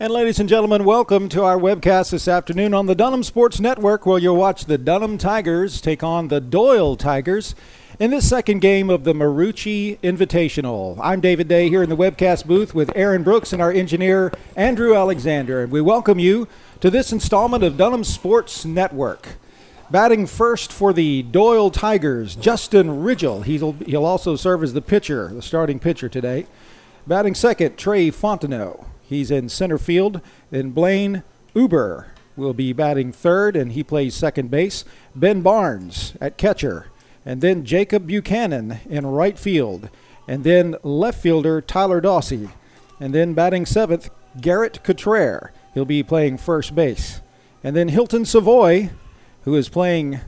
And ladies and gentlemen, welcome to our webcast this afternoon on the Dunham Sports Network, where you'll watch the Dunham Tigers take on the Doyle Tigers in this second game of the Marucci Invitational. I'm David Day here in the webcast booth with Aaron Brooks and our engineer, Andrew Alexander. And we welcome you to this installment of Dunham Sports Network. Batting first for the Doyle Tigers, Justin Ridgell. He'll also serve as the pitcher, the starting pitcher today. Batting second, Trey Fontenot. He's in center field. Then Blaine Uber will be batting third, and he plays second base. Ben Barnes at catcher. And then Jacob Buchanan in right field. And then left fielder Tyler Dawsey. And then batting seventh, Garrett Cottrell. He'll be playing first base. And then Hilton Savoy, who is playing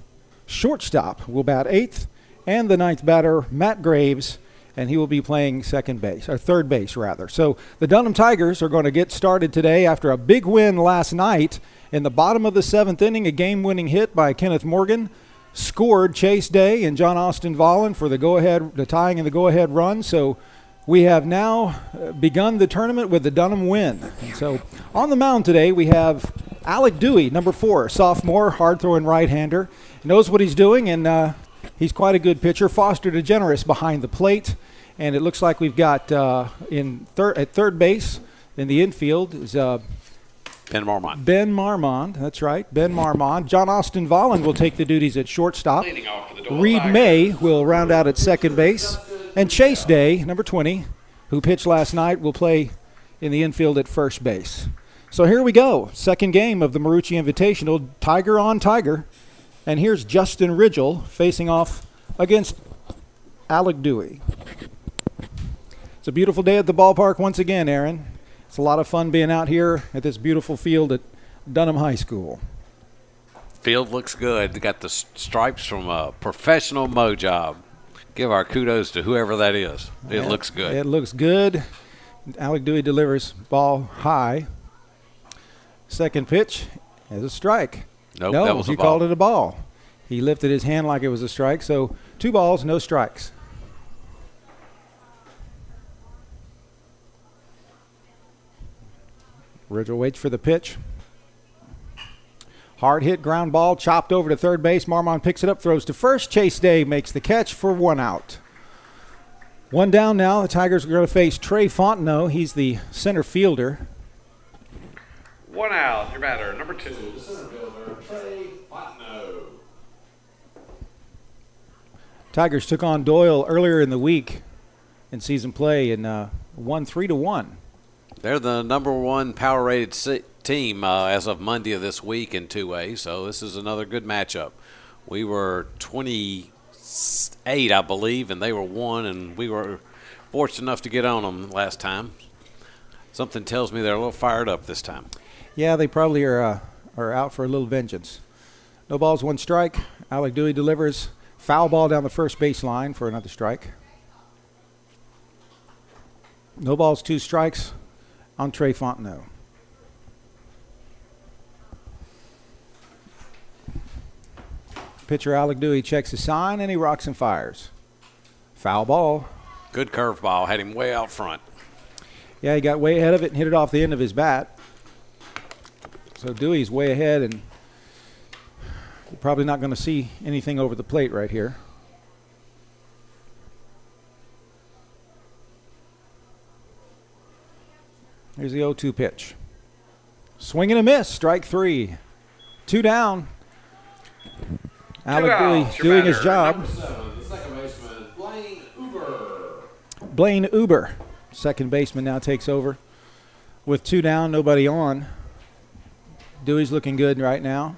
shortstop, will bat eighth. And the ninth batter, Matt Graves, and he will be playing second base, or third base rather. So the Dunham Tigers are going to get started today after a big win last night. In the bottom of the seventh inning, a game-winning hit by Kenneth Morgan scored Chase Day and John Austin Vollen for the tying and the go-ahead run. So we have now begun the tournament with the Dunham win. And so on the mound today, we have Alec Dewey, number 4, sophomore, hard-throwing right-hander. Knows what he's doing, and he's quite a good pitcher. Foster DeGeneres behind the plate. And it looks like we've got at third base in the infield is Ben Marmont. Ben Marmont, that's right, Ben Marmont. John Austin Vollen will take the duties at shortstop. Reed May will round out at second base. And Chase Day, number 20, who pitched last night, will play in the infield at first base. So here we go. Second game of the Marucci Invitational, Tiger on Tiger. And here's Justin Ridgell facing off against Alec Dewey. It's a beautiful day at the ballpark once again, Aaron. It's a lot of fun being out here at this beautiful field at Dunham High School. Field looks good. They got the stripes from a professional mow job. Give our kudos to whoever that is. It looks good. It looks good. Alec Dewey delivers ball high. Second pitch is a strike. Nope, no, that was he a ball. called it a ball. He lifted his hand like it was a strike. So 2 balls, no strikes. Ridgell waits for the pitch. Hard hit ground ball, chopped over to third base. Marmont picks it up, throws to first. Chase Day makes the catch for 1 out. 1 down now. The Tigers are going to face Trey Fontenot. He's the center fielder. 1 out. Your batter, number 2, the center fielder, Trey Fontenot. Tigers took on Doyle earlier in the week in season play and won 3-1. They're the number 1 power-rated team as of Monday of this week in 2A, so this is another good matchup. We were 28, I believe, and they were 1, and we were fortunate enough to get on them last time. Something tells me they're a little fired up this time. Yeah, they probably are out for a little vengeance. No balls, 1 strike. Alec Dewey delivers foul ball down the first baseline for another strike. No balls, 2 strikes on Trey Fontenot. Pitcher Alec Dewey checks his sign, and he rocks and fires. Foul ball. Good curveball. Had him way out front. Yeah, he got way ahead of it and hit it off the end of his bat. So Dewey's way ahead, and you're probably not going to see anything over the plate right here. Here's the 0-2 pitch. Swing and a miss, strike 3. 2 down. Alec Dewey doing his job. Number 7, the second baseman, Blaine Uber. Blaine Uber, second baseman, now takes over. With 2 down, nobody on. Dewey's looking good right now.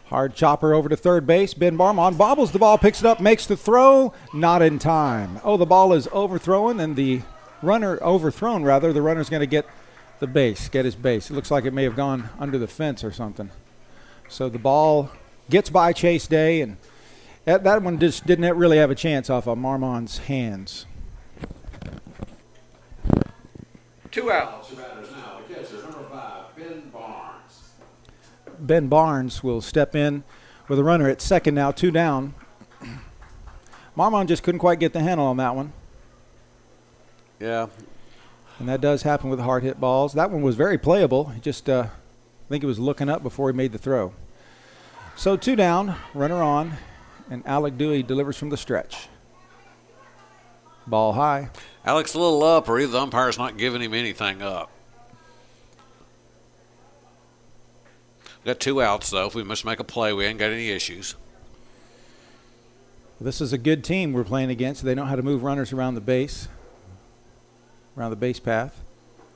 Hard chopper over to third base. Ben Marmont bobbles the ball, picks it up, makes the throw. Not in time. Oh, the ball is overthrown, and the runner's going to get his base. It looks like it may have gone under the fence or something. So the ball gets by Chase Day, and that one just didn't really have a chance off of Marmont's hands. 2 outs. Your batters now, the catcher, number 5, Ben Barnes. Ben Barnes will step in with a runner at second now, 2 down. Marmon just couldn't quite get the handle on that one. Yeah. And that does happen with hard hit balls. That one was very playable. He just, I think he was looking up before he made the throw. So 2 down, runner on, and Alec Dewey delivers from the stretch. Ball high. Alex a little up, or either the umpire's not giving him anything up. Got 2 outs, though. If we must make a play, we ain't got any issues. This is a good team we're playing against. They know how to move runners around the base path.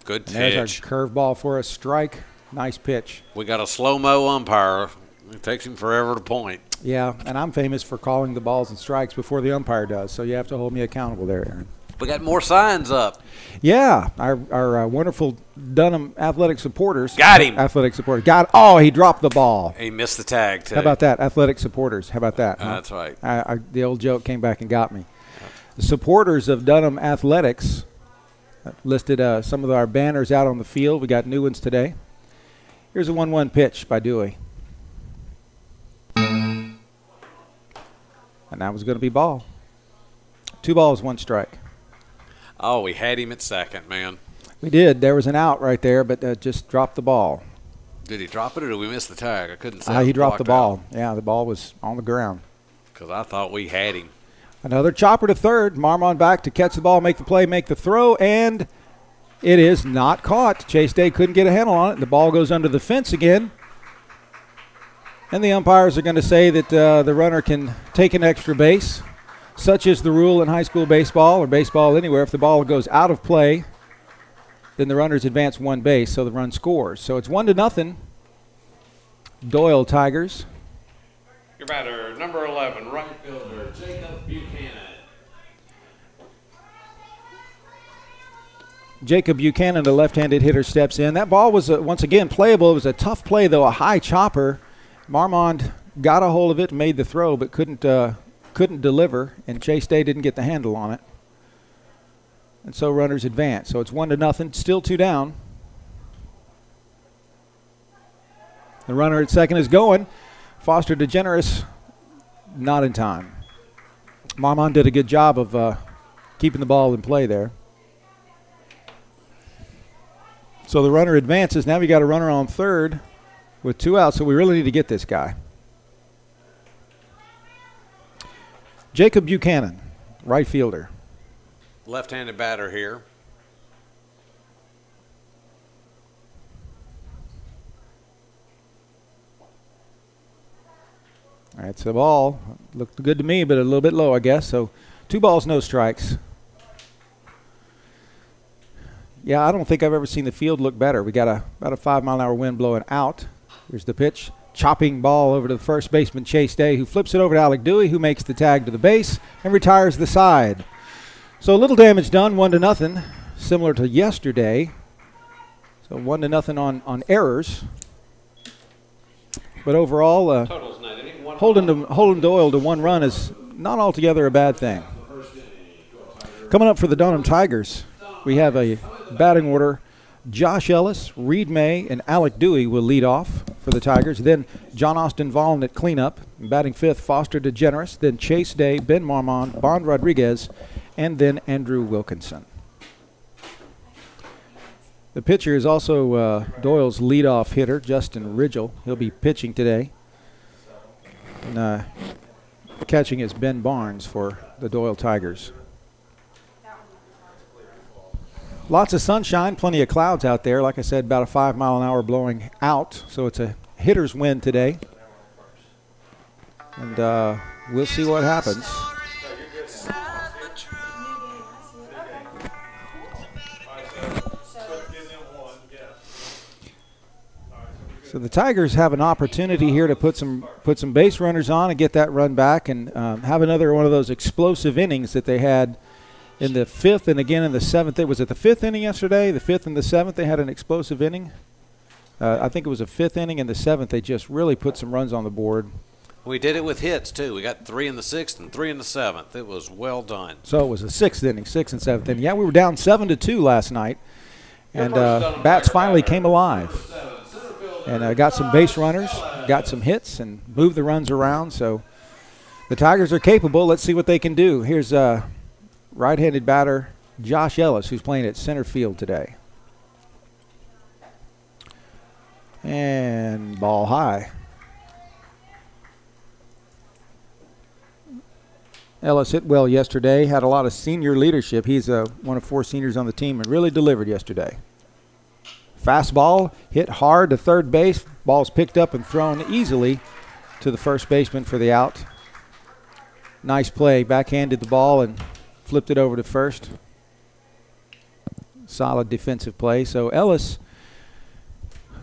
Good pitch. And there's our curveball for a strike. Nice pitch. We got a slow-mo umpire. It takes him forever to point. Yeah, and I'm famous for calling the balls and strikes before the umpire does, so you have to hold me accountable there, Aaron. We got more signs up. Yeah, our wonderful Dunham athletic supporters. Got him. Athletic supporters. Oh, he dropped the ball. He missed the tag, too. How about that? Athletic supporters. How about that? That's right. The old joke came back and got me. The supporters of Dunham Athletics listed some of our banners out on the field. We got new ones today. Here's a 1-1 pitch by Dewey. And that was going to be ball. 2 balls, 1 strike. Oh, we had him at second, man. We did. There was an out right there, but just dropped the ball. Did he drop it, or did we miss the tag? I couldn't say. He dropped the ball. Yeah, the ball was on the ground. Because I thought we had him. Another chopper to third. Marmon back to catch the ball, make the play, make the throw, and it is not caught. Chase Day couldn't get a handle on it. The ball goes under the fence again. And the umpires are going to say that the runner can take an extra base. Such is the rule in high school baseball or baseball anywhere. If the ball goes out of play, then the runners advance 1 base, so the run scores. So it's 1-0. Doyle Tigers. Your batter, number 11, right fielder, Jacob Buchanan. Jacob Buchanan, the left-handed hitter, steps in. That ball was, once again, playable. It was a tough play, though, a high chopper. Marmon got a hold of it and made the throw, but couldn't deliver, and Chase Day didn't get the handle on it. And so runners advance. So it's 1-0, still 2 down. The runner at second is going. Foster DeGeneres not in time. Marmon did a good job of keeping the ball in play there. So the runner advances. Now we got a runner on third with 2 outs, so we really need to get this guy. Jacob Buchanan, right fielder. Left-handed batter here. That's the ball. Looked good to me, but a little bit low, I guess. So 2 balls, no strikes. Yeah, I don't think I've ever seen the field look better. We got about a 5-mile-an-hour wind blowing out. Here's the pitch. Chopping ball over to the first baseman, Chase Day, who flips it over to Alec Dewey, who makes the tag to the base and retires the side. So a little damage done, 1-0, similar to yesterday. So 1-0 on errors. But overall, holding Doyle to 1 run is not altogether a bad thing. Coming up for the Dunham Tigers, we have a batting order. Josh Ellis, Reed May, and Alec Dewey will lead off for the Tigers. Then John Austin Vaughn at cleanup. Batting 5th, Foster DeGeneres. Then Chase Day, Ben Marmon, Bond Rodriguez, and then Andrew Wilkinson. The pitcher is also Doyle's leadoff hitter, Justin Ridgel. He'll be pitching today. And catching is Ben Barnes for the Doyle Tigers. Lots of sunshine, plenty of clouds out there. Like I said, about a 5-mile-an-hour blowing out. So it's a hitter's win today. And we'll see what happens. So the Tigers have an opportunity here to put some base runners on and get that run back and have another one of those explosive innings that they had in the 5th and again in the 7th. Was it the 5th inning yesterday? The 5th and the 7th, they had an explosive inning. I think it was a 5th inning and the 7th. They just really put some runs on the board. We did it with hits, too. We got 3 in the 6th and 3 in the 7th. It was well done. So it was the 6th inning, 6th and 7th inning. Yeah, we were down 7-2 last night. And bats finally came alive. And got some base runners, got some hits, and moved the runs around. So The Tigers are capable. Let's see what they can do. Here's right-handed batter Josh Ellis, who's playing at center field today. And ball high. Ellis hit well yesterday, had a lot of senior leadership. He's one of 4 seniors on the team and really delivered yesterday. Fastball hit hard to third base. Ball's picked up and thrown easily to the first baseman for the out. Nice play. Backhanded the ball and flipped it over to first. Solid defensive play. So Ellis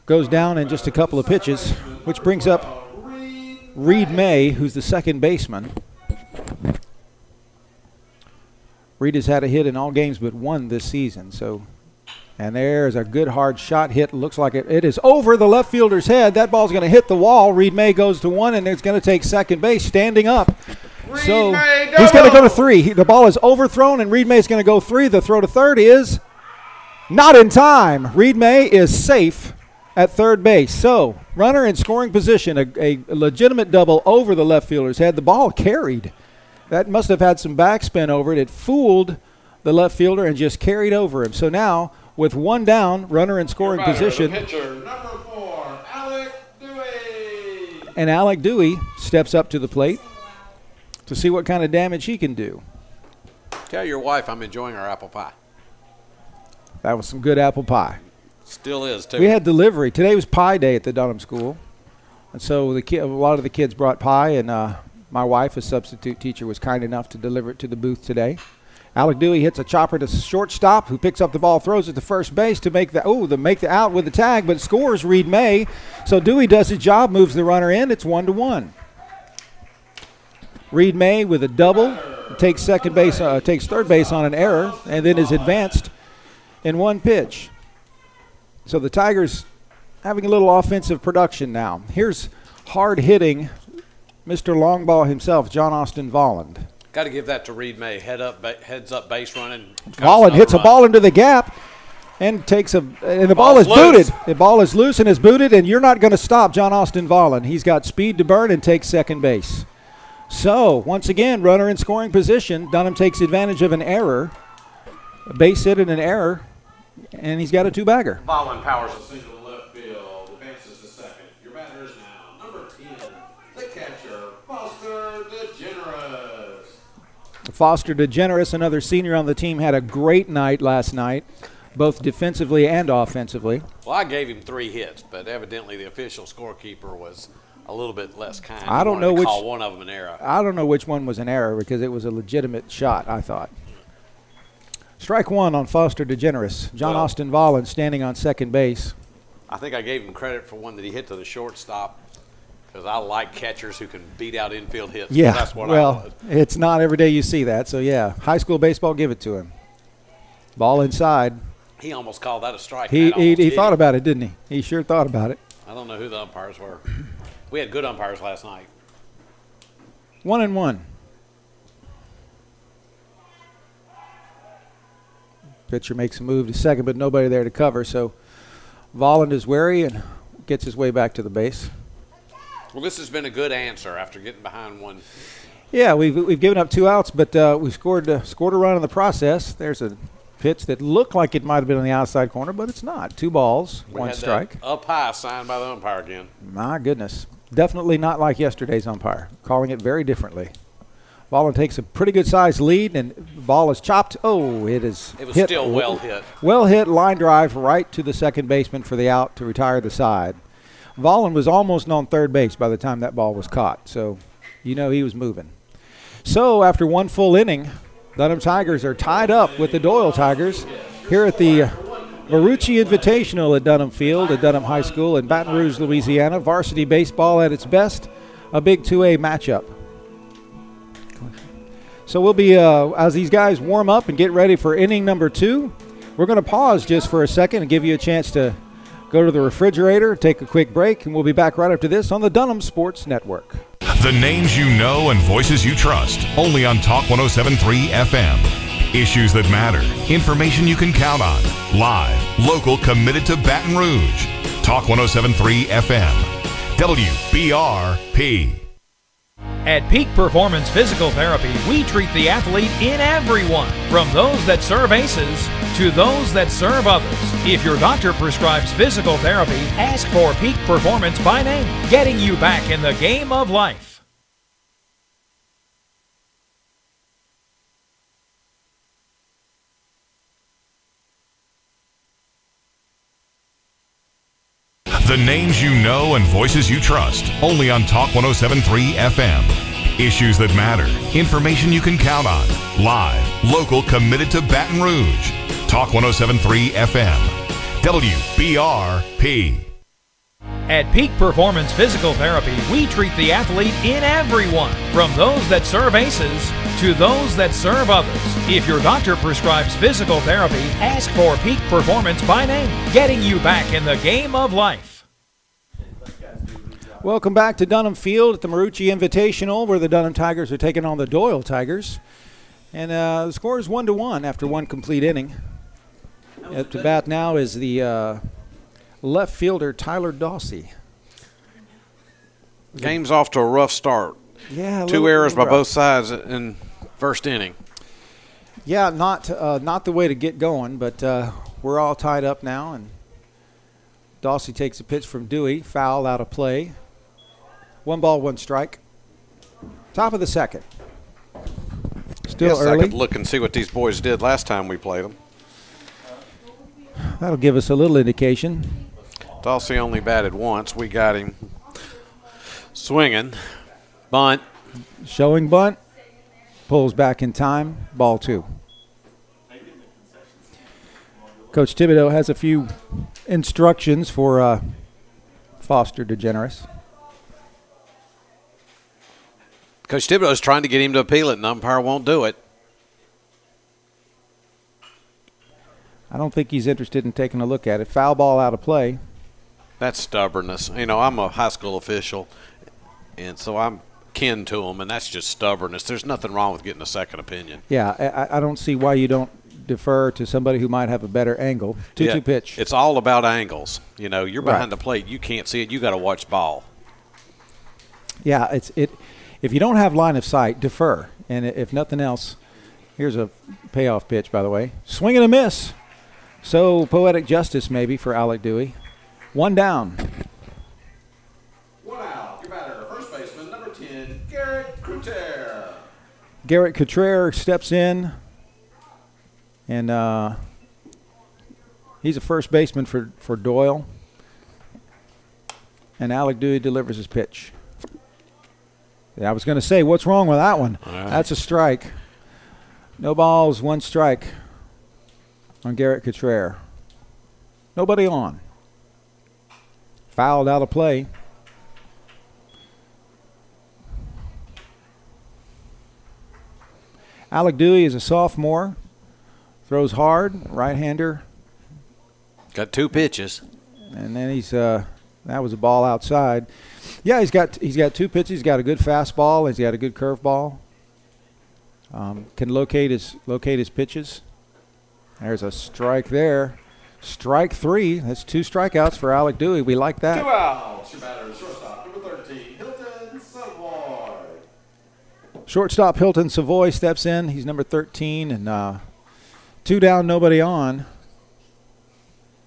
goes down in just a couple of pitches, which brings up Reed May, who's the second baseman. Reed has had a hit in all games but 1 this season. And there's a good hard shot hit. Looks like it is over the left fielder's head. That ball's going to hit the wall. Reed May goes to 1, and it's going to take second base standing up. So he's going to go to 3. The ball is overthrown, and Reed May is going to go 3. The throw to third is not in time. Reed May is safe at third base. So runner in scoring position, a legitimate double over the left fielder's head. The ball carried. That must have had some backspin over it. It fooled the left fielder and just carried over him. So now, with 1 down, runner in scoring position. Pitcher, number 4, Alec Dewey. And Alec Dewey steps up to the plate to see what kind of damage he can do. Tell your wife I'm enjoying our apple pie. That was some good apple pie. Still is, too. We had delivery. Today was pie day at the Dunham School. And so a lot of the kids brought pie, and my wife, a substitute teacher, was kind enough to deliver it to the booth today. Alec Dewey hits a chopper to shortstop, who picks up the ball, throws it to first base to make the out with the tag, but scores Reed May. So Dewey does his job, moves the runner in. It's 1-1. Reed May with a double takes third base on an error, and then is advanced in 1 pitch. So the Tigers having a little offensive production now. Here's hard hitting Mr. Long Ball himself, John Austin Volland. Got to give that to Reed May. Heads up base running. Volland hits a ball into the gap and the ball is booted. The ball is loose and is booted, and you're not going to stop John Austin Volland. He's got speed to burn and takes second base. So once again, runner in scoring position. Dunham takes advantage of an error, a base hit and an error, and he's got a 2-bagger. Volland powers a single to left field, advances to second. Your batter is now number 10, the catcher, Foster DeGeneres. Foster DeGeneres, another senior on the team, had a great night last night, both defensively and offensively. Well, I gave him 3 hits, but evidently the official scorekeeper was a little bit less kind. I don't know which. Call one of them an error. I don't know which one was an error because it was a legitimate shot, I thought. Strike 1 on Foster DeGeneres. John Austin Volland standing on second base. I think I gave him credit for one that he hit to the shortstop because I like catchers who can beat out infield hits. Yeah, that's what well, it's not every day you see that. So, yeah, high school baseball, give it to him. Ball inside. He almost called that a strike. He thought about it, didn't he? He sure thought about it. I don't know who the umpires were. We had good umpires last night. 1-1. Pitcher makes a move to second, but nobody there to cover. So Volland is wary and gets his way back to the base. Well, this has been a good answer after getting behind 1. Yeah, we've given up 2 outs, but we scored a run in the process. There's a pitch that looked like it might have been on the outside corner, but it's not. 2 balls, 1 strike. Up high signed by the umpire again. My goodness. Definitely not like yesterday's umpire. Calling it very differently. Volland takes a pretty good sized lead, and the ball is chopped. Oh, it was hit. Still well hit. Well hit, line drive right to the second baseman for the out to retire the side. Volland was almost on third base by the time that ball was caught, so you know he was moving. So after 1 full inning, Dunham Tigers are tied up with the Doyle Tigers here at the Marucci Invitational at Dunham Field at Dunham High School in Baton Rouge, Louisiana. Varsity baseball at its best, a big 2A matchup. So we'll be, as these guys warm up and get ready for inning number 2, we're going to pause just for a second and give you a chance to go to the refrigerator, take a quick break, and we'll be back right after this on the Dunham Sports Network. The names you know and voices you trust, only on Talk 107.3 FM. Issues that matter, information you can count on. Live, local, committed to Baton Rouge. Talk 107.3 FM. WBRP. At Peak Performance Physical Therapy, we treat the athlete in everyone, from those that serve aces to those that serve others. If your doctor prescribes physical therapy, ask for Peak Performance by name, getting you back in the game of life. The names you know and voices you trust. Only on Talk 107.3 FM. Issues that matter. Information you can count on. Live, local, committed to Baton Rouge. Talk 107.3 FM. WBRP. At Peak Performance Physical Therapy, we treat the athlete in everyone, from those that serve aces to those that serve others. If your doctor prescribes physical therapy, ask for Peak Performance by name, getting you back in the game of life. Welcome back to Dunham Field at the Marucci Invitational, where the Dunham Tigers are taking on the Doyle Tigers. And the score is 1-1 after one complete inning. At the bat now is the left fielder Tyler Dawsey. Game's off to a rough start. Yeah, Two errors by both sides in first inning. Yeah, not the way to get going, but we're all tied up now. And Dawsey takes a pitch from Dewey, foul out of play. 1 ball, 1 strike. Top of the second. Still early. I could look and see what these boys did last time we played them. That'll give us a little indication. Dawsey only batted once. We got him swinging. Bunt. Showing bunt. Pulls back in time. Ball 2. Coach Thibodeau has a few instructions for Foster DeGeneres. Coach Thibodeau is trying to get him to appeal it, and the umpire won't do it. I don't think he's interested in taking a look at it. Foul ball out of play. That's stubbornness. You know, I'm a high school official, and so I'm kin to them, and that's just stubbornness. There's nothing wrong with getting a second opinion. Yeah, I don't see why you don't defer to somebody who might have a better angle. 2-2 pitch. It's all about angles. You know, you're behind the plate. You can't see it. You got to watch ball. Yeah, if you don't have line of sight, defer. And if nothing else, here's a payoff pitch, by the way. Swing and a miss. So poetic justice maybe for Alec Dewey. 1 down. 1 out. Your batter, first baseman, number 10, Garrett Crouter. Garrett Crouter steps in, and he's a first baseman for Doyle. And Alec Dewey delivers his pitch. I was going to say, what's wrong with that one? Right. That's a strike. No balls, 1 strike on Garrett Crouter. Nobody on. Fouled out of play. Alec Dewey is a sophomore. Throws hard, right-hander. Got 2 pitches. And then he's that was a ball outside. Yeah, he's got 2 pitches. He's got a good fastball. He's got a good curveball. Can locate his pitches. There's a strike there. Strike 3. That's 2 strikeouts for Alec Dewey. We like that. 2 outs. Your batter, shortstop, number 13, Hilton Savoy. Shortstop Hilton Savoy steps in. He's number 13, and 2 down, nobody on.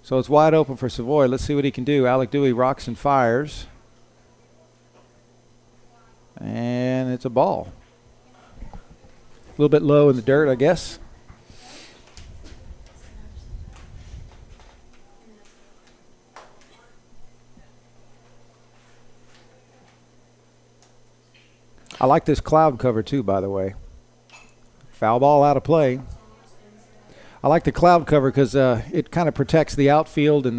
So it's wide open for Savoy. Let's see what he can do. Alec Dewey rocks and fires. And it's a ball. A little bit low in the dirt, I guess. I like this cloud cover too, by the way. Foul ball out of play. I like the cloud cover because it kind of protects the outfield, and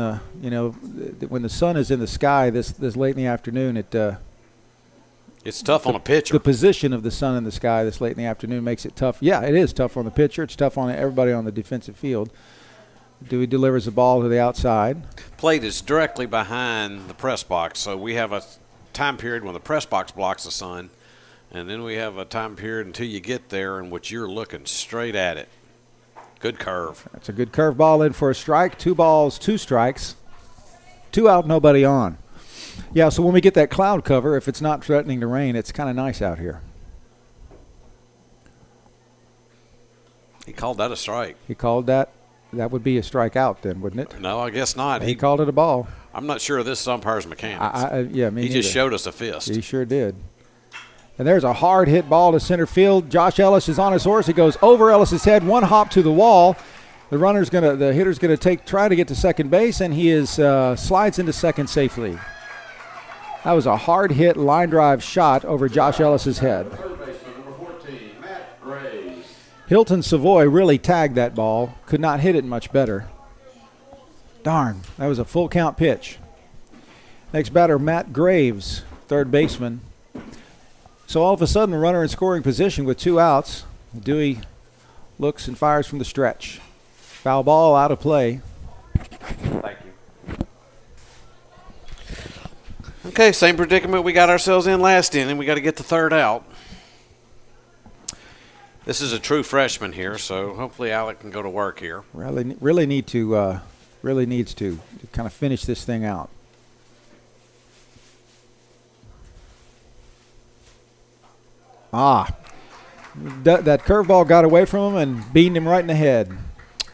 when the sun is in the sky this late in the afternoon, it's tough on a pitcher. The position of the sun in the sky this late in the afternoon makes it tough. Yeah, it is tough on the pitcher. It's tough on everybody on the defensive field. Dewey delivers the ball to the outside. Plate is directly behind the press box, so we have a time period when the press box blocks the sun, and then we have a time period until you get there in which you're looking straight at it. Good curve. That's a good curve ball in for a strike. 2 balls, 2 strikes. 2 out, nobody on. Yeah, so when we get that cloud cover, if it's not threatening to rain, it's kind of nice out here. He called that a strike. He called that. That would be a strikeout then, wouldn't it? No, I guess not. He called it a ball. I'm not sure of this umpire's mechanics. Yeah, me He neither. just showed us a fist. He sure did. And there's a hard hit ball to center field. Josh Ellis is on his horse. He goes over Ellis's head, one hop to the wall. The hitter's gonna try to get to second base, and he slides into second safely. That was a hard hit line drive shot over Josh Ellis's head. Third baseman, number 14, Matt Graves. Hilton Savoy really tagged that ball. Could not hit it much better. Darn, that was a full count pitch. Next batter, Matt Graves, third baseman. So all of a sudden, a runner in scoring position with 2 outs. Dewey looks and fires from the stretch. Foul ball, out of play. Thank you. Okay, same predicament we got ourselves in last inning. We got to get the third out. This is a true freshman here, so hopefully Alec can go to work here. Really needs to kind of finish this thing out. That curveball got away from him and beamed him right in the head.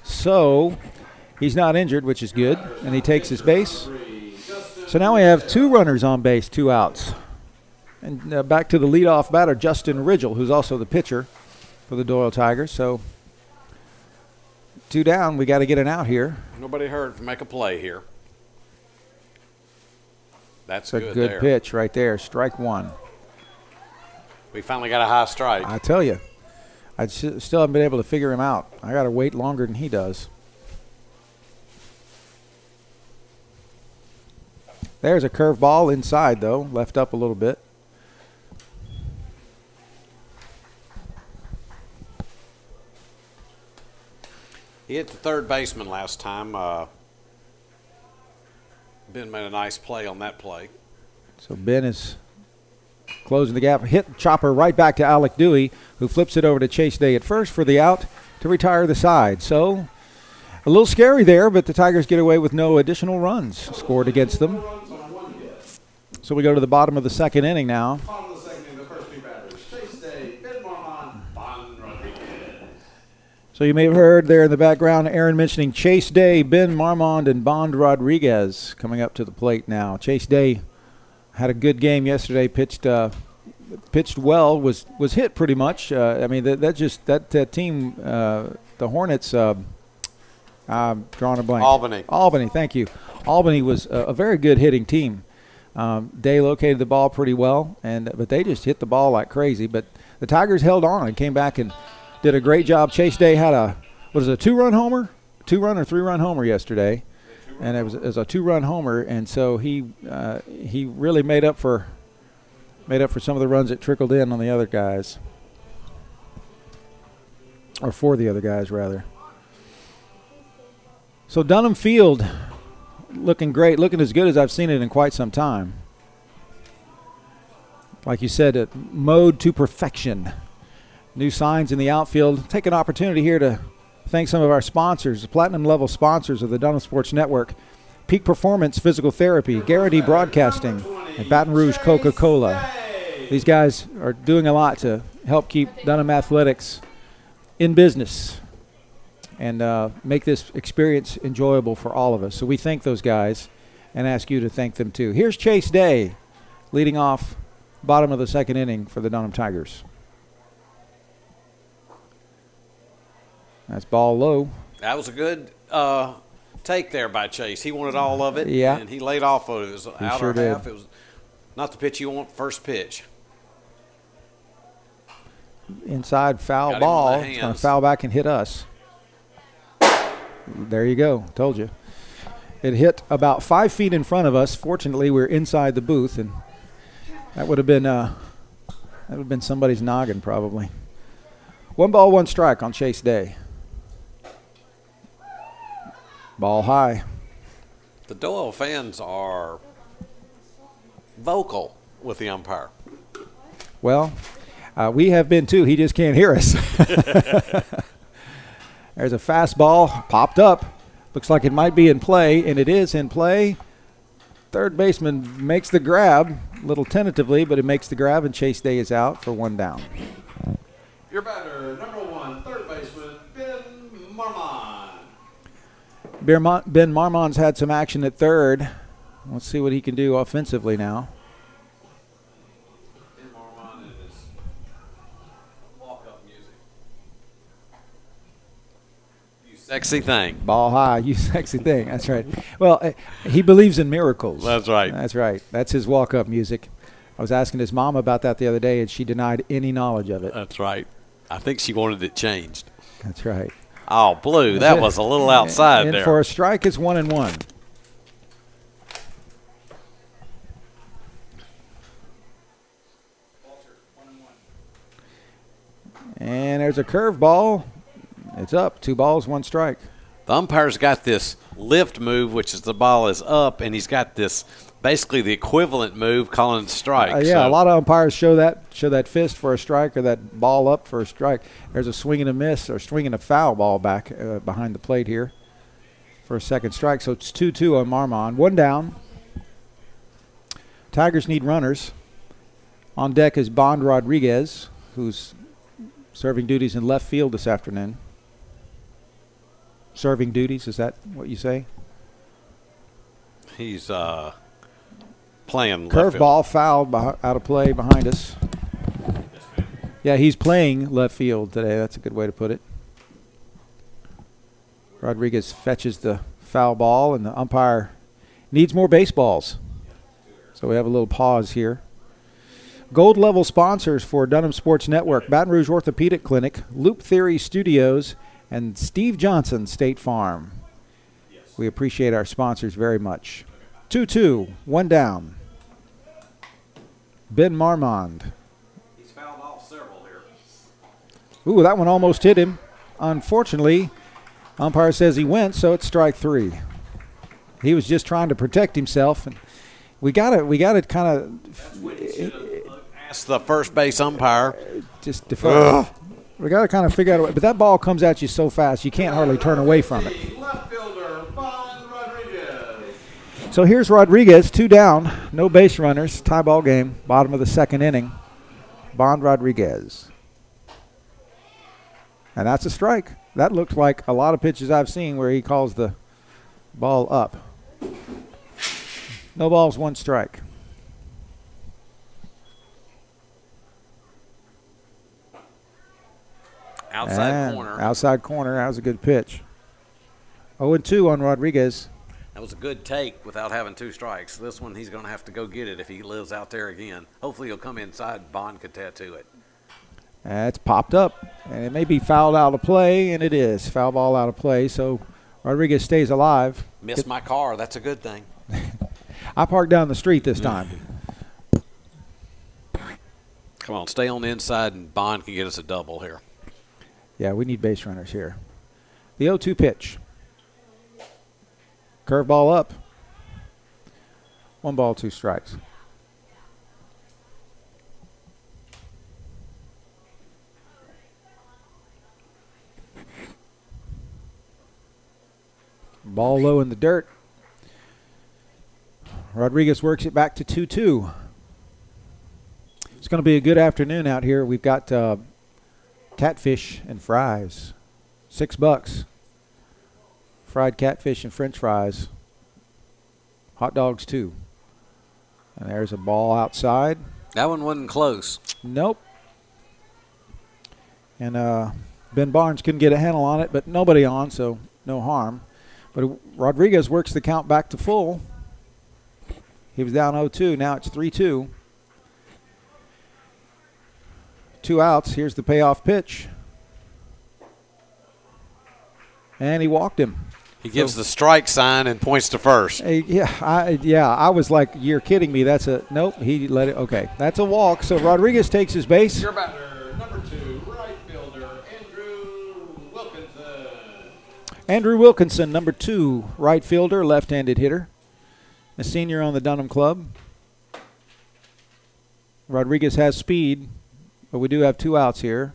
So he's not injured, which is good, and he takes his base. So now we have 2 runners on base, 2 outs. And back to the leadoff batter, Justin Ridgel, who's also the pitcher for the Doyle Tigers. So 2 down, we got to get an out here. Nobody hurt. Make a play here. That's It's a good there. pitch right there, strike 1. We finally got a high strike. I tell you, I still haven't been able to figure him out. I got to wait longer than he does. There's a curve ball inside, though, left up a little bit. He hit the third baseman last time. Ben made a nice play on that play. So Ben is closing the gap. Hit chopper right back to Alec Dewey, who flips it over to Chase Day at first for the out to retire the side. So a little scary there, but the Tigers get away with no additional runs scored against them. So we go to the bottom of the second inning now. Bottom of the second inning, the first 2 batters, Chase Day, Ben Marmon, Bond Rodriguez. So you may have heard there in the background Aaron mentioning Chase Day, Ben Marmond, and Bond Rodriguez coming up to the plate now. Chase Day had a good game yesterday, pitched well, was hit pretty much. I mean, that team, the Hornets, I'm drawing a blank. Albany, thank you. Albany was a very good hitting team. Day located the ball pretty well, but they just hit the ball like crazy. But the Tigers held on and came back and did a great job. Chase Day had a 2-run homer? 2-run or 3-run homer yesterday. And it was a 2-run homer, and so he really made up for some of the runs that trickled in on the other guys, or for the other guys rather. So Dunham Field looking great, looking as good as I've seen it in quite some time. Like you said, mode to perfection. New signs in the outfield. Take an opportunity here to thank some of our sponsors, the platinum level sponsors of the Dunham Sports Network. Peak Performance Physical Therapy, Guarantee Broadcasting, and Baton Rouge Coca-Cola. These guys are doing a lot to help keep Dunham Athletics in business and make this experience enjoyable for all of us. So we thank those guys and ask you to thank them too. Here's Chase Day leading off bottom of the second inning for the Dunham Tigers. That's ball low. That was a good take there by Chase. He wanted all of it, yeah, and he laid off of it. It was out sure or half. did. It was not the pitch you want, first pitch. Inside foul Got ball. him on the It's going to hands. foul back and hit us. There you go. Told you. It hit about 5 feet in front of us. Fortunately, we're inside the booth, and that would have been somebody's noggin probably. 1 ball, 1 strike on Chase Day. Ball high. The Doyle fans are vocal with the umpire. Well, we have been too. He just can't hear us. There's a fastball popped up. Looks like it might be in play, and it is in play. Third baseman makes the grab, a little tentatively, but he makes the grab, and Chase Day is out for 1 down. Your batter, number 1, third baseman, Ben Marmon. Ben Marmon's had some action at third. Let's see what he can do offensively now. Ben Marmon and his walk-up music. You sexy thing. Ball high, you sexy thing. That's right. Well, he believes in miracles. That's right. That's right. That's his walk-up music. I was asking his mom about that the other day, and she denied any knowledge of it. That's right. I think she wanted it changed. That's right. Oh, Blue, that was a little outside and there. For a strike, it's 1-1. And there's a curveball. It's up. 2 balls, 1 strike. The umpire's got this lift move, which is the ball is up, and he's got this basically the equivalent move calling it strike. Yeah, a lot of umpires show that fist for a strike or that ball up for a strike. There's a swing and a miss or swing and a foul ball back behind the plate here for a second strike. So it's 2-2 on Marmon. 1 down. Tigers need runners. On deck is Bond Rodriguez, who's serving duties in left field this afternoon. Serving duties, is that what you say? He's playing left field. Curveball fouled out of play behind us. Yeah, he's playing left field today. That's a good way to put it. Rodriguez fetches the foul ball, and the umpire needs more baseballs. So we have a little pause here. Gold level sponsors for Dunham Sports Network: Baton Rouge Orthopedic Clinic, Loop Theory Studios, and Steve Johnson State Farm. We appreciate our sponsors very much. 2-2, 1 down. Ben Marmond. He's fouled off several here. Ooh, that one almost hit him. Unfortunately, umpire says he went, so it's strike 3. He was just trying to protect himself, and we got to kind of Ask the first base umpire. just defer. We got to kind of figure out a way. But that ball comes at you so fast, you can't hardly turn away from it. Left fielder, Bond Rodriguez. So here's Rodriguez, 2 down, no base runners, tie ball game, bottom of the second inning. Bond Rodriguez. And that's a strike. That looked like a lot of pitches I've seen where he calls the ball up. No balls, 1 strike. Outside corner. Outside corner. That was a good pitch. 0-2 on Rodriguez. That was a good take without having 2 strikes. This one, he's going to have to go get it if he lives out there again. Hopefully he'll come inside. Bond could tattoo it. It's popped up, and it may be fouled out of play, and it is. Foul ball out of play, so Rodriguez stays alive. Missed my car. That's a good thing. I parked down the street this time. Come on, stay on the inside, and Bond can get us a double here. Yeah, we need base runners here. The 0-2 pitch. Curveball up. 1 ball, 2 strikes. Ball low in the dirt. Rodriguez works it back to 2-2. It's going to be a good afternoon out here. We've got catfish and fries. $6. Fried catfish and French fries. Hot dogs too. And there's a ball outside. That one wasn't close. Nope. And Ben Barnes couldn't get a handle on it, but nobody on, so no harm. But Rodriguez works the count back to full. He was down 0-2. Now it's 3-2. 2 outs. Here's the payoff pitch. And he walked him. He gives the strike sign and points to first. I was like, you're kidding me. That's a nope. He let it. Okay, that's a walk. So Rodriguez takes his base. Your batter, number 2, right fielder, Andrew Wilkinson. Andrew Wilkinson, number 2, right fielder, left-handed hitter. A senior on the Dunham club. Rodriguez has speed, but we do have 2 outs here.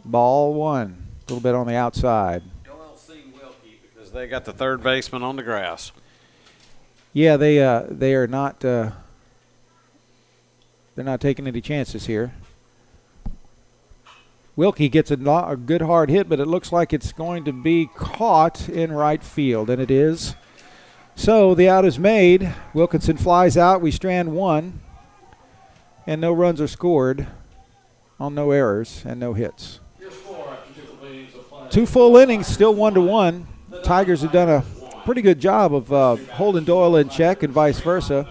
Ball 1, a little bit on the outside. Doyle Wilkie because they got the third baseman on the grass. Yeah, they are not. They're not taking any chances here. Wilkie gets a good hard hit, but it looks like it's going to be caught in right field, and it is. So the out is made. Wilkinson flies out. We strand one, and no runs are scored on no errors and no hits. Two full innings, still 1-1. Tigers have done a pretty good job of holding Doyle in check and vice versa.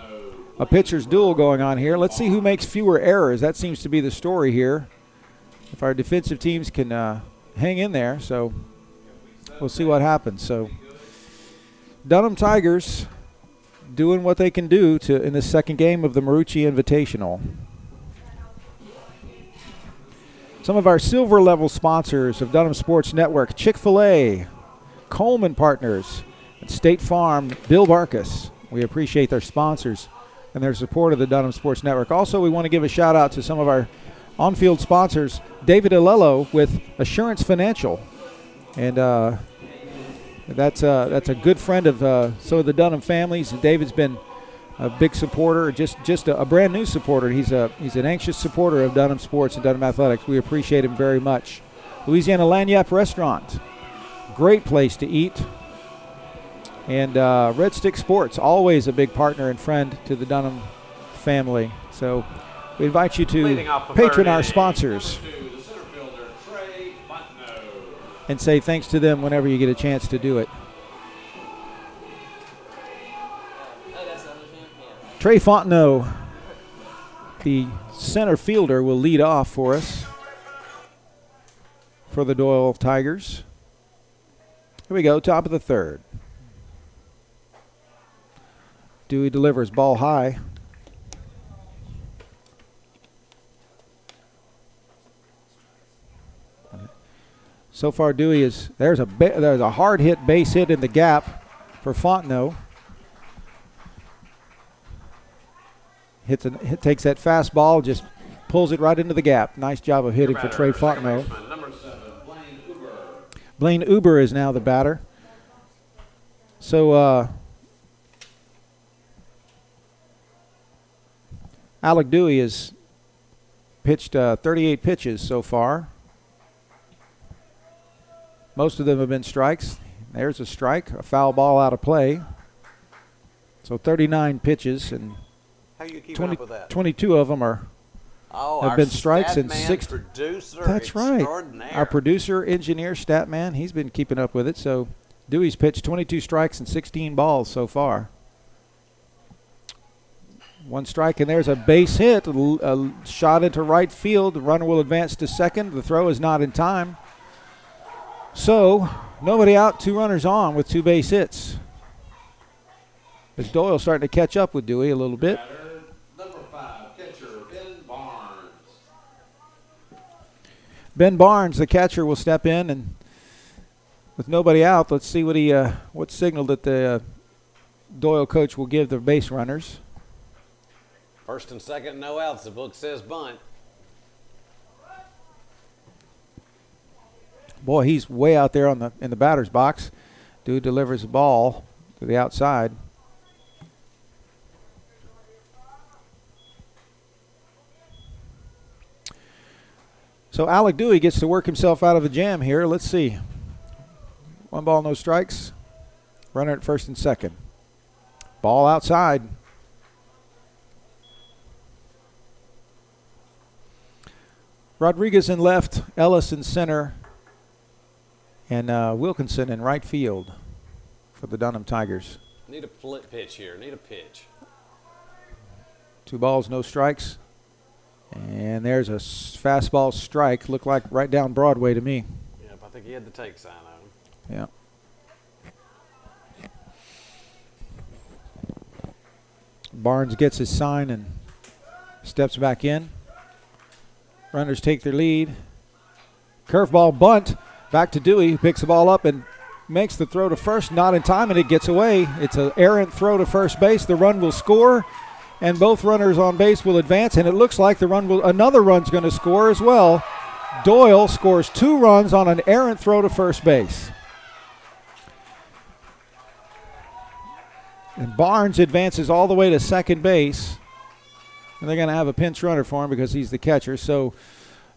A pitcher's duel going on here. Let's see who makes fewer errors. That seems to be the story here. If our defensive teams can hang in there, so we'll see what happens. So Dunham Tigers doing what they can do in the second game of the Marucci Invitational. Some of our silver level sponsors of Dunham Sports Network: Chick-fil-A, Coleman Partners, and State Farm, Bill Barkus. We appreciate their sponsors and their support of the Dunham Sports Network. Also, we want to give a shout out to some of our on-field sponsors: David Alello with Assurance Financial, and that's a good friend of some of the Dunham families. David's been a big supporter, just a brand new supporter. He's an anxious supporter of Dunham Sports and Dunham Athletics. We appreciate him very much. Louisiana Lagniappe Restaurant, great place to eat. And Red Stick Sports, always a big partner and friend to the Dunham family. So we invite you to patron our sponsors and say thanks to them whenever you get a chance to do it. Trey Fontenot, the center fielder, will lead off for us for the Doyle Tigers. Here we go, top of the third. Dewey delivers ball high. So far, Dewey is there's a hard hit base hit in the gap for Fontenot. Takes that fastball, just pulls it right into the gap. Nice job of hitting for Trey Fontenot. Blaine Uber is now the batter. So Alec Dewey has pitched 38 pitches so far. Most of them have been strikes. There's a strike, a foul ball out of play. So 39 pitches, and how you keeping up with that? 22 of them have been strikes, and 6. Producer, that's right. Our producer, engineer, stat man, he's been keeping up with it. So Dewey's pitched 22 strikes and 16 balls so far. One strike, and there's a base hit, a shot into right field. The runner will advance to second. The throw is not in time. So nobody out, 2 runners on with 2 base hits. As Doyle starting to catch up with Dewey a little bit. Number 5, catcher Ben Barnes. Ben Barnes, the catcher, will step in, and with nobody out, let's see what signal that the Doyle coach will give the base runners. First and second, no outs. The book says bunt. Boy, he's way out there in the batter's box. Dude delivers the ball to the outside. So Alec Dewey gets to work himself out of a jam here. Let's see. 1 ball, no strikes. Runner at first and second. Ball outside. Rodriguez in left, Ellis in center, and Wilkinson in right field for the Dunham Tigers. Need a flip pitch here. Need a pitch. 2 balls, no strikes. And there's a fastball strike. Looked like right down Broadway to me. Yep, I think he had the take sign on him. Yeah. Barnes gets his sign and steps back in. Runners take their lead. Curveball bunt back to Dewey, who picks the ball up and makes the throw to first, not in time, and it gets away. It's an errant throw to first base. The run will score, and both runners on base will advance, and it looks like another run's going to score as well. Doyle scores 2 runs on an errant throw to first base. And Barnes advances all the way to second base. And they're going to have a pinch runner for him because he's the catcher. So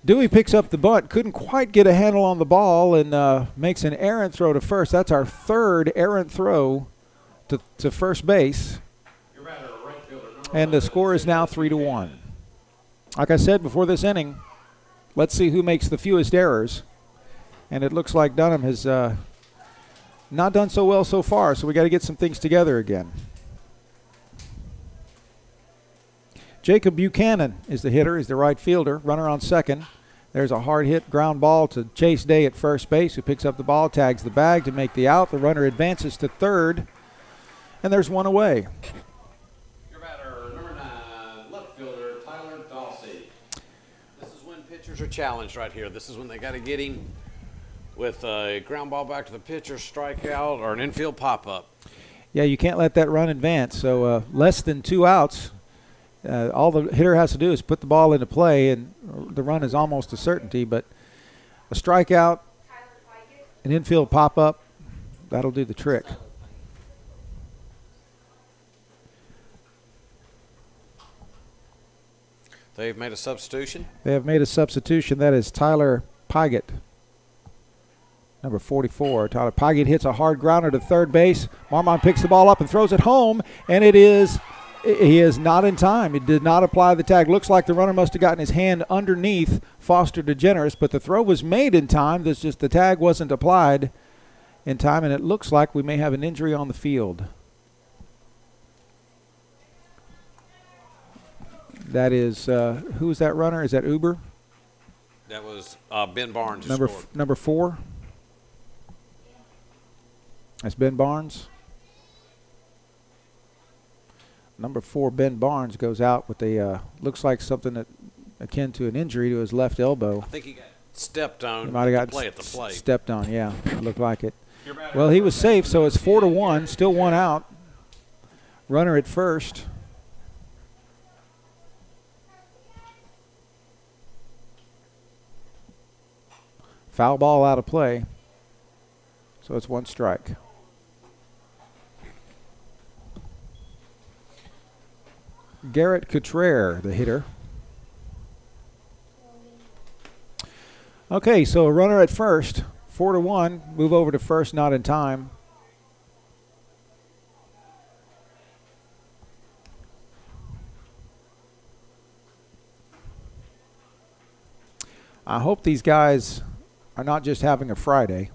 Dewey picks up the bunt, couldn't quite get a handle on the ball, and makes an errant throw to first. That's our third errant throw to first base. And the score is now 3-1. Like I said before this inning, let's see who makes the fewest errors. And it looks like Dunham has not done so well so far, so we got to get some things together again. Jacob Buchanan is the hitter. He's the right fielder. Runner on second. There's a hard hit ground ball to Chase Day at first base, who picks up the ball, tags the bag to make the out. The runner advances to third, and there's one away. Your batter, number 9, left fielder Tyler Dawsey. This is when pitchers are challenged right here. This is when they got to get him with a ground ball back to the pitcher, strikeout, or an infield pop-up. Yeah, you can't let that run advance. So less than 2 outs. All the hitter has to do is put the ball into play, and the run is almost a certainty. But a strikeout, an infield pop-up, that'll do the trick. They've made a substitution. They have made a substitution. That is Tyler Pygott, number 44. Tyler Pygott hits a hard grounder to third base. Marmon picks the ball up and throws it home, and he is not in time. He did not apply the tag. Looks like the runner must have gotten his hand underneath Foster DeGeneres, but the throw was made in time. There's just the tag wasn't applied in time, and it looks like we may have an injury on the field. That is, who is that runner? Is that Uber? That was Ben Barnes. Number 4. That's Ben Barnes. Number 4, Ben Barnes, goes out with a looks like something that akin to an injury to his left elbow. I think he got stepped on. He might have got at the plate. Stepped on, yeah. It looked like it. Well, he was safe, so it's 4-1. Still 1 out. Runner at first. Foul ball out of play. So it's 1 strike. Garrett Cottrell, the hitter. Okay, so a runner at first, 4-1. Move over to first, not in time. I hope these guys are not just having a Friday.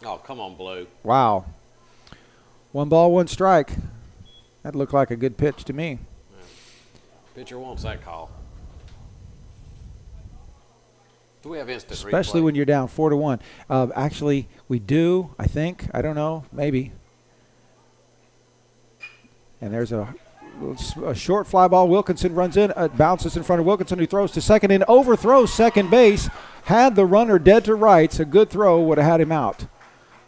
Oh, come on, Blue. Wow. 1 ball, 1 strike. That looked like a good pitch to me. Yeah. Pitcher wants that call. Do we have instant replay? Especially when you're down 4-1. Actually, we do, I think. I don't know. Maybe. And there's a short fly ball. Wilkinson runs in, bounces in front of Wilkinson, who throws to second and overthrows second base. Had the runner dead to rights, a good throw would have had him out.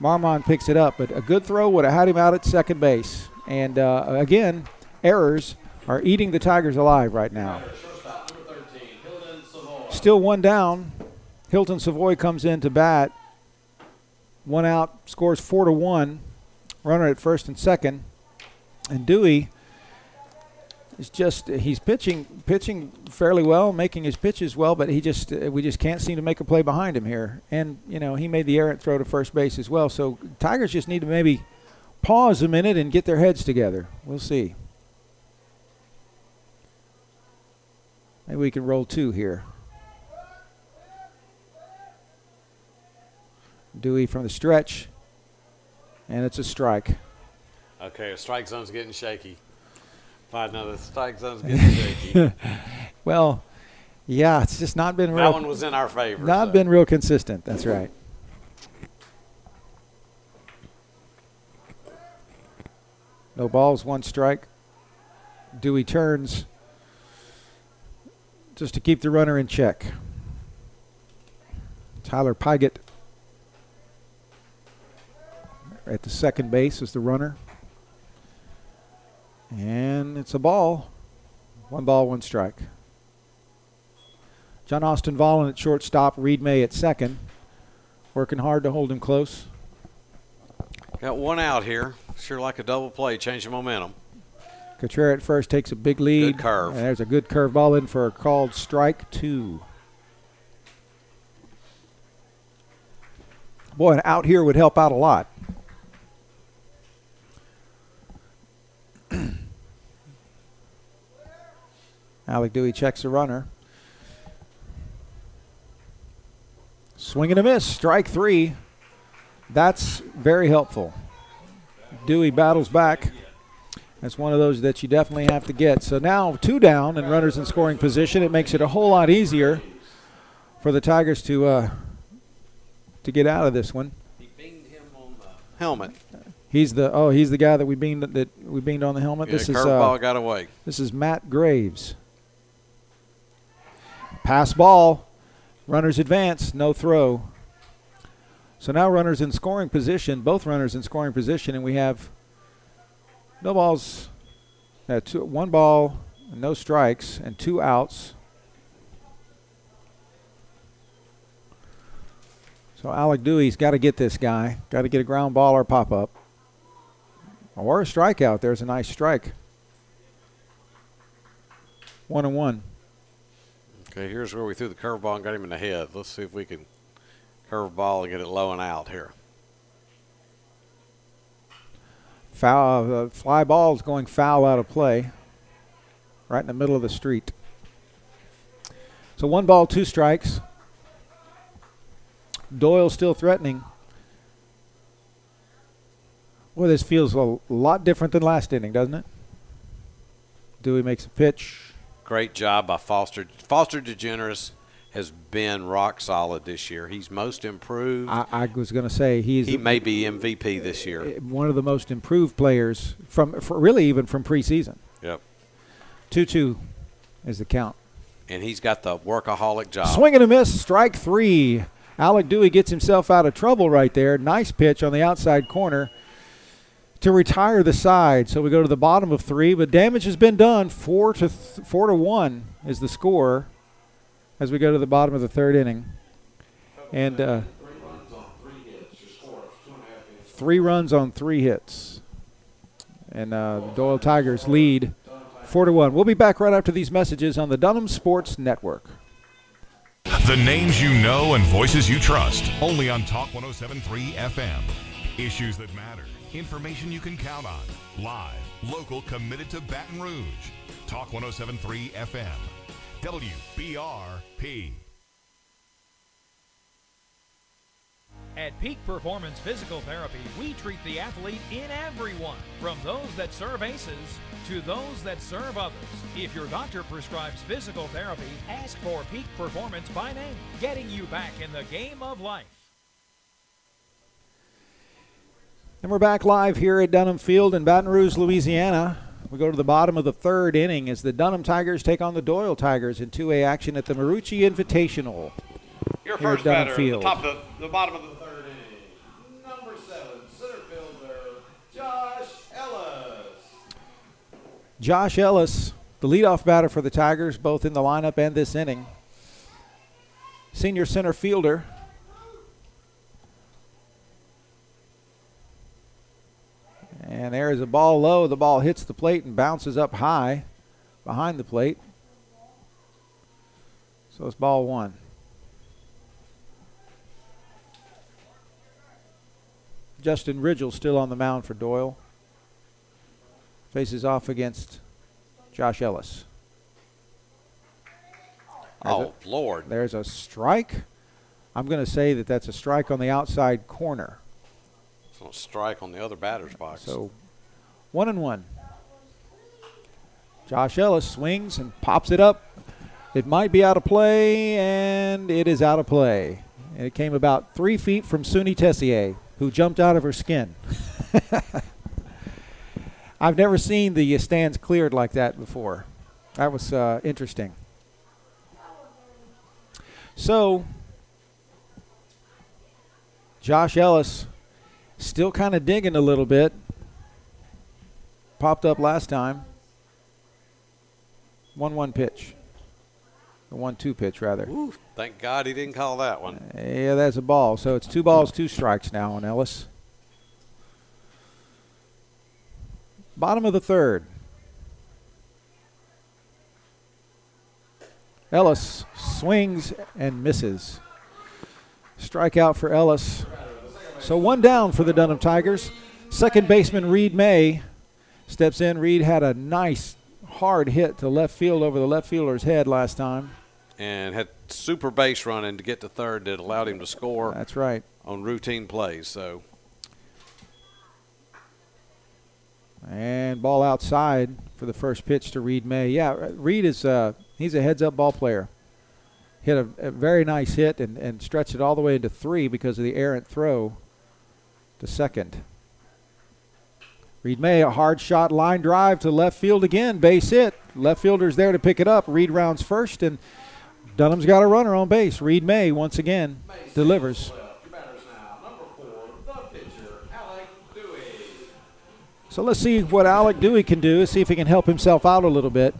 Marmon picks it up, but a good throw would have had him out at second base. And, again, errors are eating the Tigers alive right now. Still 1 down. Hilton Savoy comes in to bat. 1 out, scores 4-1. Runner at first and second. And Dewey is he's pitching fairly well, making his pitches well, but we just can't seem to make a play behind him here. And, he made the errant throw to first base as well. So Tigers just need to maybe pause a minute and get their heads together. We'll see. Maybe we can roll 2 here. Dewey from the stretch, and it's a strike. Okay, the strike zone's getting shaky. I know the strike zone's getting shaky. Well, yeah, it's just not been real. That one was in our favor. Not been real consistent. That's right. No balls, 1 strike. Dewey turns just to keep the runner in check. Tyler Pygott at the second base is the runner. And it's a ball. 1 ball, 1 strike. John Austin Vollen at shortstop. Reed May at second. Working hard to hold him close. Got one out here. Sure like a double play. Change the momentum. Contreras at first takes a big lead. Good curve. And there's a good curve ball in for a called strike 2. Boy, an out here would help out a lot. Alec Dewey checks the runner. Swing and a miss, strike 3. That's very helpful. Dewey battles back. That's one of those that you definitely have to get. So now 2 down and runners in scoring position. It makes it a whole lot easier for the Tigers to get out of this one. He beamed him on the helmet. He's the guy that we beamed on the helmet. Yeah, curveball got away. This is Matt Graves. Pass ball. Runners advance, no throw. So now runners in scoring position, both runners in scoring position, and we have no balls, 1 ball, no strikes, and 2 outs. So Alec Dewey's got to get this guy, got to get a ground ball or pop up. Or a strikeout. There's a nice strike. 1-1. Okay, here's where we threw the curveball and got him in the head. Let's see if we can curveball and get it low and out here. Foul. Fly ball is going foul out of play. Right in the middle of the street. So 1 ball, 2 strikes. Doyle still threatening. Well, this feels a lot different than last inning, doesn't it? Dewey makes a pitch. Great job by Foster. Foster DeGeneres has been rock solid this year. He's most improved. I was going to say he may be MVP this year. One of the most improved players really even from preseason. Yep. 2-2 is the count. And he's got the workaholic job. Swing and a miss, strike 3. Alec Dewey gets himself out of trouble right there. Nice pitch on the outside corner to retire the side. So we go to the bottom of 3, but damage has been done. 4-1 is the score as we go to the bottom of the 3rd inning. And 3 runs on 3 hits. And the Doyle Tigers lead 4-1. We'll be back right after these messages on the Dunham Sports Network. The names you know and voices you trust. Only on Talk 107.3 FM. Issues that matter. Information you can count on. Live, local, committed to Baton Rouge. Talk 107.3 FM. WBRP. At Peak Performance Physical Therapy, we treat the athlete in everyone, from those that serve aces to those that serve others. If your doctor prescribes physical therapy, ask for Peak Performance by name, getting you back in the game of life. And we're back live here at Dunham Field in Baton Rouge, Louisiana. We go to the bottom of the 3rd inning as the Dunham Tigers take on the Doyle Tigers in 2A action at the Marucci Invitational. Your here at first Dunham batter, Field. the bottom of the 3rd inning. Number 7, center fielder, Josh Ellis. Josh Ellis, the leadoff batter for the Tigers, both in the lineup and this inning. Senior center fielder. And there is a ball low. The ball hits the plate and bounces up high behind the plate. So it's ball 1. Justin Ridgel still on the mound for Doyle. Faces off against Josh Ellis. Lord. There's a strike. I'm going to say that that's a strike on the outside corner. So a strike on the other batter's box. So 1-1. Josh Ellis swings and pops it up. It might be out of play, and it is out of play. And it came about 3 feet from Suni Tessier, who jumped out of her skin. I've never seen the stands cleared like that before. That was interesting. So, Josh Ellis still kind of digging a little bit. Popped up last time. 1-1 pitch. A 1-2 pitch, rather. Ooh, thank God he didn't call that one. Yeah, that's a ball. So it's 2 balls, 2 strikes now on Ellis. Bottom of the third. Ellis swings and misses. Strikeout for Ellis. So one down for the Dunham Tigers. Second baseman Reed May steps in. Reed had a nice hard hit to left field over the left fielder's head last time. And had super base running to get to third that allowed him to score. That's right. On routine plays. So. And ball outside for the first pitch to Reed May. Yeah, Reed is he's a heads-up ball player. Hit a very nice hit and stretched it all the way into 3 because of the errant throw to second. Reed May, a hard shot line drive to left field again. Base hit. Left fielder's there to pick it up. Reed rounds first, and Dunham's got a runner on base. Reed May once again delivers. So let's see what Alec Dewey can do, see if he can help himself out a little bit.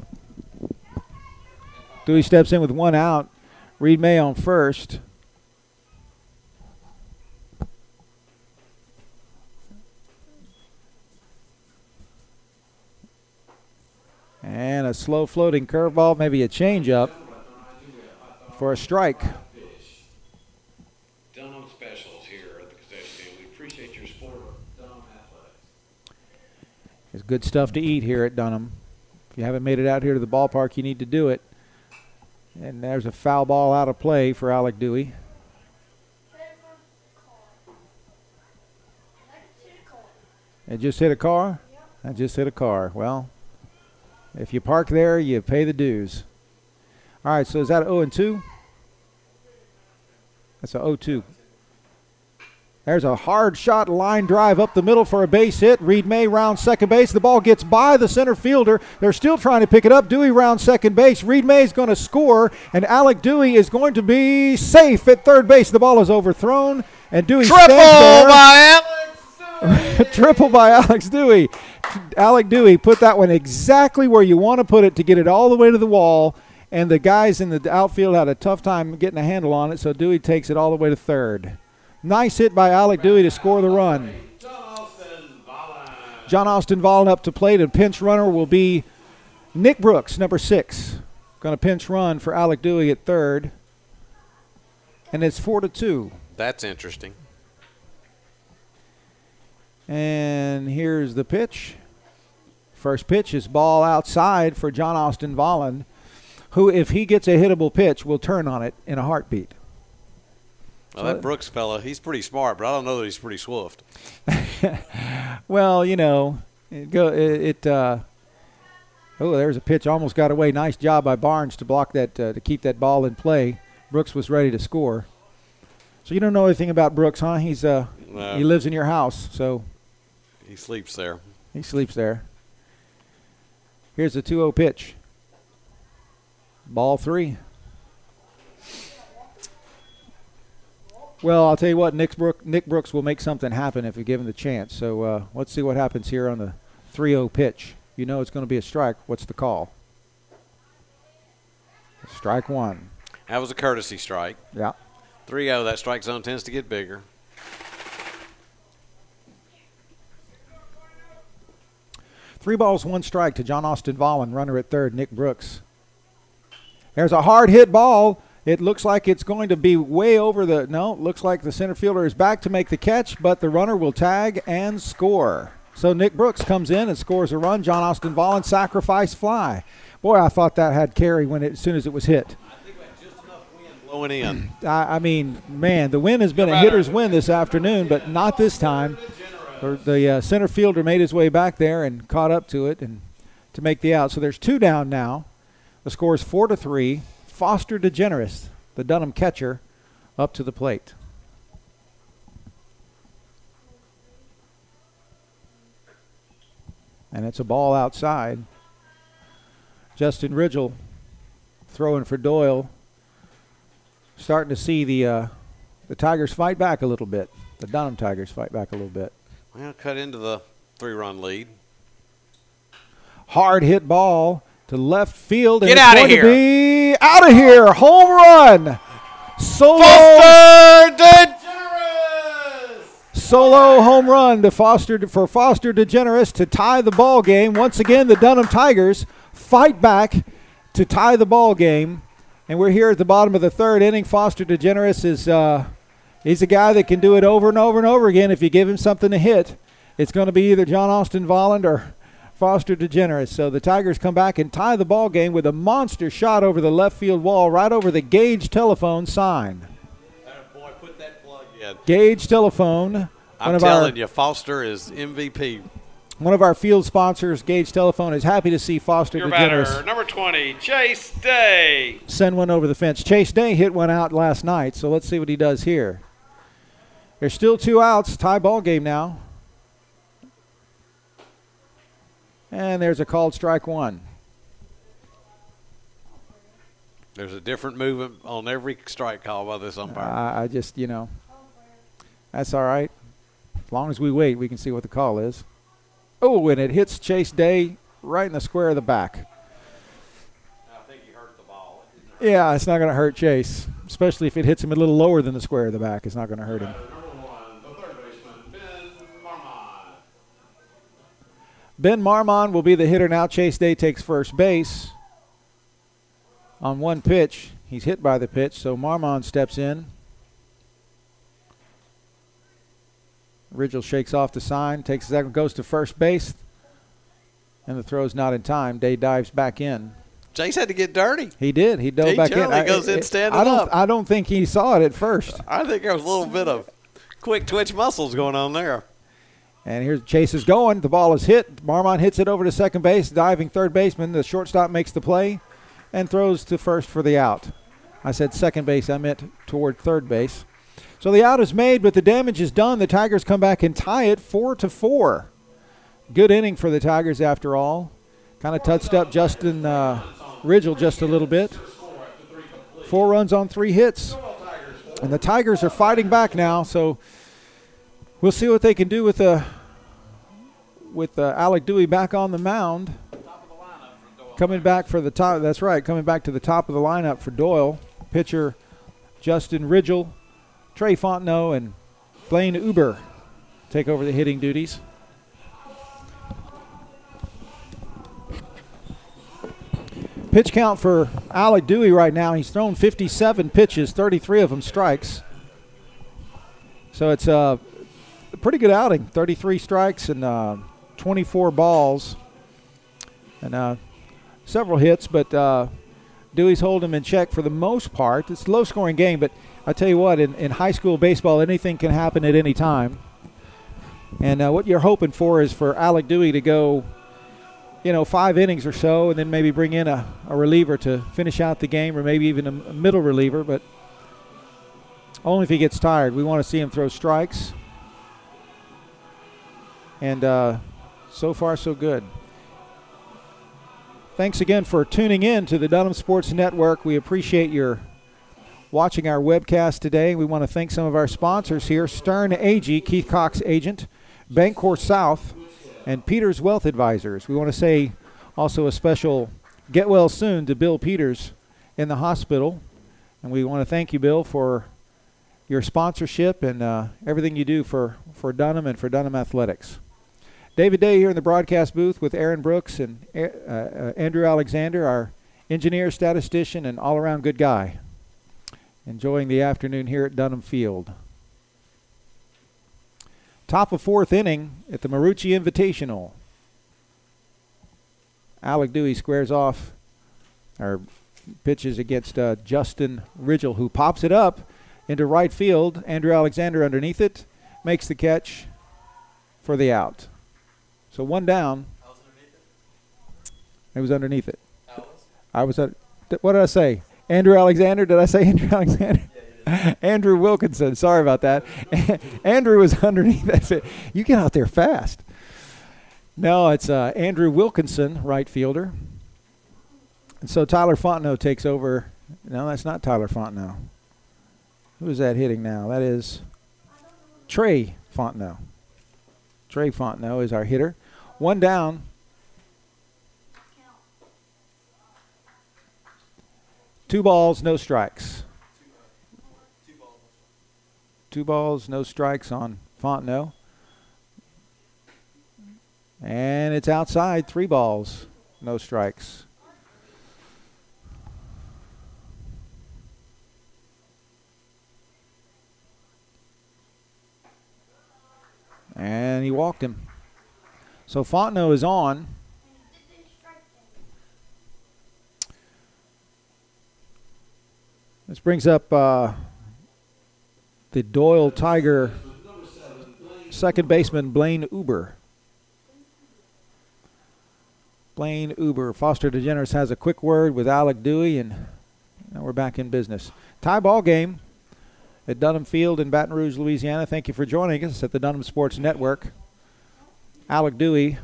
Dewey steps in with 1 out. Reed May on first. And a slow floating curveball, maybe a changeup for a strike. Dunham Specials here at the concession stand. We appreciate your support of Dunham Athletics. It's good stuff to eat here at Dunham. If you haven't made it out here to the ballpark, you need to do it. And there's a foul ball out of play for Alec Dewey. It just hit a car? That just hit a car. Well, if you park there, you pay the dues. All right, so is that 0-2? That's a 0-2. There's a hard shot line drive up the middle for a base hit. Reed May rounds second base. The ball gets by the center fielder. They're still trying to pick it up. Dewey rounds second base. Reed May is going to score, and Alec Dewey is going to be safe at third base. The ball is overthrown, and Dewey Triple by Alex Dewey. Triple by Alex Dewey. Alec Dewey put that one exactly where you want to put it to get it all the way to the wall, and the guys in the outfield had a tough time getting a handle on it, so Dewey takes it all the way to third. Nice hit by Alec Dewey to score the run. John Austin Vollen up to plate, and pinch runner will be Nick Brooks, number 6. Going to pinch run for Alec Dewey at third, and it's 4-2. That's interesting. And here's the pitch. First pitch is ball outside for John Austin Vollen, who, if he gets a hittable pitch, will turn on it in a heartbeat. Well, that Brooks fella, he's pretty smart, but I don't know that he's pretty swift. Well, you know, there's a pitch, almost got away. Nice job by Barnes to block that, to keep that ball in play. Brooks was ready to score. So you don't know anything about Brooks, huh? He lives in your house, so. He sleeps there. He sleeps there. Here's the 2-0 pitch. Ball 3. Well, I'll tell you what, Nick Brooks will make something happen if you give him the chance. So let's see what happens here on the 3-0 pitch. You know it's going to be a strike. What's the call? Strike 1. That was a courtesy strike. Yeah. 3-0, that strike zone tends to get bigger. Three balls, 1 strike to John Austin Vollen, runner at third, Nick Brooks. There's a hard hit ball. It looks like it's going to be way over the, no, looks like the center fielder is back to make the catch, but the runner will tag and score. So Nick Brooks comes in and scores a run. John Austin Vollen, sacrifice fly. Boy, I thought that had carry as soon as it was hit. I think we had just enough wind blowing in. I mean, man, the wind has been a hitter's win this afternoon, but not this time. The center fielder made his way back there and caught up to it and to make the out. So there's 2 down now. The score is 4-3. Foster DeGeneres, the Dunham catcher, up to the plate. And it's a ball outside. Justin Ridgel throwing for Doyle. Starting to see the Tigers fight back a little bit. The Dunham Tigers fight back a little bit. Well, cut into the 3-run lead. Hard hit ball to left field. And Get it's out of going here. to be out of here. Home run. Solo. Foster DeGeneres. solo home run to Foster DeGeneres to tie the ball game. Once again, the Dunham Tigers fight back to tie the ball game. And we're here at the bottom of the third inning. Foster DeGeneres is he's a guy that can do it over and over and over again if you give him something to hit. It's going to be either John Austin Volland or Foster DeGeneres. So the Tigers come back and tie the ball game with a monster shot over the left field wall, right over the Gage telephone sign. Boy, put that plug in. Gage telephone. I'm telling you, Foster is MVP. One of our field sponsors, Gage Telephone, is happy to see Foster Your DeGeneres. batter, number 20, Chase Day. Send one over the fence. Chase Day hit one out last night, so let's see what he does here. There's still 2 outs, tie ball game now. And there's a called strike one. There's a different movement on every strike call by this umpire. I just, that's all right. As long as we wait, we can see what the call is. Oh, and it hits Chase Day right in the square of the back. I think he hurt the ball. Yeah, it's not going to hurt Chase, especially if it hits him a little lower than the square of the back. It's not going to hurt him. Number 1, the third baseman, Ben Marmon. Ben Marmon will be the hitter now. Chase Day takes first base on one pitch. He's hit by the pitch, so Marmon steps in. Rigel shakes off the sign, takes a second, goes to first base, and the throw's not in time. Day dives back in. Chase had to get dirty. He did. He dove back in. He goes in standing up. I don't think he saw it at first. I think there was a little bit of quick twitch muscles going on there. And here's Chase is going. The ball is hit. Marmon hits it over to second base. Diving third baseman. The shortstop makes the play and throws to first for the out. I said second base. I meant toward third base. So the out is made, but the damage is done. The Tigers come back and tie it 4-4. Good inning for the Tigers after all. Kind of touched up Justin Rigel just a little bit. 4 runs on 3 hits. And the Tigers are fighting back now, so we'll see what they can do with Alec Dewey back on the mound. Coming back for the top. That's right, coming back to the top of the lineup for Doyle. Pitcher Justin Rigel, Trey Fontenot, and Blaine Uber take over the hitting duties. Pitch count for Alec Dewey right now. He's thrown 57 pitches, 33 of them strikes. So it's a pretty good outing. 33 strikes and 24 balls. And several hits, but Dewey's holding him in check for the most part. It's a low-scoring game, but I tell you what, in high school baseball, anything can happen at any time. And what you're hoping for is for Alec Dewey to go, 5 innings or so, and then maybe bring in a reliever to finish out the game, or maybe even a middle reliever, but only if he gets tired. We want to see him throw strikes. And so far, so good. Thanks again for tuning in to the Dunham Sports Network. We appreciate your watching our webcast today. We want to thank some of our sponsors here: Stern AG, Keith Cox agent, Bancorp South, and Peters Wealth Advisors. We want to say also a special get well soon to Bill Peters in the hospital. And we want to thank you, Bill, for your sponsorship and everything you do for Dunham and for Dunham Athletics. David Day here in the broadcast booth with Aaron Brooks and Andrew Alexander, our engineer, statistician, and all-around good guy. Enjoying the afternoon here at Dunham Field. Top of 4th inning at the Marucci Invitational. Alec Dewey squares off, or pitches against Justin Rigel, who pops it up into right field. Andrew Alexander underneath it, makes the catch for the out. So 1 down. It was underneath it. I was at, what did I say? Andrew Alexander? Did I say Andrew Alexander? Yeah, Andrew Wilkinson. Sorry about that. Andrew was underneath. That's it. You get out there fast. No, it's Andrew Wilkinson, right fielder. And so Tyler Fontenot takes over. No, that's not Tyler Fontenot. Who is that hitting now? That is Trey Fontenot. Trey Fontenot is our hitter. 1 down. 2 balls, no strikes. 2 balls, no strikes on Fontenot. And it's outside, 3 balls, no strikes. And he walked him. So Fontenot is on. This brings up the Doyle Tiger second baseman, Blaine Uber. Blaine Uber. Foster DeGeneres has a quick word with Alec Dewey, and now we're back in business. Tie ball game at Dunham Field in Baton Rouge, Louisiana. Thank you for joining us at the Dunham Sports Network. Alec Dewey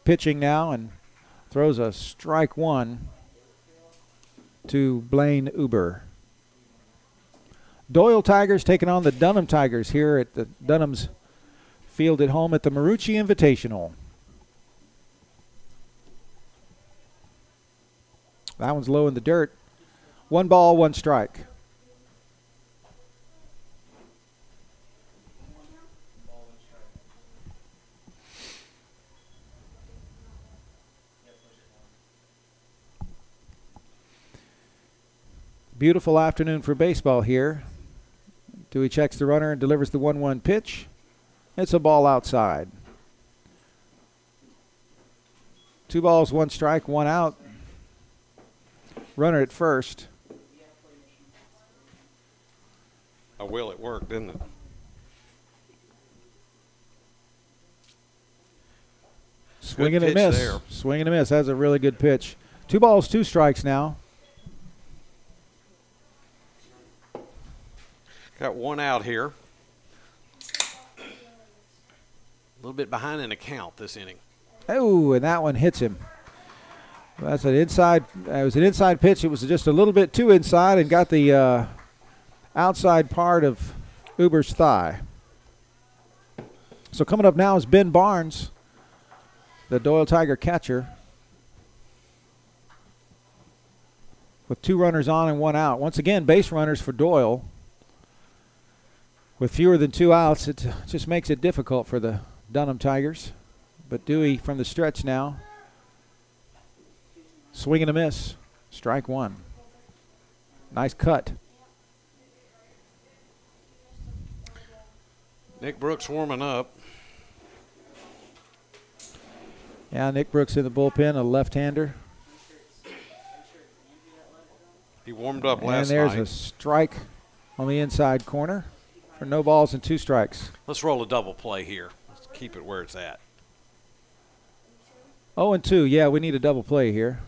pitching now and throws a strike 1 to Blaine Uber. Doyle Tigers taking on the Dunham Tigers here at the Dunham's field at home at the Marucci Invitational. That one's low in the dirt. 1 ball, 1 strike. Beautiful afternoon for baseball here. Dewey checks the runner and delivers the 1-1 pitch. It's a ball outside. 2 balls, 1 strike, 1 out. Runner at first. Oh, well, it worked, didn't it? Swing and a miss. There. Swing and a miss. That's a really good pitch. 2 balls, 2 strikes now. Got 1 out here. A little bit behind in the count this inning. Oh, and that one hits him. That's an inside. It was an inside pitch. It was just a little bit too inside and got the outside part of Uber's thigh. So coming up now is Ben Barnes, the Doyle Tiger catcher, with 2 runners on and 1 out. Once again, base runners for Doyle. With fewer than 2 outs, it just makes it difficult for the Dunham Tigers. But Dewey from the stretch now. Swing and a miss. Strike 1. Nice cut. Nick Brooks warming up. Yeah, Nick Brooks in the bullpen, a left-hander. He warmed up last night. And there's night. a strike on the inside corner for no balls and 2 strikes. Let's roll a double play here. Let's keep it where it's at. 0-2. Yeah, we need a double play here.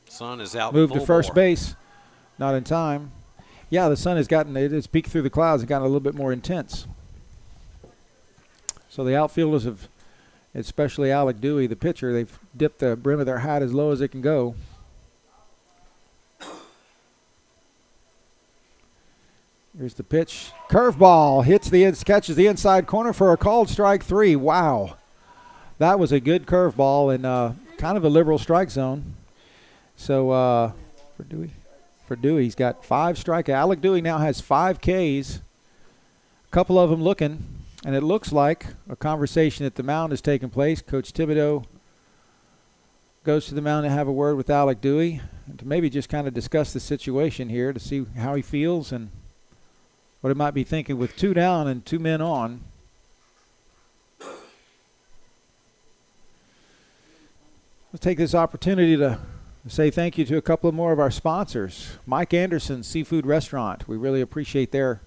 Sun is out. Moved to first bore. base. Not in time. Yeah, the sun has gotten, it has peeked through the clouds and gotten a little bit more intense. So the outfielders have, especially Alec Dewey, the pitcher, they've dipped the brim of their hat as low as it can go. Here's the pitch. Curveball catches the inside corner for a called strike 3. Wow. That was a good curveball in kind of a liberal strike zone. So for Dewey, he's got 5 strikeouts. Alec Dewey now has 5 Ks. A couple of them looking, and it looks like a conversation at the mound is taking place. Coach Thibodeau goes to the mound to have a word with Alec Dewey and to maybe just kind of discuss the situation here to see how he feels and what he might be thinking with 2 down and 2 men on. Let's take this opportunity to say thank you to a couple of more of our sponsors. Mike Anderson's Seafood Restaurant. We really appreciate their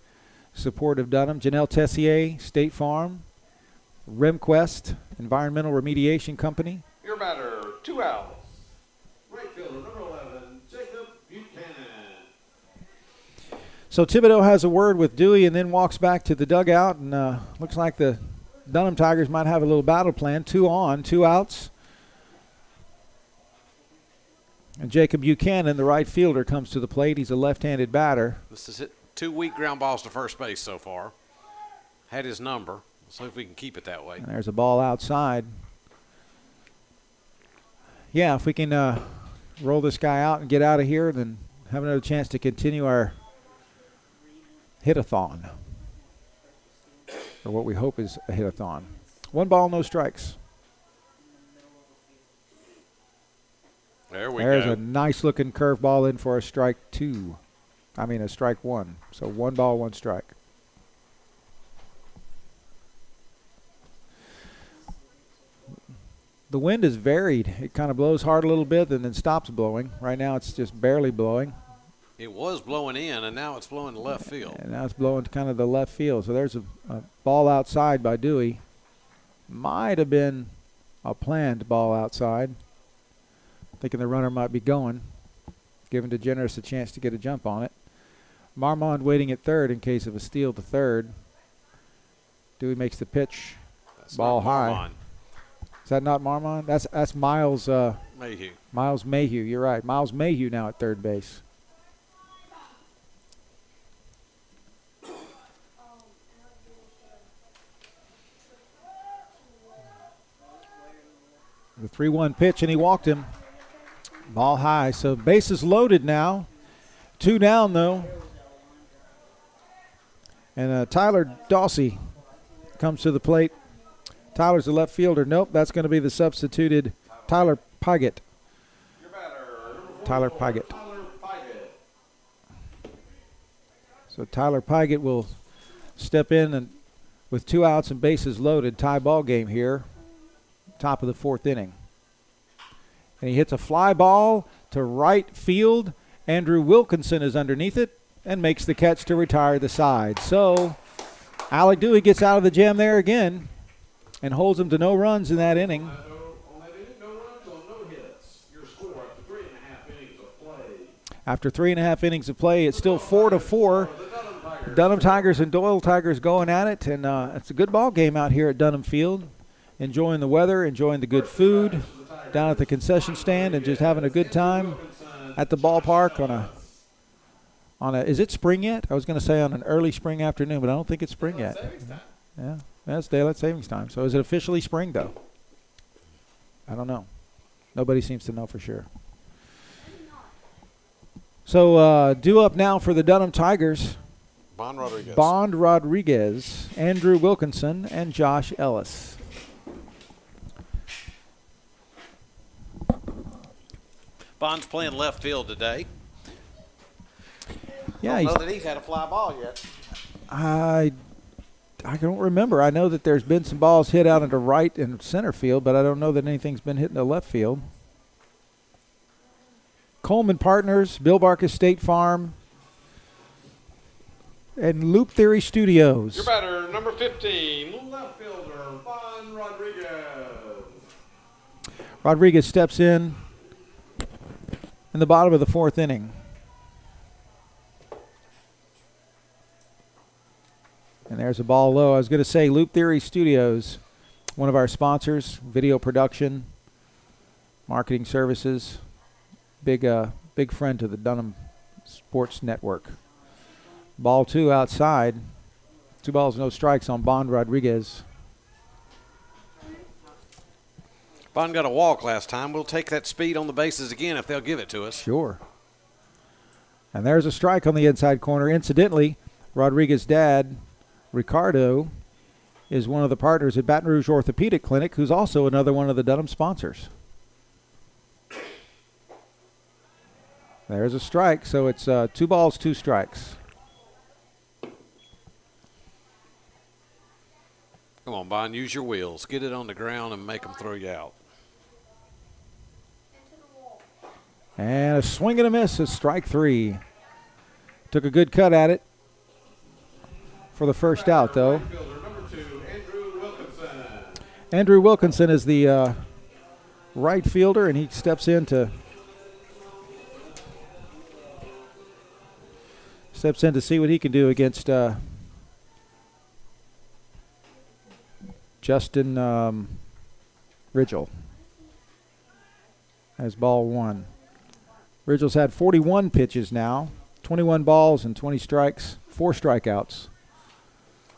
support of Dunham. Janelle Tessier, State Farm. RemQuest, Environmental Remediation Company. Your batter, 2 outs. Right fielder, number 11, Jacob Buchanan. So Thibodeau has a word with Dewey and then walks back to the dugout, and looks like the Dunham Tigers might have a little battle plan. 2 on, 2 outs. And Jacob Buchanan, the right fielder, comes to the plate. He's a left-handed batter. This is it. 2 weak ground balls to first base so far. Had his number. Let's see if we can keep it that way. And there's a ball outside. Yeah, if we can roll this guy out and get out of here, then have another chance to continue our hit-a-thon. or what we hope is a hit-a-thon. 1 ball, no strikes. There we There's go. a nice-looking curveball in for a strike 2. I mean a strike 1. So 1 ball, 1 strike. The wind is varied. It kind of blows hard a little bit and then stops blowing. Right now it's just barely blowing. It was blowing in, and now it's blowing to left field. And now it's blowing to kind of the left field. So there's a ball outside by Dewey. Might have been a planned ball outside. Thinking the runner might be going. Giving DeGeneres a chance to get a jump on it. Marmond waiting at third in case of a steal to third. Dewey makes the pitch. That's Ball not high. Marmon. Is that not Marmond? That's Miles Mayhew. Miles Mayhew. You're right. Miles Mayhew now at third base. The 3-1 pitch, and he walked him. Ball high. So bases loaded now. 2 down, though. And Tyler Dawsey comes to the plate. Tyler's the left fielder. Nope, that's going to be the substituted Tyler Pygott. Your batter, Tyler number 4, Pygott. Tyler Pygott. So Tyler Pygott will step in and with 2 outs and bases loaded, tie ball game here. Top of the 4th inning. And he hits a fly ball to right field. Andrew Wilkinson is underneath it and makes the catch to retire the side. So Alec Dewey gets out of the jam there again and holds him to no runs in that inning. On that inning, no runs on no hits. Your score after 3.5 innings of play. After 3.5 innings of play, it's still 4-4. Dunham Tigers and Doyle Tigers going at it, and it's a good ball game out here at Dunham Field. Enjoying the weather, enjoying the good food down at the concession stand, and just having a good time at the ballpark on a is it spring yet? I was going to say on an early spring afternoon, but I don't think it's spring yet. Yeah, that's daylight savings time. So is it officially spring though? I don't know. Nobody seems to know for sure. So due up now for the Dunham Tigers. Bond Rodriguez, Andrew Wilkinson, and Josh Ellis. Bond's playing left field today. Yeah, I don't know that he's had a fly ball yet. I don't remember. I know that there's been some balls hit out into right and center field, but I don't know that anything's been hit into left field. Coleman Partners, Bill Barkas State Farm, and Loop Theory Studios. Your batter, number 15, left fielder, Von Rodriguez. Rodriguez steps in the bottom of the 4th inning. And there's a ball low. I was going to say Loop Theory Studios, one of our sponsors, video production, marketing services, big friend to the Dunham Sports Network. Ball 2 outside. 2 balls, no strikes on Bond Rodriguez. Bond got a walk last time. We'll take that speed on the bases again if they'll give it to us. Sure. And there's a strike on the inside corner. Incidentally, Rodriguez's dad, Ricardo, is one of the partners at Baton Rouge Orthopedic Clinic, who's also another one of the Dunham sponsors. There's a strike, so it's 2 balls, 2 strikes. Come on, Bond, use your wheels. Get it on the ground and make them throw you out. And a swing and a miss is strike 3. Took a good cut at it for the first out, though. Number 2, Andrew Wilkinson. Andrew Wilkinson is the right fielder, and he steps in to see what he can do against Justin Ridgel. As ball 1. Ridgel's had 41 pitches now, 21 balls and 20 strikes, 4 strikeouts.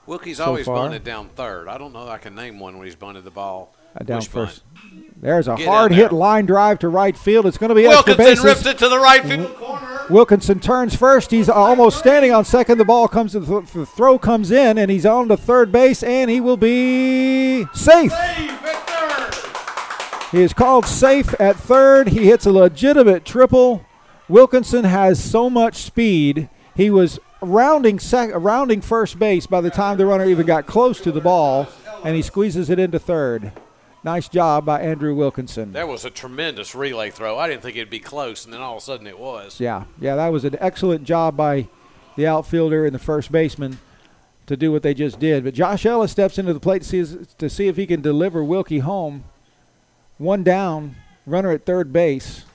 Wilkie's so always far. bunted down third. I don't know that I can name one when he's bunted the ball. Down Which first. bunt? There's a Get hard down hit there. line drive to right field. It's going to be extra Wilkinson bases. ripped it to the right field corner. Wilkinson turns first. He's almost standing on second. The ball comes, the throw comes in, and he's on to third base, and he will be safe. He is called safe at third. He hits a legitimate triple. Wilkinson has so much speed. He was rounding first base by the time the runner even got close to the ball, and he squeezes it into third. Nice job by Andrew Wilkinson. That was a tremendous relay throw. I didn't think it'd be close, and then all of a sudden it was. Yeah, that was an excellent job by the outfielder and the first baseman to do what they just did. But Josh Ellis steps into the plate to see if he can deliver Wilkie home. One down, runner at third base.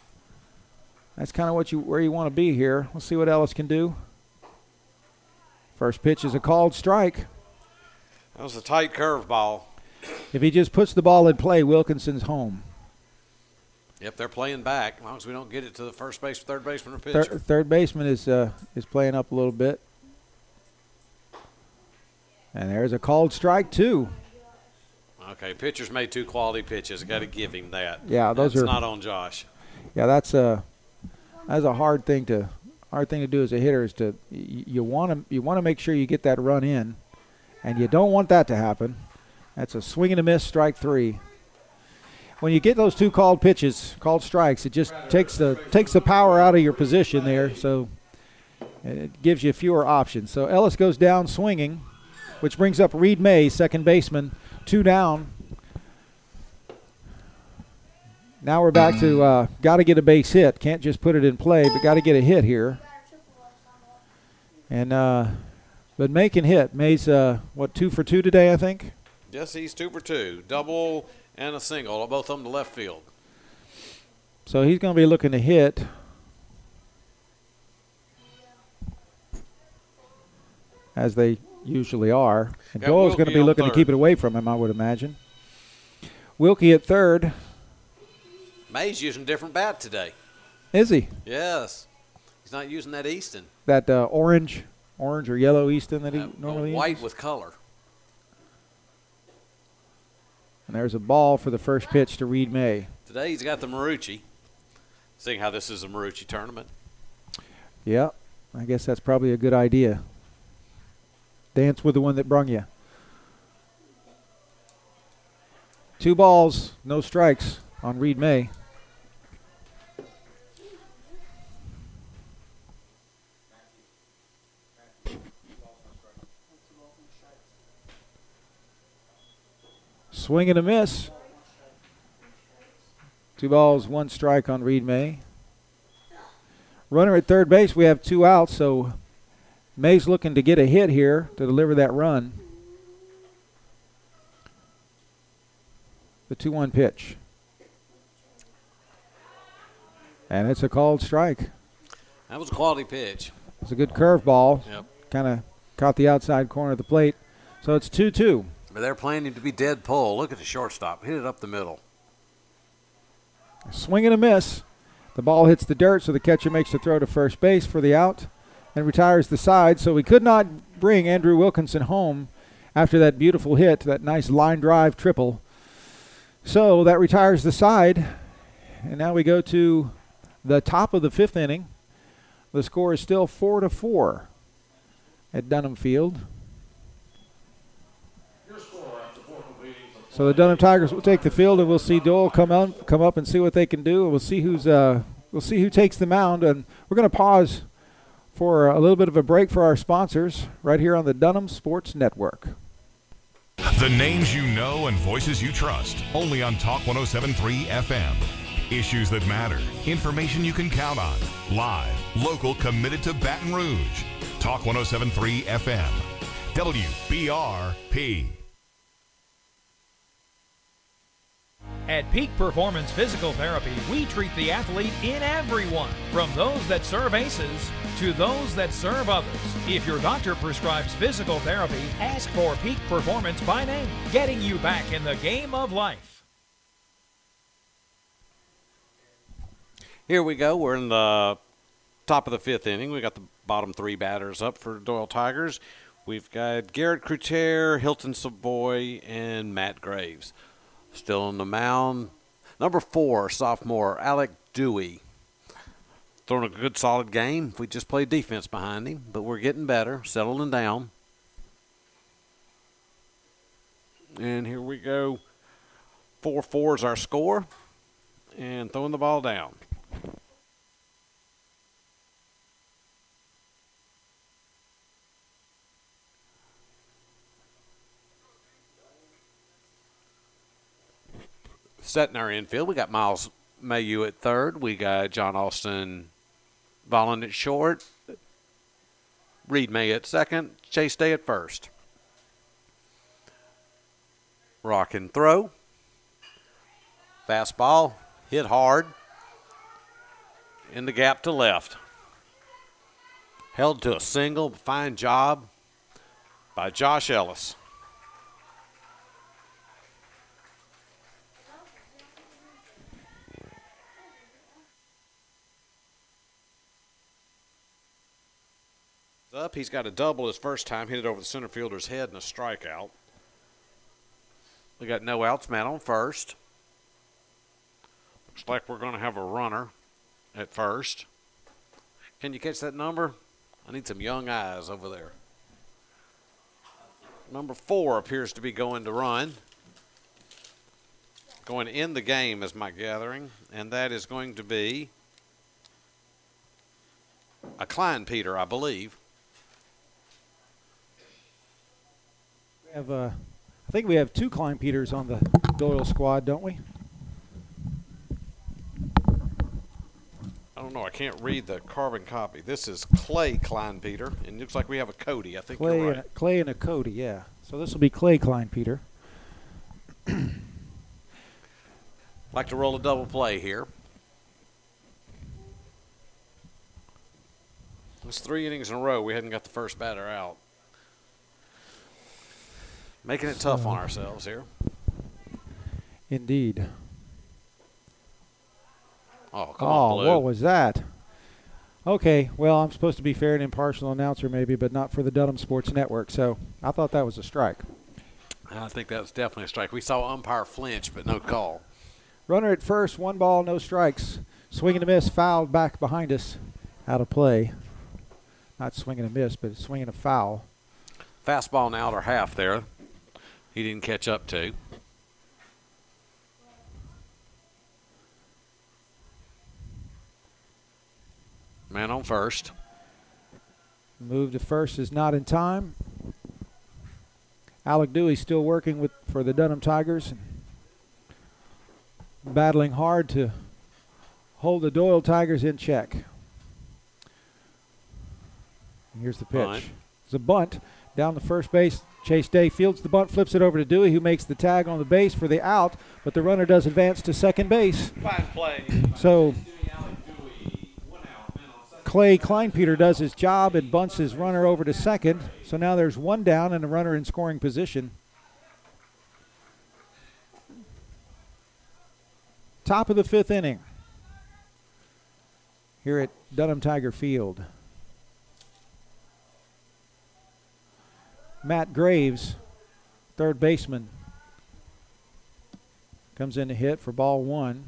That's kind of where you want to be here. We'll see what Ellis can do. First pitch is a called strike. That was a tight curveball. If he just puts the ball in play, Wilkinson's home. Yep, they're playing back. As long as we don't get it to the first base, third baseman, or pitcher. Third baseman is playing up a little bit. And there's a called strike, too. Okay, pitcher's made 2 quality pitches. Got to give him that. Yeah, that's not on Josh. Yeah, that's a hard thing to do as a hitter. Is to you want to make sure you get that run in, and you don't want that to happen. That's a swing and a miss, strike 3. When you get those 2 called strikes, it just takes the power out of your position there, so it gives you fewer options. So Ellis goes down swinging, which brings up Reed May, second baseman, 2 down. Now we're back to got to get a base hit. Can't just put it in play, but got to get a hit here. And but May can hit. May's 2 for 2 today, I think. Yes, he's 2 for 2. Double and a single, both of them to left field. So he's going to be looking to hit. As they usually are. And Doyle's going to be looking to keep it away from him, I would imagine. Wilkie at third. May's using a different bat today. Is he? Yes. He's not using that Easton. That orange or yellow Easton that he normally uses? White with color. And there's a ball for the first pitch to Reed May. Today he's got the Marucci. Seeing how this is a Marucci tournament. Yeah, I guess that's probably a good idea. Dance with the one that brung you. 2 balls, no strikes on Reed May. Swing and a miss. 2 balls, 1 strike on Reed May. Runner at third base. We have 2 outs, so May's looking to get a hit here to deliver that run. The 2-1 pitch. And it's a called strike. That was a quality pitch. It's a good curveball. Yep. Kind of caught the outside corner of the plate. So it's 2-2. But they're playing him to be dead pull. Look at the shortstop. Hit it up the middle. Swing and a miss. The ball hits the dirt, so the catcher makes the throw to first base for the out and retires the side. So we could not bring Andrew Wilkinson home after that beautiful hit, that nice line drive triple. So that retires the side. And now we go to the top of the 5th inning. The score is still 4-4 at Dunham Field. So the Dunham Tigers will take the field, and we'll see Doyle come up and see what they can do. And we'll see who takes the mound. And we're going to pause for a little bit of a break for our sponsors right here on the Dunham Sports Network. The names you know and voices you trust. Only on Talk 107.3 FM. Issues that matter. Information you can count on. Live. Local, committed to Baton Rouge. Talk 107.3 FM. WBRP. At Peak Performance Physical Therapy, we treat the athlete in everyone, from those that serve aces to those that serve others. If your doctor prescribes physical therapy, ask for Peak Performance by name, getting you back in the game of life. Here we go. We're in the top of the 5th inning. We got the bottom 3 batters up for Doyle Tigers. We've got Garrett Cruter, Hilton Savoy, and Matt Graves. Still on the mound, number 4, sophomore Alec Dewey. throwing a good, solid game. If we just played defense behind him, but we're getting better, settling down. And here we go. 4-4 is our score, and throwing the ball down. Setting our infield, we got Miles Mayu at third. We got John Austin Volin at short. Reed May at second. Chase Day at first. Rock and throw. Fastball, hit hard. In the gap to left. Held to a single. Fine job by Josh Ellis. Up, he's got a double his first time, hit it over the center fielder's head and a strikeout. We got no outs, man on first. Looks like we're going to have a runner at first. Can you catch that number? I need some young eyes over there. Number 4 appears to be going to run. Going in the game is my gathering, and that is going to be a Klein Peter, I believe. I think we have 2 Klein Peters on the Doyle squad, don't we? I don't know. I can't read the carbon copy. This is Clay Klein Peter, and it looks like we have a Cody. I think you're right. Clay and a Cody, yeah. So this will be Clay Klein Peter. Like to roll a double play here. It's 3 innings in a row. We hadn't got the first batter out. Making it tough on ourselves here. Indeed. Oh, come on, Blue. What was that? Okay, well, I'm supposed to be fair and impartial announcer maybe, but not for the Dunham Sports Network, so I thought that was a strike. I think that was definitely a strike. We saw umpire flinch, but no call. Runner at first, 1 ball, no strikes. Swing and a miss, fouled back behind us. Out of play. Not swing and a miss, but swing and a foul. Fastball in outer half there. He didn't catch up to. Man on first. Move to first is not in time. Alec Dewey still working for the Dunham Tigers. Battling hard to hold the Doyle Tigers in check. Here's the pitch. Bunt. It's a bunt down the first base. Chase Day fields the bunt, flips it over to Dewey, who makes the tag on the base for the out, but the runner does advance to second base. Fine play. So Clay Kleinpeter does his job and bunts his runner over to second. So now there's 1 down and a runner in scoring position. Top of the 5th inning here at Dunham Tiger Field. Matt Graves, third baseman, comes in to hit for ball 1.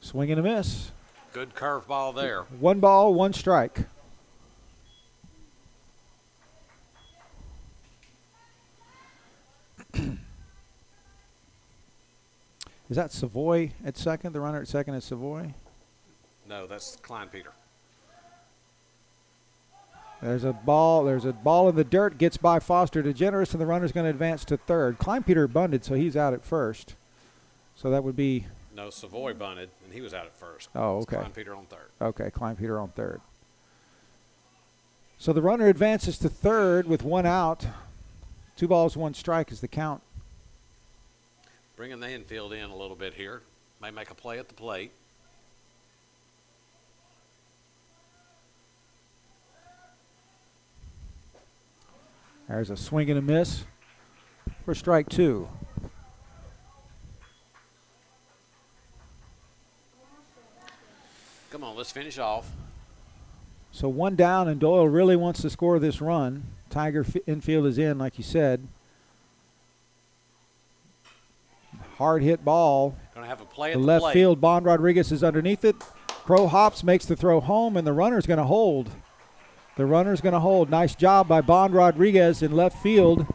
Swing and a miss. Good curveball there. 1 ball, 1 strike. Is that Savoy at second? The runner at second is Savoy? No, that's Klein Peter. There's a ball in the dirt, gets by Foster DeGeneres, and the runner's going to advance to third. Kleinpeter bunted, so he's out at first. So that would be... No, Savoy bunted, and he was out at first. Oh, okay. Klein Peter on third. Okay, Kleinpeter on third. So the runner advances to third with 1 out. 2 balls, 1 strike is the count. Bringing the infield in a little bit here. May make a play at the plate. There's a swing and a miss for strike 2. Come on, let's finish off. So one down, and Doyle really wants to score this run. Tiger infield is in, like you said. Hard hit ball. Going to have a play at The the left plate. field, Bond Rodriguez is underneath it. Crow hops, makes the throw home, and the runner's going to hold. The runner's going to hold. Nice job by Bond Rodriguez in left field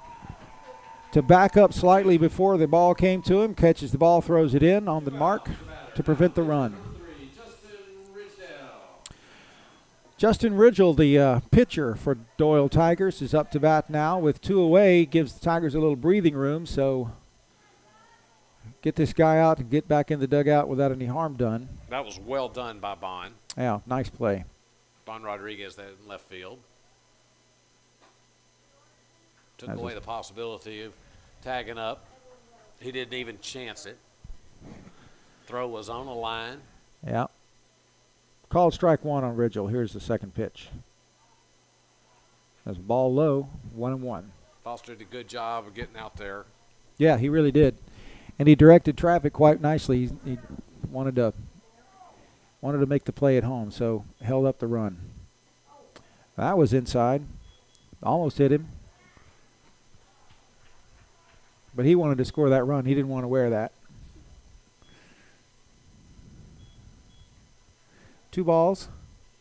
to back up slightly before the ball came to him. Catches the ball, throws it in on the mark to prevent the run. Justin Ridgell, the pitcher for Doyle Tigers, is up to bat now with 2 away. Gives the Tigers a little breathing room, so get this guy out and get back in the dugout without any harm done. That was well done by Bond. Yeah, nice play. Bond Rodriguez there in left field. Took That away was- the possibility of tagging up. He didn't even chance it. Throw was on the line. Yeah. Called strike one on Ridgell. Here's the second pitch. That's ball low, 1-1. Foster did a good job of getting out there. Yeah, he really did. And he directed traffic quite nicely. He wanted to make the play at home, so held up the run. That was inside. Almost hit him. But he wanted to score that run. He didn't want to wear that. 2 balls,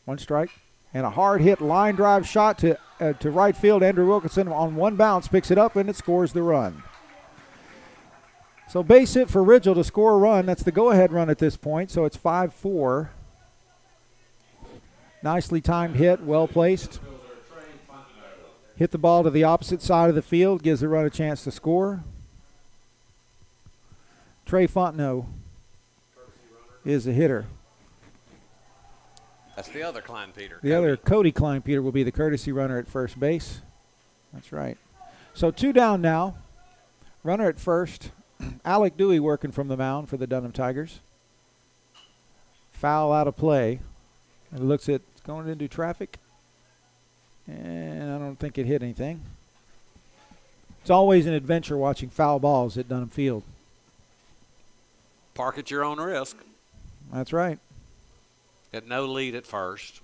1 strike, and a hard hit line drive shot to right field. Andrew Wilkinson on one bounce picks it up and it scores the run. So base hit for Ridgell to score a run. That's the go-ahead run at this point. So it's 5-4. Nicely timed hit, well placed. Hit the ball to the opposite side of the field, gives the run a chance to score. Trey Fontenot is the hitter. That's the other Klein Peter. The other, Cody Kleinpeter, will be the courtesy runner at first base. That's right. So 2 down now. Runner at first. Alec Dewey working from the mound for the Dunham Tigers. Foul out of play. It looks at going into traffic. And I don't think it hit anything. It's always an adventure watching foul balls at Dunham Field. Park at your own risk. That's right. Got no lead at first.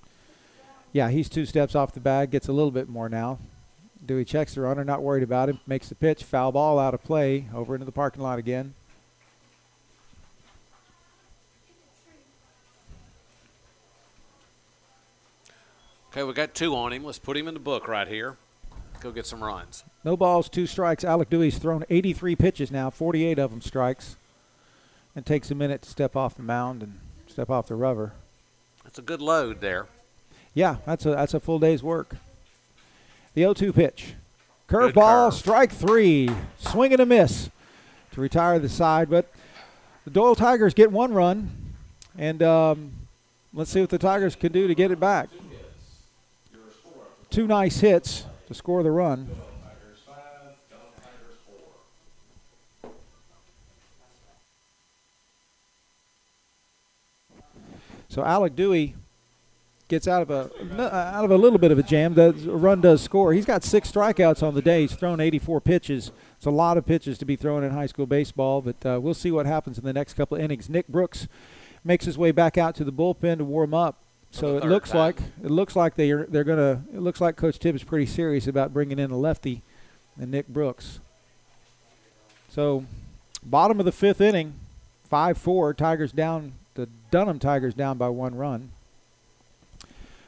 Yeah, he's 2 steps off the bag, gets a little bit more now. Dewey checks the runner, not worried about him, makes the pitch, foul ball out of play, over into the parking lot again. Okay, we got 2 on him. Let's put him in the book right here. Go get some runs. No balls, 2 strikes. Alec Dewey's thrown 83 pitches now, 48 of them strikes, and takes a minute to step off the mound and step off the rubber. That's a good load there. Yeah, that's a full day's work. The 0-2 pitch. Good Curveball, curve. strike 3. Swing and a miss to retire the side. But the Doyle Tigers get 1 run. And let's see what the Tigers can do to get it back. 2 nice hits to score the run. So Alec Dewey gets out of a little bit of a jam. The run does score. He's got 6 strikeouts on the day. He's thrown 84 pitches. It's a lot of pitches to be thrown in high school baseball, but we'll see what happens in the next couple of innings. Nick Brooks makes his way back out to the bullpen to warm up. So it looks like they're gonna. It looks like Coach Tibbs is pretty serious about bringing in a lefty, and Nick Brooks. So bottom of the 5th inning, 5-4. Tigers down. The Dunham Tigers down by 1 run.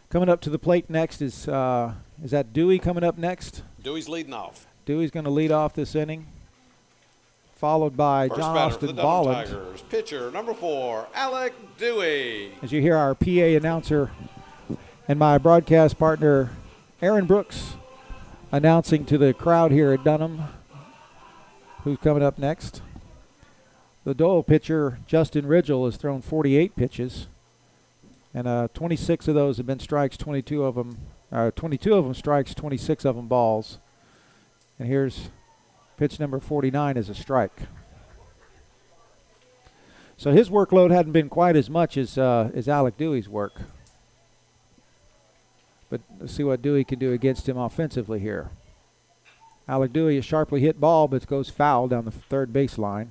Coming up to the plate next is that Dewey coming up next? Dewey's leading off. Dewey's going to lead off this inning, followed by First John batter for Austin the Dunham Bolland. Tigers, pitcher number 4, Alec Dewey. As you hear our PA announcer and my broadcast partner, Aaron Brooks, announcing to the crowd here at Dunham who's coming up next. The Doyle pitcher, Justin Ridgell, has thrown 48 pitches, and 26 of those have been strikes, 22 of them strikes, 26 of them balls. And here's pitch number 49 as a strike. So his workload hadn't been quite as much as Alec Dewey's work. But let's see what Dewey can do against him offensively here. Alec Dewey, a sharply hit ball, but it goes foul down the 3rd baseline.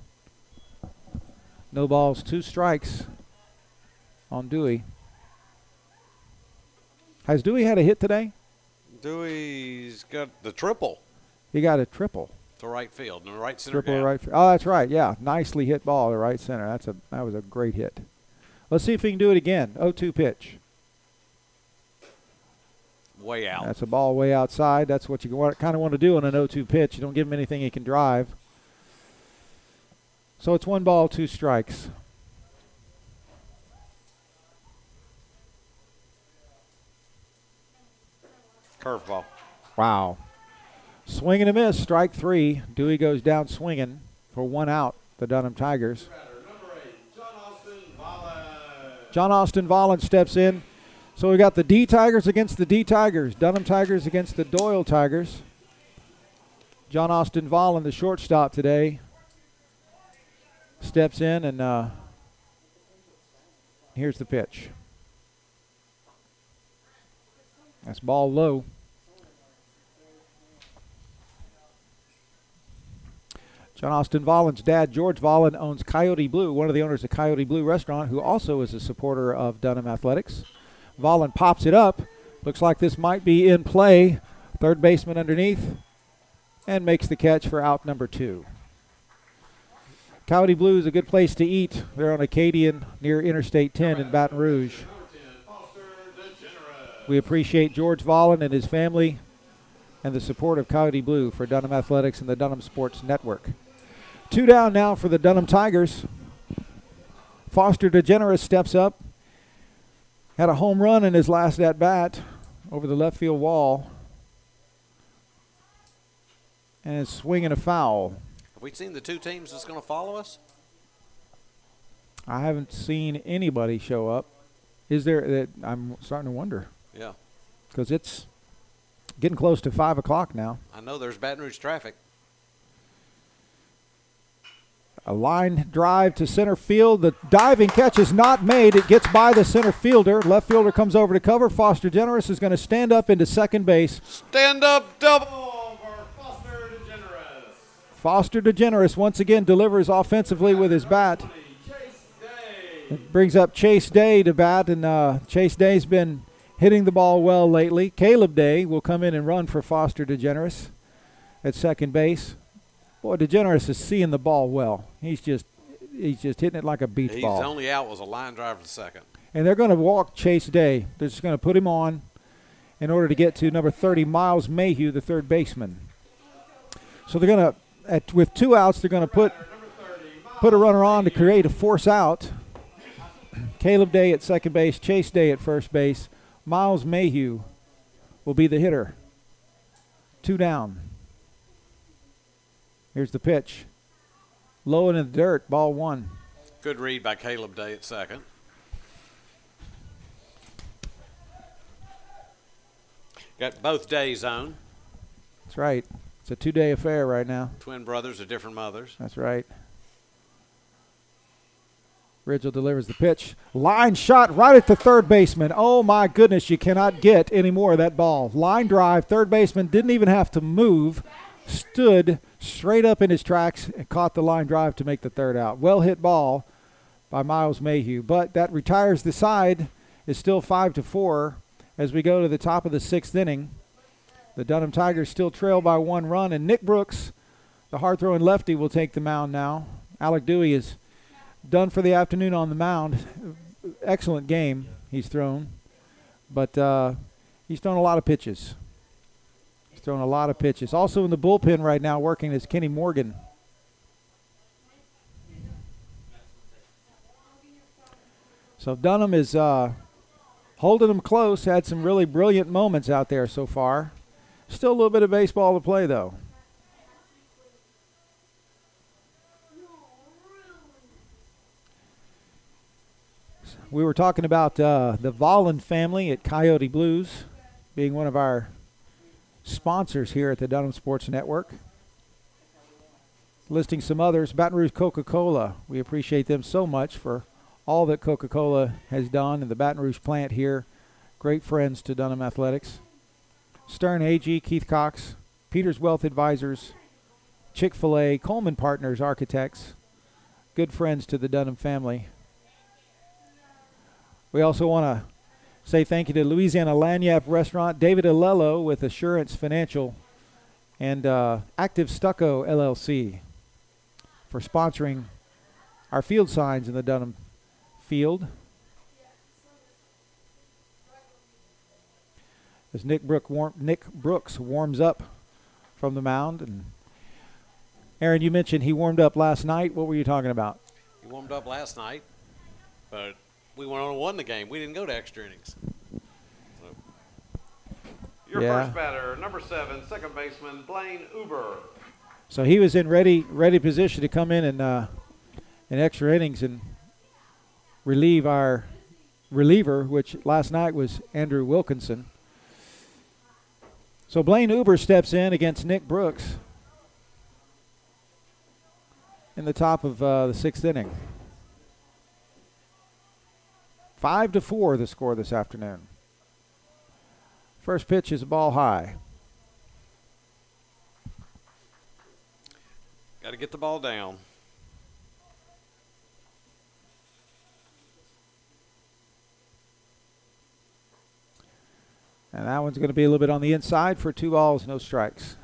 No balls, 2 strikes on Dewey. Has Dewey had a hit today? Dewey's got the triple He got a triple. to right field, in the right center Triple gap. right. Oh, that's right. Yeah, nicely hit ball to right center. That was a great hit. Let's see if he can do it again. 0-2 pitch. Way out. That's a ball way outside. That's what you kind of want to do on an 0-2 pitch. You don't give him anything he can drive. So it's 1 ball, 2 strikes. Curveball. Wow. Swing and a miss, strike 3. Dewey goes down swinging for 1 out, the Dunham Tigers. Number 8, John Austin Volland. John Austin Volland steps in. So we got the D Tigers against the D Tigers. Dunham Tigers against the Doyle Tigers. John Austin Volland, the shortstop today, steps in, and here's the pitch. That's ball low. John Austin Volland's dad, George Volland, owns Coyote Blue, one of the owners of Coyote Blue Restaurant, who also is a supporter of Dunham Athletics. Volland pops it up. Looks like this might be in play. Third baseman underneath, and makes the catch for out number 2. Coyote Blue is a good place to eat. They're on Acadian near Interstate 10 in Baton Rouge. We appreciate George Volland and his family and the support of Coyote Blue for Dunham Athletics and the Dunham Sports Network. 2 down now for the Dunham Tigers. Foster DeGeneres steps up. Had a home run in his last at-bat over the left field wall. And is swinging a foul. Have we seen the 2 teams that's going to follow us? I haven't seen anybody show up. Is there? I'm starting to wonder. Yeah. Because it's getting close to 5 o'clock now. I know there's Baton Rouge traffic. A line drive to center field. The diving catch is not made. It gets by the center fielder. Left fielder comes over to cover. Foster DeGeneres is going to stand up into second base. Stand up double. For Foster DeGeneres. Foster DeGeneres once again delivers offensively with his bat. It brings up Chase Day to bat, and Chase Day's been hitting the ball well lately. Caleb Day will come in and run for Foster DeGeneres at second base. Boy, DeGeneres is seeing the ball well. He's just hitting it like a beach ball. His only out was a line drive to second. And they're going to walk Chase Day. They're just going to put him on in order to get to number 30, Miles Mayhew, the third baseman. So they're going to, with 2 outs, they're going to put a runner on to create a force out. Caleb Day at second base, Chase Day at first base. Miles Mayhew will be the hitter. 2 down. Here's the pitch. Low and in the dirt, ball 1. Good read by Caleb Day at second. Got both Days on. That's right. It's a 2-day affair right now. Twin brothers of different mothers. That's right. Ridgel delivers the pitch. Line shot right at the third baseman. Oh, my goodness, you cannot get any more of that ball. Line drive, third baseman didn't even have to move. Stood straight up in his tracks and caught the line drive to make the third out. Well hit ball by Miles Mayhew, but that retires the side. It's still 5-4 as we go to the top of the 6th inning. The Dunham Tigers still trail by 1 run, and Nick Brooks, the hard-throwing lefty, will take the mound now. Alec Dewey is done for the afternoon on the mound. Excellent game he's thrown, but he's thrown a lot of pitches. Throwing a lot of pitches. Also in the bullpen right now working is Kenny Morgan. So Dunham is holding them close. Had some really brilliant moments out there so far. Still a little bit of baseball to play, though. We were talking about the Volland family at Coyote Blues being one of our sponsors here at the Dunham Sports Network. Listing some others, Baton Rouge Coca-Cola. We appreciate them so much for all that Coca-Cola has done in the Baton Rouge plant here. Great friends to Dunham Athletics. Stern AG, Keith Cox, Peters Wealth Advisors, Chick-fil-A, Coleman Partners Architects. Good friends to the Dunham family. We also want to Say thank you to Louisiana Lanyap Restaurant, David Alello with Assurance Financial, and Active Stucco LLC for sponsoring our field signs in the Dunham field. As Nick Brooks warms up from the mound. And Aaron, you mentioned he warmed up last night. What were you talking about? He warmed up last night, but we went on and won the game. We didn't go to extra innings. Your first batter, number 7, second baseman Blaine Uber. So he was in ready position to come in extra innings and relieve our reliever, which last night was Andrew Wilkinson. So Blaine Uber steps in against Nick Brooks in the top of the 6th inning. 5-4 the score this afternoon. First pitch is a ball high. Got to get the ball down. And that one's going to be a little bit on the inside for 2 balls, no strikes.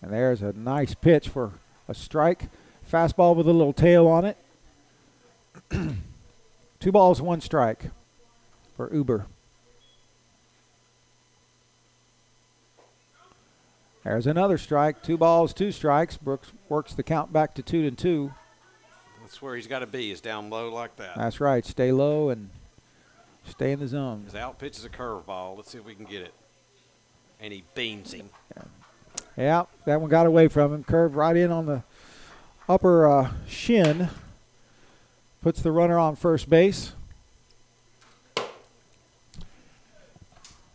And there's a nice pitch for a strike. Fastball with a little tail on it. 2 balls, 1 strike for Uber. There's another strike. 2 balls, 2 strikes. Brooks works the count back to 2-2. That's where he's got to be, is down low like that. That's right. Stay low and stay in the zone. His out pitch is a curveball. Let's see if we can get it. And he beans him. Yeah, that one got away from him. Curved right in on the upper shin. Puts the runner on first base.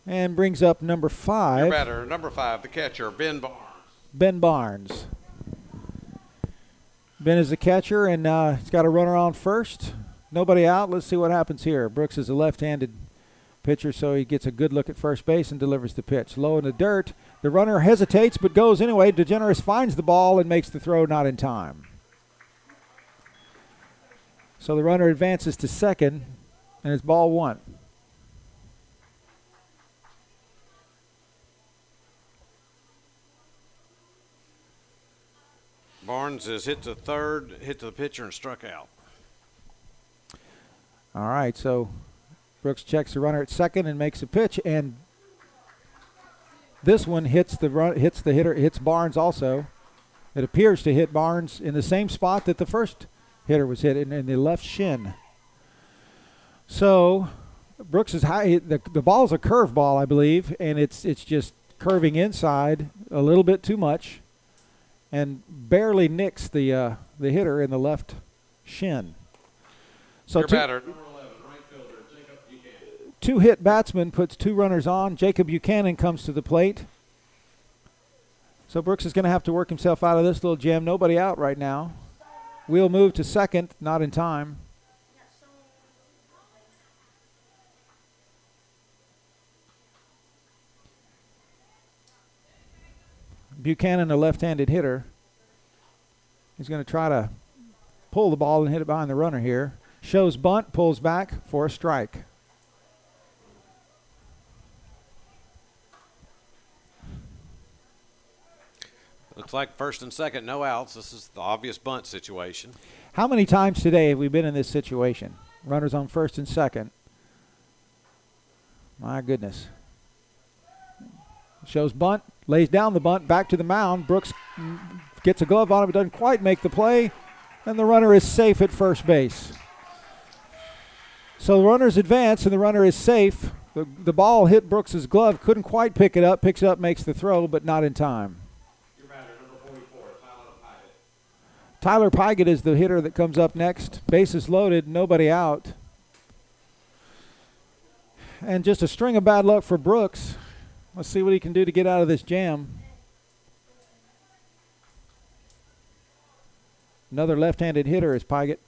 And brings up number 5. Your batter, number 5, the catcher, Ben Barnes. Ben Barnes. Ben is the catcher, and he's got a runner on first. Nobody out. Let's see what happens here. Brooks is a left-handed pitcher, so he gets a good look at first base and delivers the pitch. Low in the dirt. The runner hesitates but goes anyway. DeGeneres finds the ball and makes the throw not in time. So the runner advances to second, and it's ball 1. Barnes is hit to third, hit to the pitcher, and struck out. All right, so Brooks checks the runner at second and makes a pitch, and this one hits the hitter, hits Barnes also. It appears to hit Barnes in the same spot that the first hitter was hit in the left shin. So Brooks is high. The ball's a curveball, I believe, and it's just curving inside a little bit too much, and barely nicks the hitter in the left shin. So Your batter, number 11, right fielder, Jacob Buchanan. 2-hit batsman puts 2 runners on. Jacob Buchanan comes to the plate. So Brooks is going to have to work himself out of this little jam. Nobody out right now. We'll move to second, not in time. Buchanan, a left-handed hitter. He's going to try to pull the ball and hit it behind the runner here. Shows bunt, pulls back for a strike. Looks like first and second, no outs. This is the obvious bunt situation. How many times today have we been in this situation? Runners on first and second. My goodness. Shows bunt, lays down the bunt, back to the mound. Brooks gets a glove on it, but doesn't quite make the play, and the runner is safe at first base. So the runner's advance, and the runner is safe. The ball hit Brooks's glove, couldn't quite pick it up, picks it up, makes the throw, but not in time. Your batter, number 44, Tyler Pyatt. Tyler Pygott is the hitter that comes up next. Bases loaded, nobody out. And just a string of bad luck for Brooks. Let's see what he can do to get out of this jam. Another left-handed hitter is Pygott.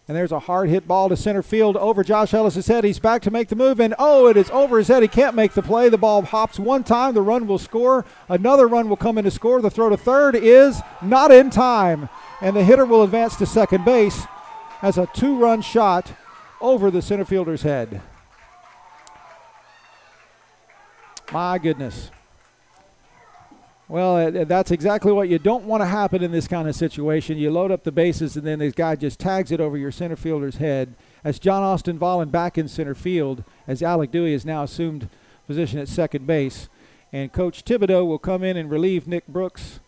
And there's a hard hit ball to center field over Josh Ellis's head. He's back to make the move, and oh, it is over his head. He can't make the play. The ball hops one time. The run will score. Another run will come in to score. The throw to third is not in time, and the hitter will advance to second base as a 2-run shot over the center fielder's head. My goodness. Well, that's exactly what you don't want to happen in this kind of situation. You load up the bases, and then this guy just tags it over your center fielder's head. As John Austin Vollen back in center field, as Alec Dewey has now assumed position at second base. And Coach Thibodeau will come in and relieve Nick Brooks.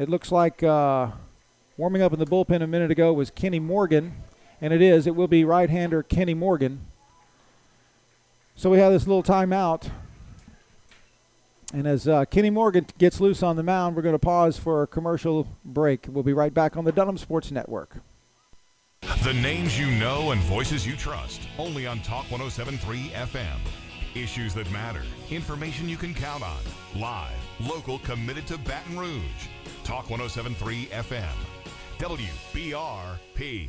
It looks like warming up in the bullpen a minute ago was Kenny Morgan, and it is. It will be right-hander Kenny Morgan. So we have this little timeout. And as Kenny Morgan gets loose on the mound, we're going to pause for a commercial break. We'll be right back on the Dunham Sports Network. The names you know and voices you trust. Only on Talk 107.3 FM. Issues that matter. Information you can count on. Live. Local, committed to Baton Rouge. Talk 107.3 FM. WBRP.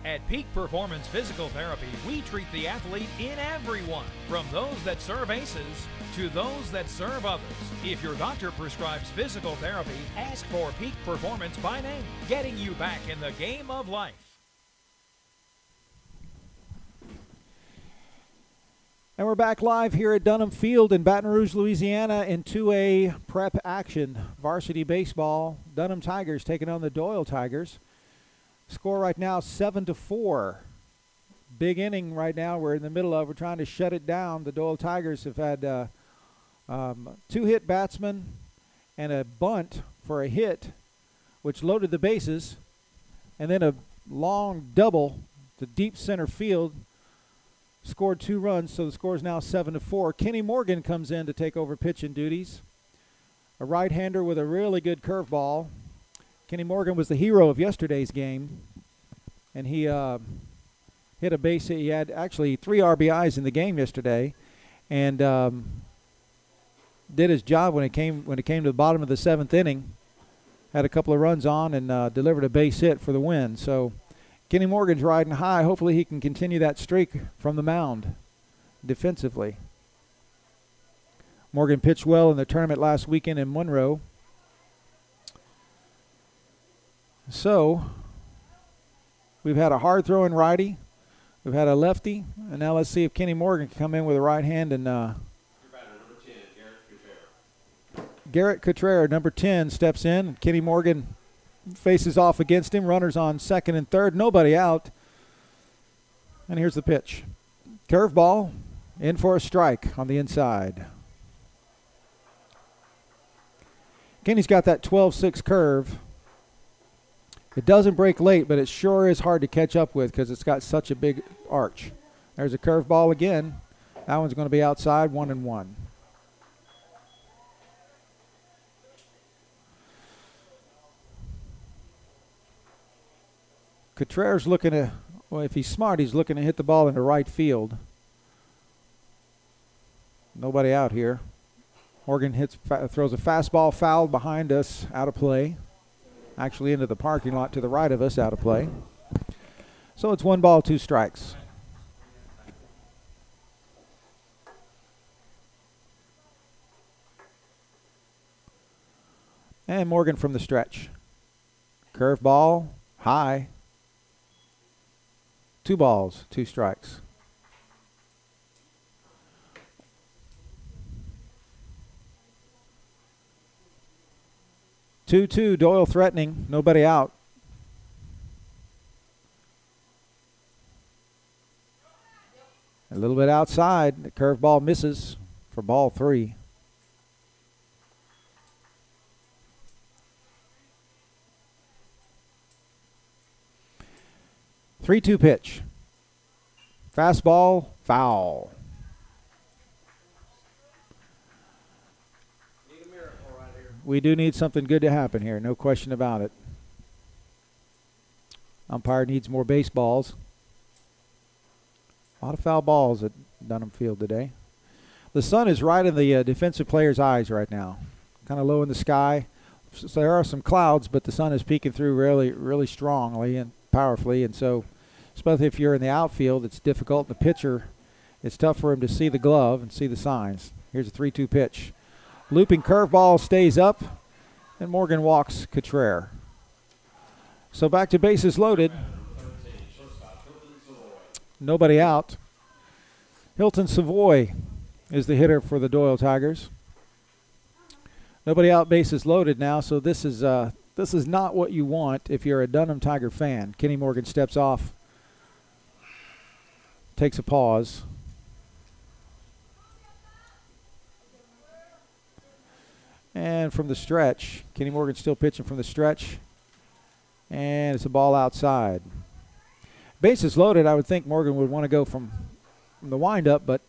At Peak Performance Physical Therapy, we treat the athlete in everyone, from those that serve aces to those that serve others. If your doctor prescribes physical therapy, ask for Peak Performance by name, getting you back in the game of life. And we're back live here at Dunham Field in Baton Rouge, Louisiana in 2A prep action. Varsity baseball, Dunham Tigers taking on the Doyle Tigers. Score right now 7-4. Big inning right now we're in the middle of. We're trying to shut it down. The Doyle Tigers have had 2 hit batsmen and a bunt for a hit, which loaded the bases, and then a long double to deep center field. Scored 2 runs, so the score is now 7-4. Kenny Morgan comes in to take over pitching duties. A right-hander with a really good curveball. Kenny Morgan was the hero of yesterday's game, and he hit a base hit. He had actually 3 RBIs in the game yesterday, and did his job when it came to the bottom of the 7th inning. Had a couple of runs on and delivered a base hit for the win. So Kenny Morgan's riding high. Hopefully he can continue that streak from the mound defensively. Morgan pitched well in the tournament last weekend in Monroe. So we've had a hard-throwing righty. We've had a lefty. And now let's see if Kenny Morgan can come in with a right hand. And Garrett Cotrera, number 10, steps in. Kenny Morgan faces off against him. Runners on second and third. Nobody out. And here's the pitch. Curveball in for a strike on the inside. Kenny's got that 12-6 curve. It doesn't break late, but it sure is hard to catch up with because it's got such a big arch. There's a curveball again. That one's going to be outside, 1-1. Contreras looking to, well, if he's smart, he's looking to hit the ball into right field. Nobody out here. Morgan throws a fastball fouled behind us, out of play. Actually into the parking lot to the right of us, out of play. So it's 1 ball, 2 strikes. And Morgan from the stretch. Curveball, high. 2 balls, 2 strikes. Two, Doyle threatening, nobody out. A little bit outside, the curveball misses for ball 3. Three-two pitch. Fastball, foul. We do need something good to happen here, no question about it. Umpire needs more baseballs. A lot of foul balls at Dunham Field today. The sun is right in the defensive player's eyes right now. Kind of low in the sky. So there are some clouds, but the sun is peeking through really, really strongly and powerfully. And so, especially if you're in the outfield, it's difficult. The pitcher, it's tough for him to see the glove and see the signs. Here's a 3-2 pitch. Looping curveball stays up, and Morgan walks Cottrell. So back to bases loaded. Nobody out. Hilton Savoy is the hitter for the Doyle Tigers. Nobody out, bases loaded now, so this is not what you want if you're a Dunham Tiger fan. Kenny Morgan steps off, takes a pause. And from the stretch, Kenny Morgan still pitching from the stretch, and it's a ball outside. Bases loaded, I would think Morgan would want to go from the windup, but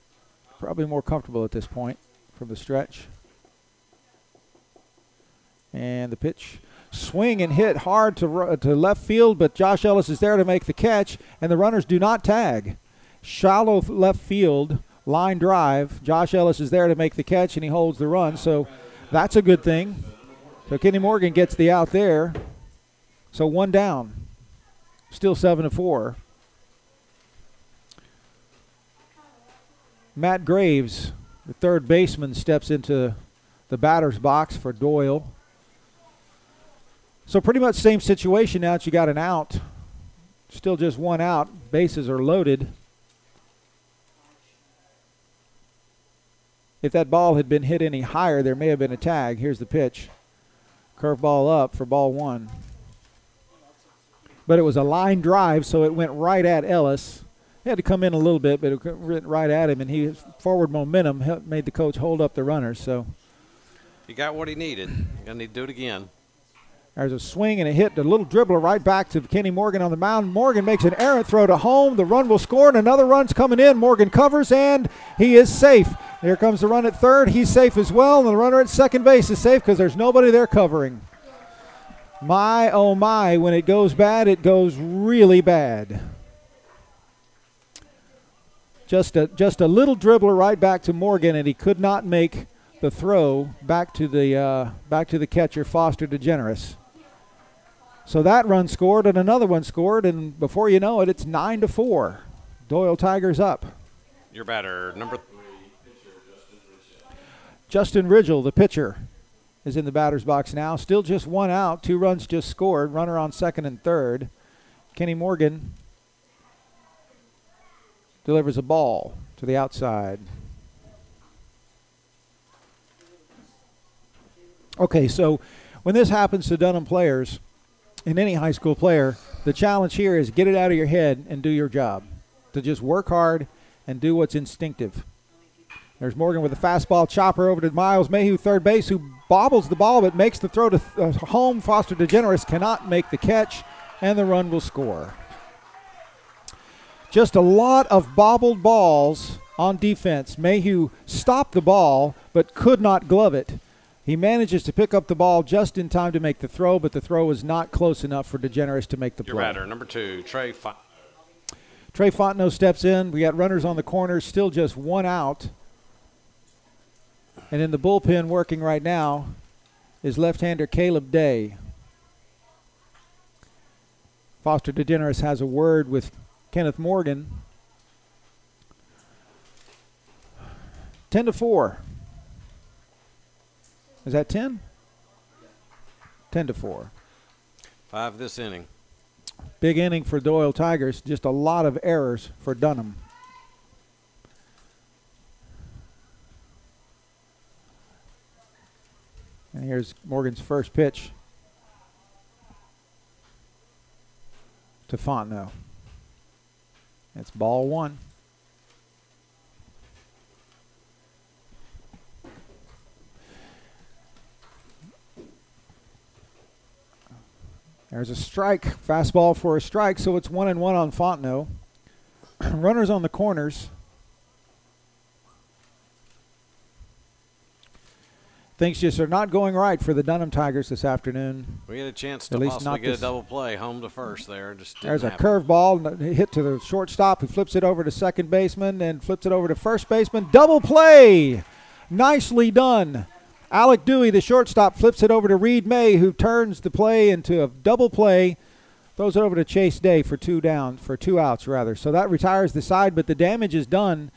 probably more comfortable at this point from the stretch. And the pitch, swing and hit hard to left field, but Josh Ellis is there to make the catch, and the runners do not tag. Shallow left field, line drive. Josh Ellis is there to make the catch, and he holds the run, so that's a good thing. So Kenny Morgan gets the out there. So one down. Still 7-4. Matt Graves, the third baseman, steps into the batter's box for Doyle. So pretty much same situation now that you got an out. Still just one out. Bases are loaded. If that ball had been hit any higher, there may have been a tag. Here's the pitch. Curveball up for ball one. But it was a line drive, so it went right at Ellis. He had to come in a little bit, but it went right at him, and his forward momentum made the coach hold up the runners. So he got what he needed. Gonna need to do it again. There's a swing and a hit, a little dribbler right back to Kenny Morgan on the mound. Morgan makes an errant throw to home. The run will score, and another run's coming in. Morgan covers, and he is safe. Here comes the run at third. He's safe as well, and the runner at second base is safe because there's nobody there covering. My, oh my, when it goes bad, it goes really bad. Just a little dribbler right back to Morgan, and he could not make the throw back to the catcher, Foster DeGeneres. So that run scored, and another one scored, and before you know it, it's 9-4. Doyle Tigers up. Your batter, number 3. Justin Ridgel, the pitcher, is in the batter's box now. Still just one out. 2 runs just scored. Runner on second and third. Kenny Morgan delivers a ball to the outside. Okay, so when this happens to Dunham players, and any high school player, the challenge here is get it out of your head and do your job. To just work hard and do what's instinctive. There's Morgan with a fastball chopper over to Miles Mayhew, third base, who bobbles the ball but makes the throw to home. Foster DeGeneres cannot make the catch, and the run will score. Just a lot of bobbled balls on defense. Mayhew stopped the ball but could not glove it. He manages to pick up the ball just in time to make the throw, but the throw was not close enough for DeGeneres to make the play. Your batter, number 2, Trey Fontenot steps in. We got runners on the corners, still just one out. And in the bullpen working right now is left-hander Caleb Day. Foster DeGeneres has a word with Kenneth Morgan. 10-4. Is that 10? 10-4. 5 this inning. Big inning for Doyle Tigers. Just a lot of errors for Dunham. And here's Morgan's first pitch to Fontenot. It's ball one. There's a strike, fastball for a strike, so it's 1-1 on Fontenot. Runners on the corners. Things just are not going right for the Dunham Tigers this afternoon. We had a chance to possibly get a double play home to first there. There's a curveball hit to the shortstop, who flips it over to second baseman and flips it over to first baseman. Double play! Nicely done Alec Dewey, the shortstop, flips it over to Reed May, who turns the play into a double play. Throws it over to Chase Day for 2 outs. So that retires the side, but the damage is done.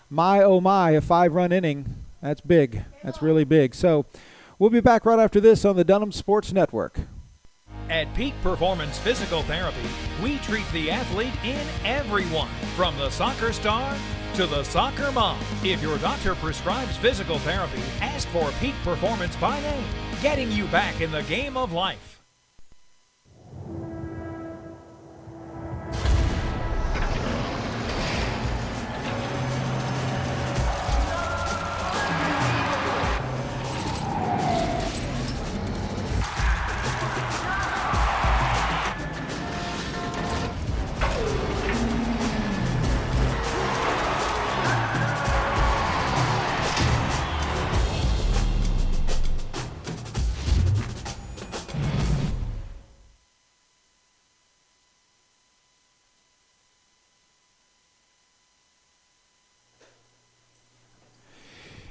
My, oh my, a 5-run inning. That's big. That's really big. So we'll be back right after this on the Dunham Sports Network. At Peak Performance Physical Therapy, we treat the athlete in everyone, from the soccer star to the soccer mom. If your doctor prescribes physical therapy, ask for Peak Performance by name, getting you back in the game of life.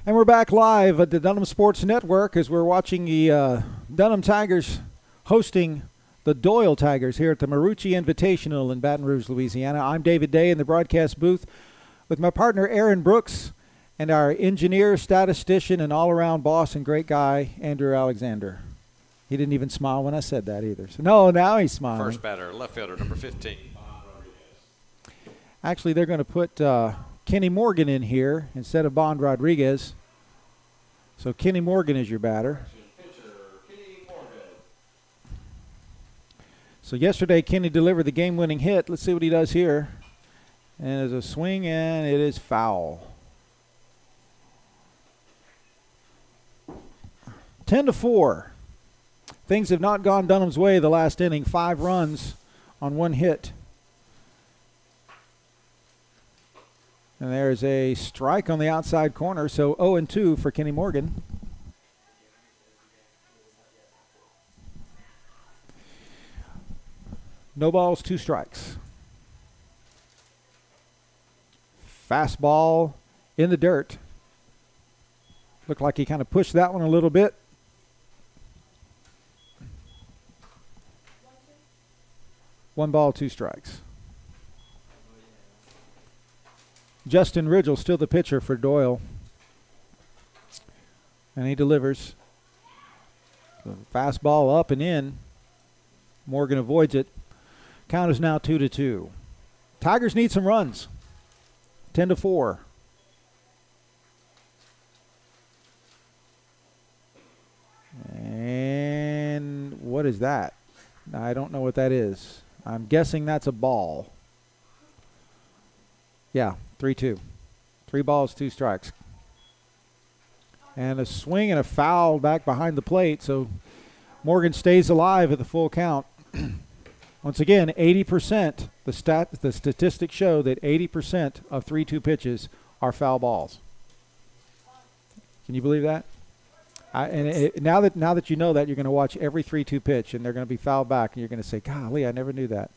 And we're back live at the Dunham Sports Network as we're watching the Dunham Tigers hosting the Doyle Tigers here at the Marucci Invitational in Baton Rouge, Louisiana. I'm David Day in the broadcast booth with my partner Aaron Brooks and our engineer, statistician, and all-around boss and great guy, Andrew Alexander. He didn't even smile when I said that either. So, no, now he's smiling. First batter, left fielder, number 15. Actually, they're going to put Kenny Morgan in here instead of Bond Rodriguez. So Kenny Morgan is your batter. So yesterday Kenny delivered the game-winning hit. Let's see what he does here. And there's a swing, and it is foul. 10-4. Things have not gone Dunham's way the last inning. 5 runs on 1 hit. And there's a strike on the outside corner, so 0-2 for Kenny Morgan. No balls, 2 strikes. Fastball in the dirt. Looked like he kind of pushed that one a little bit. One ball, 2 strikes. Justin Ridgel still the pitcher for Doyle. And he delivers. The fastball up and in. Morgan avoids it. Count is now 2-2. Tigers need some runs. 10-4. And what is that? I don't know what that is. I'm guessing that's a ball. Yeah, 3-2. 3 balls, 2 strikes. And a swing and a foul back behind the plate, so Morgan stays alive at the full count. Once again, 80%. The statistics show that 80% of 3-2 are foul balls. Can you believe that? Now that you know that, you're going to watch every 3-2 pitch, and they're going to be fouled back, and you're going to say, golly, I never knew that.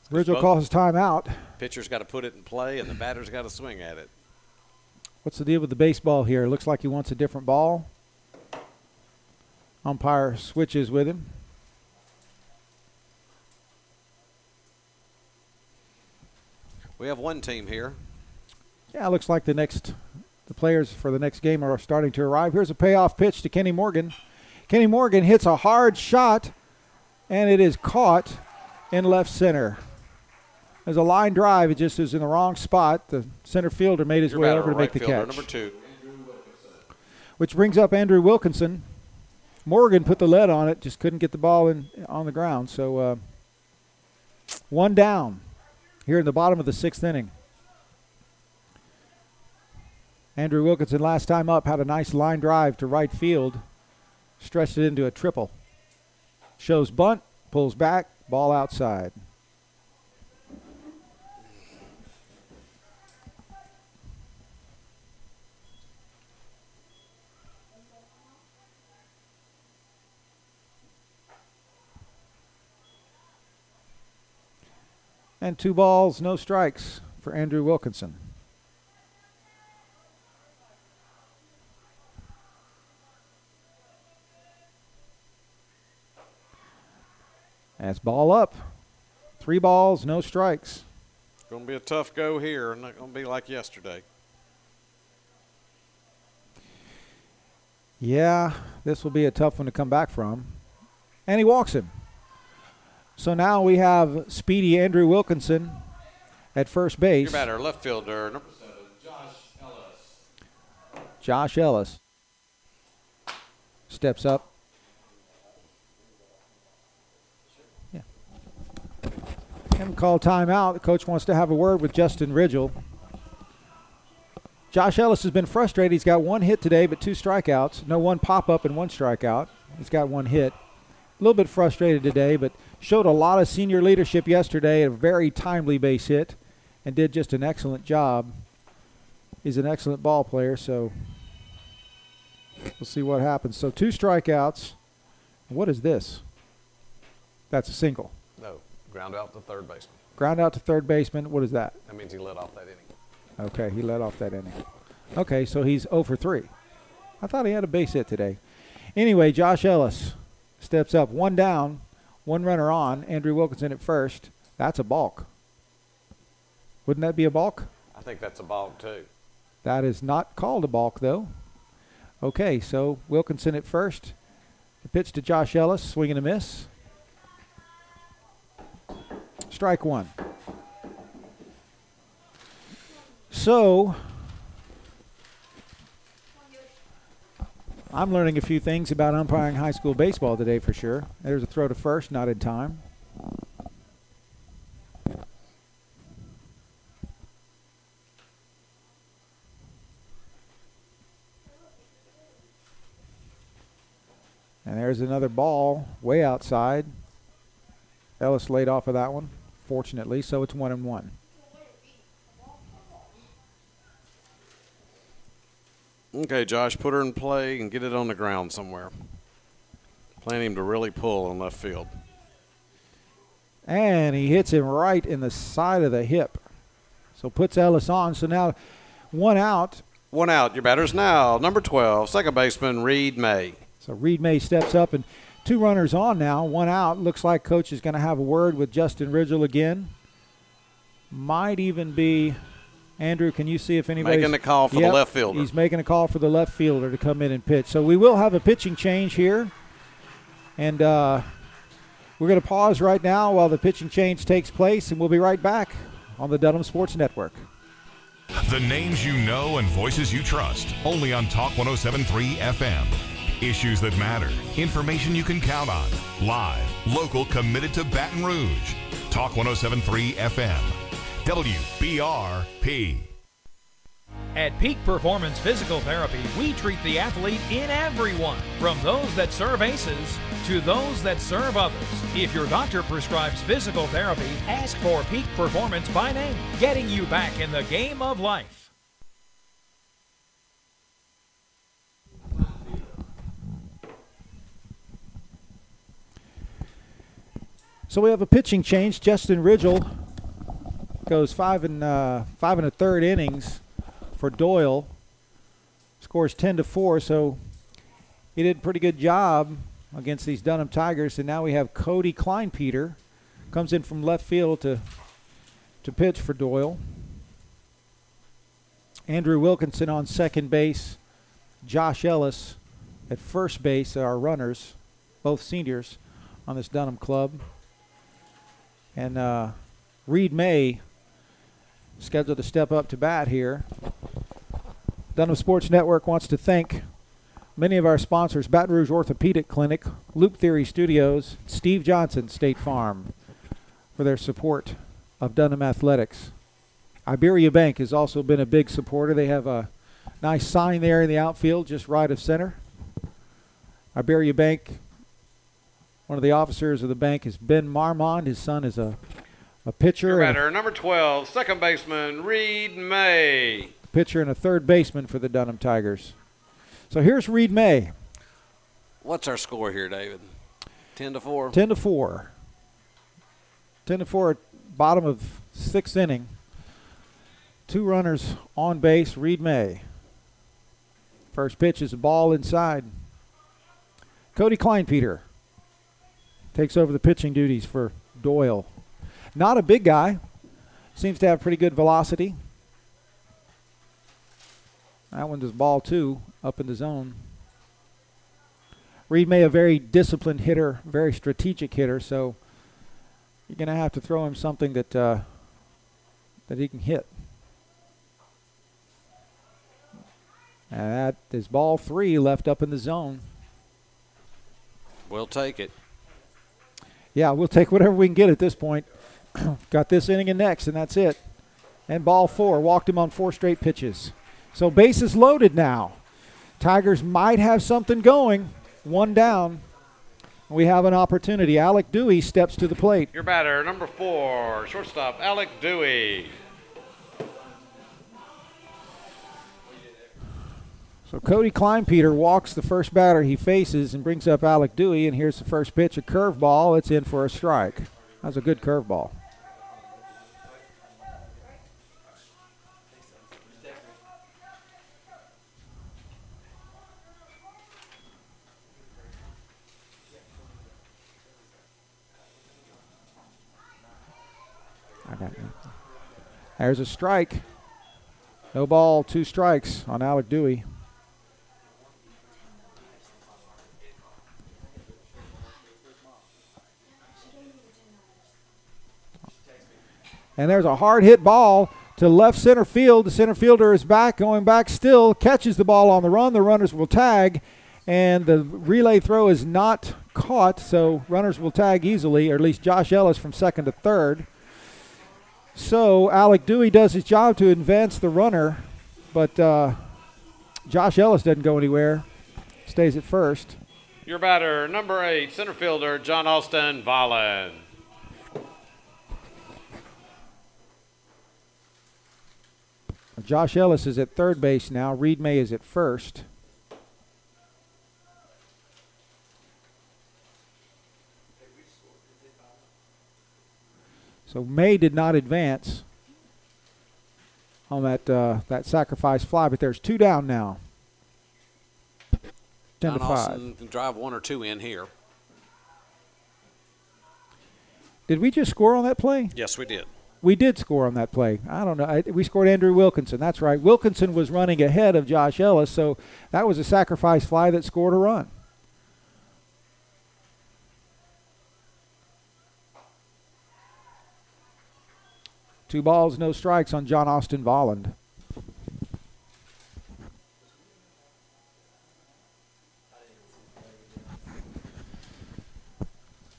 Ridgel calls his timeout. Pitcher's got to put it in play, and the batter's got to swing at it. What's the deal with the baseball here? Looks like he wants a different ball. Umpire switches with him. We have one team here. Yeah, it looks like the players for the next game are starting to arrive. Here's a payoff pitch to Kenny Morgan. Kenny Morgan hits a hard shot, and it is caught in left center. There's a line drive. It just is in the wrong spot. The center fielder made his way over to make the catch. Number 2. Which brings up Andrew Wilkinson. Morgan put the lead on it, just couldn't get the ball on the ground. So 1 down here in the bottom of the 6th inning. Andrew Wilkinson last time up had a nice line drive to right field. Stretched it into a triple. Shows bunt, pulls back, ball outside. And 2 balls, no strikes for Andrew Wilkinson. That's ball up. 3 balls, no strikes. It's going to be a tough go here. Not going to be like yesterday. Yeah, this will be a tough one to come back from. And he walks him. So now we have speedy Andrew Wilkinson at first base. Your batter, left fielder, number 7, Josh Ellis. Josh Ellis steps up. Yeah. Haven't called timeout. The coach wants to have a word with Justin Ridgel. Josh Ellis has been frustrated. He's got 1 hit today, but 2 strikeouts. No, 1 pop-up and 1 strikeout. He's got 1 hit. A little bit frustrated today, but showed a lot of senior leadership yesterday, a very timely base hit, and did just an excellent job. He's an excellent ball player, so we'll see what happens. So 2 strikeouts. What is this? That's a single. No, ground out to third baseman. Ground out to third baseman. What is that? That means he led off that inning. Okay, he led off that inning. Okay, so he's 0 for 3. I thought he had a base hit today. Anyway, Josh Ellis steps up. 1 down, 1 runner on. Andrew Wilkinson at first. That's a balk. Wouldn't that be a balk? I think that's a balk, too. That is not called a balk, though. Okay, so Wilkinson at first. The pitch to Josh Ellis, swing and a miss. Strike 1. So, I'm learning a few things about umpiring high school baseball today for sure. There's a throw to first, not in time. And there's another ball way outside. Ellis laid off of that one, fortunately, so it's 1-1. Okay, Josh, put her in play and get it on the ground somewhere. Plan him to really pull in left field. And he hits him right in the side of the hip. So puts Ellis on. So now 1 out. 1 out. Your batter's now number 12, second baseman Reed May. So Reed May steps up and 2 runners on now, 1 out. Looks like coach is going to have a word with Justin Ridgel again. Might even be Andrew, can you see if anybody's making a call for the left fielder? He's making a call for the left fielder to come in and pitch. So we will have a pitching change here. And we're going to pause right now while the pitching change takes place, and we'll be right back on the Dunham Sports Network. The names you know and voices you trust, only on Talk 107.3 FM. Issues that matter, information you can count on. Live, local, committed to Baton Rouge. Talk 107.3 FM. WBRP. At Peak Performance Physical Therapy, we treat the athlete in everyone, from those that serve aces to those that serve others. If your doctor prescribes physical therapy, ask for Peak Performance by name, getting you back in the game of life. So we have a pitching change. Justin Ridgel goes 5 1/3 innings for Doyle. Scores 10-4, so he did a pretty good job against these Dunham Tigers. And now we have Cody Kleinpeter comes in from left field to pitch for Doyle. Andrew Wilkinson on second base. Josh Ellis at first base are our runners, both seniors on this Dunham club. And Reed May scheduled to step up to bat here. Dunham Sports Network wants to thank many of our sponsors: Baton Rouge Orthopedic Clinic, Loop Theory Studios, Steve Johnson State Farm, for their support of Dunham Athletics. Iberia Bank has also been a big supporter. They have a nice sign there in the outfield just right of center. Iberia Bank, one of the officers of the bank is Ben Marmond. His son is a pitcher. Your batter, number 12, second baseman Reed May. Pitcher and a third baseman for the Dunham Tigers. So here's Reed May. What's our score here, David? 10-4? 10-4. 10-4 at bottom of 6th inning. 2 runners on base, Reed May. First pitch is a ball inside. Cody Kleinpeter. takes over the pitching duties for Doyle. Not a big guy. Seems to have pretty good velocity. That one is ball 2 up in the zone. Reed May, a very disciplined hitter, very strategic hitter, so you're going to have to throw him something that that he can hit. And that is ball 3 left up in the zone. We'll take it. Yeah, we'll take whatever we can get at this point. Got this inning and next, and that's it. And ball 4, walked him on 4 straight pitches. So bases loaded now. Tigers might have something going. 1 down. We have an opportunity. Alec Dewey steps to the plate. Your batter, number 4, shortstop Alec Dewey. So Cody Kleinpeter walks the first batter he faces and brings up Alec Dewey, and here's the first pitch, a curveball. It's in for a strike. That was a good curveball. There's a strike. No ball, 2 strikes on Alec Dewey. And there's a hard hit ball to left center field. The center fielder is back, going back still, catches the ball on the run. The runners will tag, and the relay throw is not caught, so runners will tag easily, or at least Josh Ellis from second to third. So Alec Dewey does his job to advance the runner, but Josh Ellis doesn't go anywhere, stays at first. Your batter, number 8, center fielder John Austin Volland. Josh Ellis is at third base now. Reed May is at first. So May did not advance on that sacrifice fly, but there's 2 down now. 10 to 5. Austin can drive 1 or 2 in here. Did we just score on that play? Yes, we did. We did score on that play. I don't know. We scored Andrew Wilkinson. That's right. Wilkinson was running ahead of Josh Ellis, so that was a sacrifice fly that scored a run. Two balls, no strikes on John Austin Volland.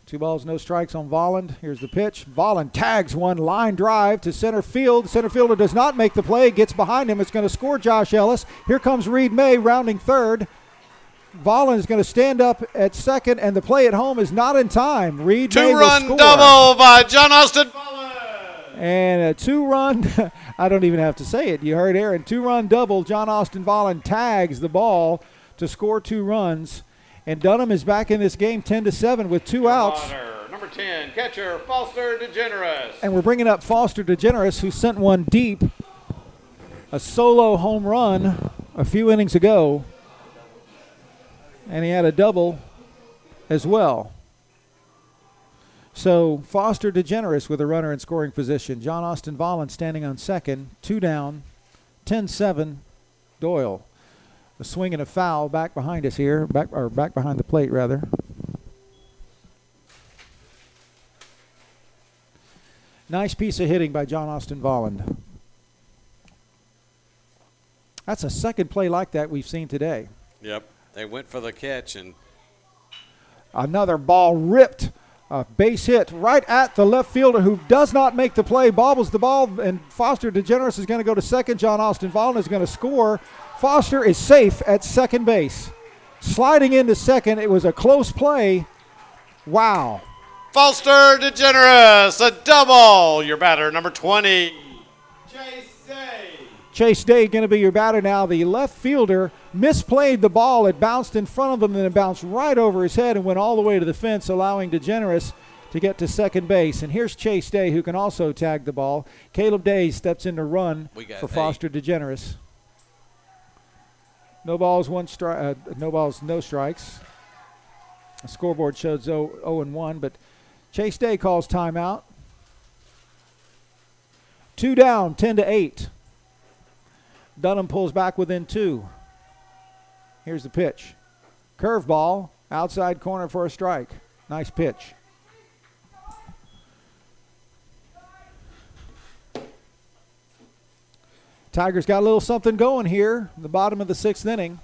Two balls, no strikes on Volland. Here's the pitch. Volland tags one, line drive to center field. Center fielder does not make the play, gets behind him. It's going to score Josh Ellis. Here comes Reed May rounding third. Volland is going to stand up at second, and the play at home is not in time. Reed May will score. Two-run double by John Austin Volland. And a 2-run, I don't even have to say it. You heard Aaron. 2-run double. John Austin Volland tags the ball to score 2 runs. And Dunham is back in this game 10-7 with 2 outs. Number 10, catcher Foster DeGeneres. And we're bringing up Foster DeGeneres, who sent one deep, a solo home run a few innings ago. And he had a double as well. So Foster DeGeneres with a runner in scoring position. John Austin Volland standing on second, 2 down, 10-7, Doyle. A swing and a foul back behind us here, back behind the plate rather. Nice piece of hitting by John Austin Volland. That's a second play like that we've seen today. Yep, they went for the catch and another ball ripped. A base hit right at the left fielder who does not make the play, bobbles the ball, and Foster DeGeneres is going to go to second. John Austin Volland is going to score. Foster is safe at second base. Sliding into second, it was a close play. Wow. Foster DeGeneres, a double. Your batter, number 20, Chase Day. Chase Day going to be your batter now. The left fielder misplayed the ball. It bounced in front of him, and it bounced right over his head and went all the way to the fence, allowing DeGeneres to get to second base. And here's Chase Day, who can also tag the ball. Caleb Day steps in to run for Foster DeGeneres. No balls, no strikes. The scoreboard shows 0-1, but Chase Day calls timeout. 2 down, 10-8. Dunham pulls back within 2. Here's the pitch. Curveball, outside corner for a strike. Nice pitch. Tigers got a little something going here in the bottom of the 6th inning.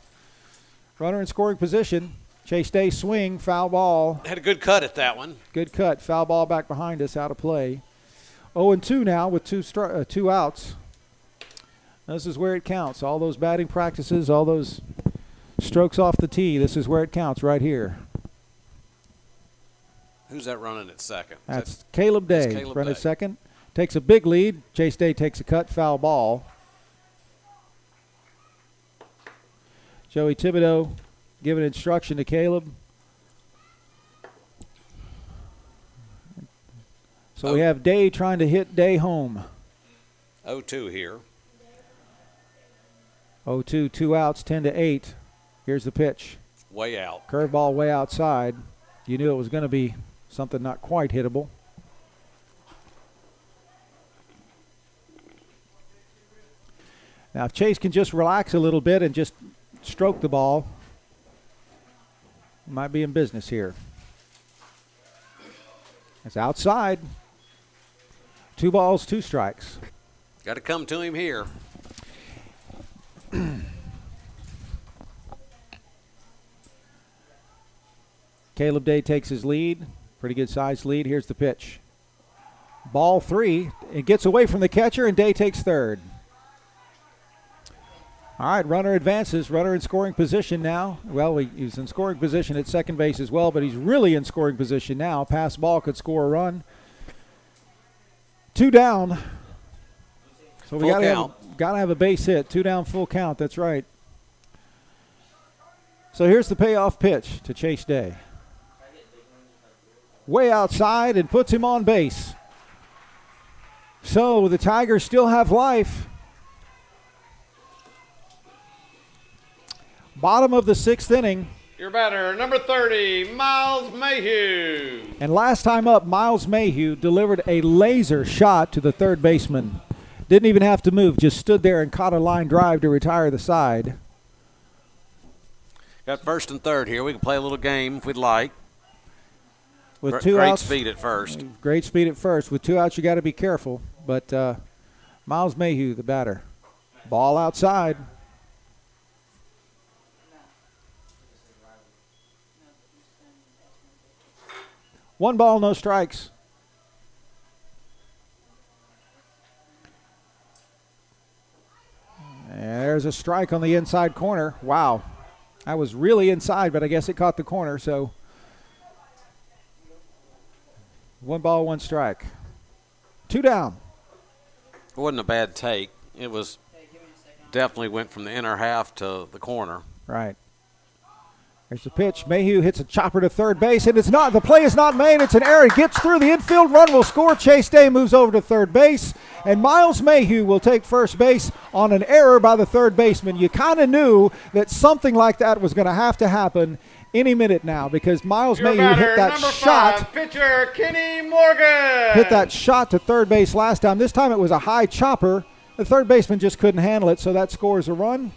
Runner in scoring position. Chase Day swing, foul ball. Had a good cut at that one. Good cut. Foul ball back behind us, out of play. 0-2 now with two outs. This is where it counts. All those batting practices, all those strokes off the tee, this is where it counts right here. Who's that running at second? That's Caleb Day. Caleb Running Day. second. Takes a big lead. Chase Day takes a cut, foul ball. Joey Thibodeau giving instruction to Caleb. So we have Day trying to hit Day home. 0-2 here. 0-2, 2 outs, 10-8. Here's the pitch. Way out. Curveball way outside. You knew it was going to be something not quite hittable. Now, if Chase can just relax a little bit and just stroke the ball, he might be in business here. It's outside. 2 balls, 2 strikes. Got to come to him here. Caleb Day takes his lead. Pretty good sized lead. Here's the pitch. Ball 3. It gets away from the catcher, and Day takes third. All right, runner advances. Runner in scoring position now. Well, he's in scoring position at second base as well, but he's really in scoring position now. Pass ball could score a run. 2 down. So we got to have a base hit. 2 down, full count. That's right. So here's the payoff pitch to Chase Day. Way outside and puts him on base. So the Tigers still have life. Bottom of the 6th inning. Your batter, number 30, Miles Mayhew. And last time up, Miles Mayhew delivered a laser shot to the third baseman. Didn't even have to move, just stood there and caught a line drive to retire the side. Got first and third here. We can play a little game if we'd like. With 2 outs. Great speed at first. Great speed at first. With 2 outs, you got to be careful. But Miles Mayhew, the batter. Ball outside. One ball, no strikes. And there's a strike on the inside corner. Wow. That was really inside, but I guess it caught the corner, so 1 ball, 1 strike. 2 down. It wasn't a bad take. It was definitely went from the inner half to the corner. Right. There's the pitch. Mayhew hits a chopper to third base, and it's not. The play is not made. It's an error. It gets through. The infield run will score. Chase Day moves over to third base, and Miles Mayhew will take first base on an error by the third baseman. You kind of knew that something like that was going to have to happen any minute now because Miles Mayhew hit that shot. Pitcher Kenny Morgan. Hit that shot to third base last time. This time it was a high chopper. The third baseman just couldn't handle it, so that scores a run.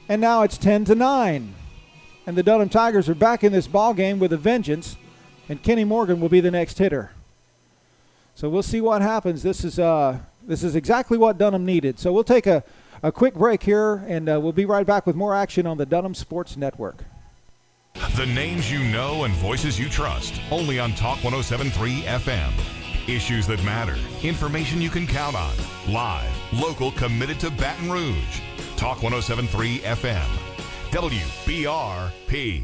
And now it's 10-9. And the Dunham Tigers are back in this ball game with a vengeance, and Kenny Morgan will be the next hitter. So we'll see what happens. This is exactly what Dunham needed. So we'll take a quick break here, and we'll be right back with more action on the Dunham Sports Network. The names you know and voices you trust. Only on Talk 107.3 FM. Issues that matter. Information you can count on. Live. Local. Committed to Baton Rouge. Talk 107.3 FM. WBRP.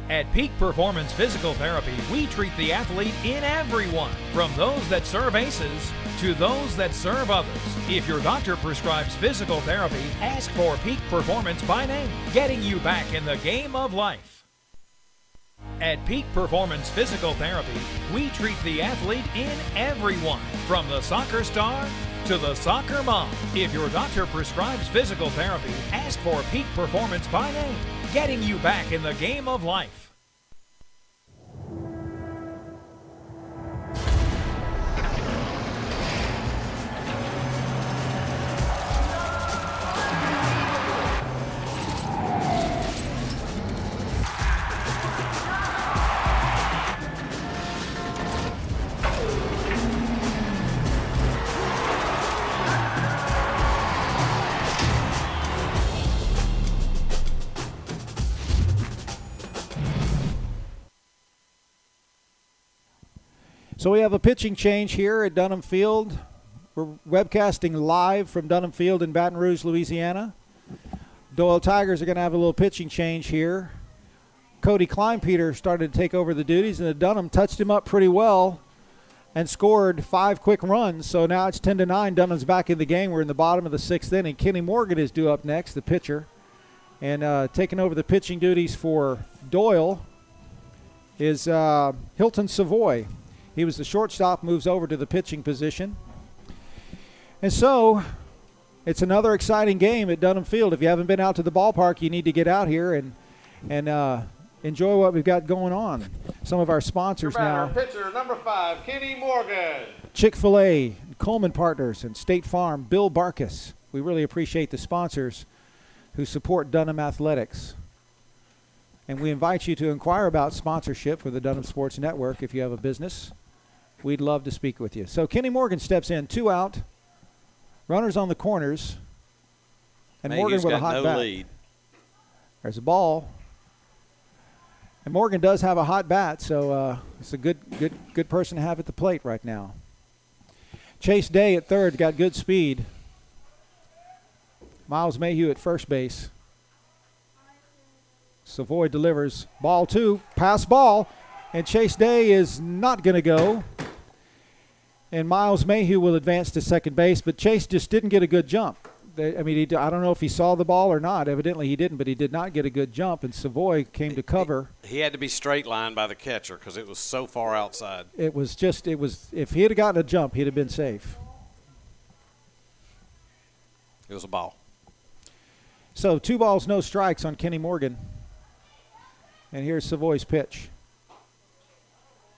At Peak Performance Physical Therapy, we treat the athlete in everyone, from those that serve aces to those that serve others. If your doctor prescribes physical therapy, ask for Peak Performance by name, getting you back in the game of life. At Peak Performance Physical Therapy, we treat the athlete in everyone, from the soccer star to the soccer mom. If your doctor prescribes physical therapy, ask for Peak Performance by name, getting you back in the game of life. So we have a pitching change here at Dunham Field. We're webcasting live from Dunham Field in Baton Rouge, Louisiana. Doyle Tigers are going to have a little pitching change here. Cody Kleinpeter started to take over the duties, and the Dunham touched him up pretty well and scored 5 quick runs. So now it's 10-9. Dunham's back in the game. We're in the bottom of the 6th inning. Kenny Morgan is due up next, the pitcher. And taking over the pitching duties for Doyle is Hilton Savoy. He was the shortstop, moves over to the pitching position. And so it's another exciting game at Dunham Field. If you haven't been out to the ballpark, you need to get out here and enjoy what we've got going on. Some of our sponsors now. Pitcher number 5, Kenny Morgan. Chick-fil-A, Coleman Partners, and State Farm, Bill Barkus. We really appreciate the sponsors who support Dunham Athletics. And we invite you to inquire about sponsorship for the Dunham Sports Network if you have a business. We'd love to speak with you. So Kenny Morgan steps in, 2 out. Runners on the corners. And Morgan with a hot bat. Lead. There's a ball. And Morgan does have a hot bat, so it's a good person to have at the plate right now. Chase Day at third, got good speed. Miles Mayhew at first base. Savoy delivers. Ball 2, pass ball, and Chase Day is not going to go. And Miles Mayhew will advance to second base, but Chase just didn't get a good jump. I don't know if he saw the ball or not. Evidently he didn't, but he did not get a good jump, and Savoy came to cover. He had to be straight lined by the catcher because it was so far outside. It was if he had gotten a jump, he'd have been safe. It was a ball. So 2 balls, no strikes on Kenny Morgan. And here's Savoy's pitch.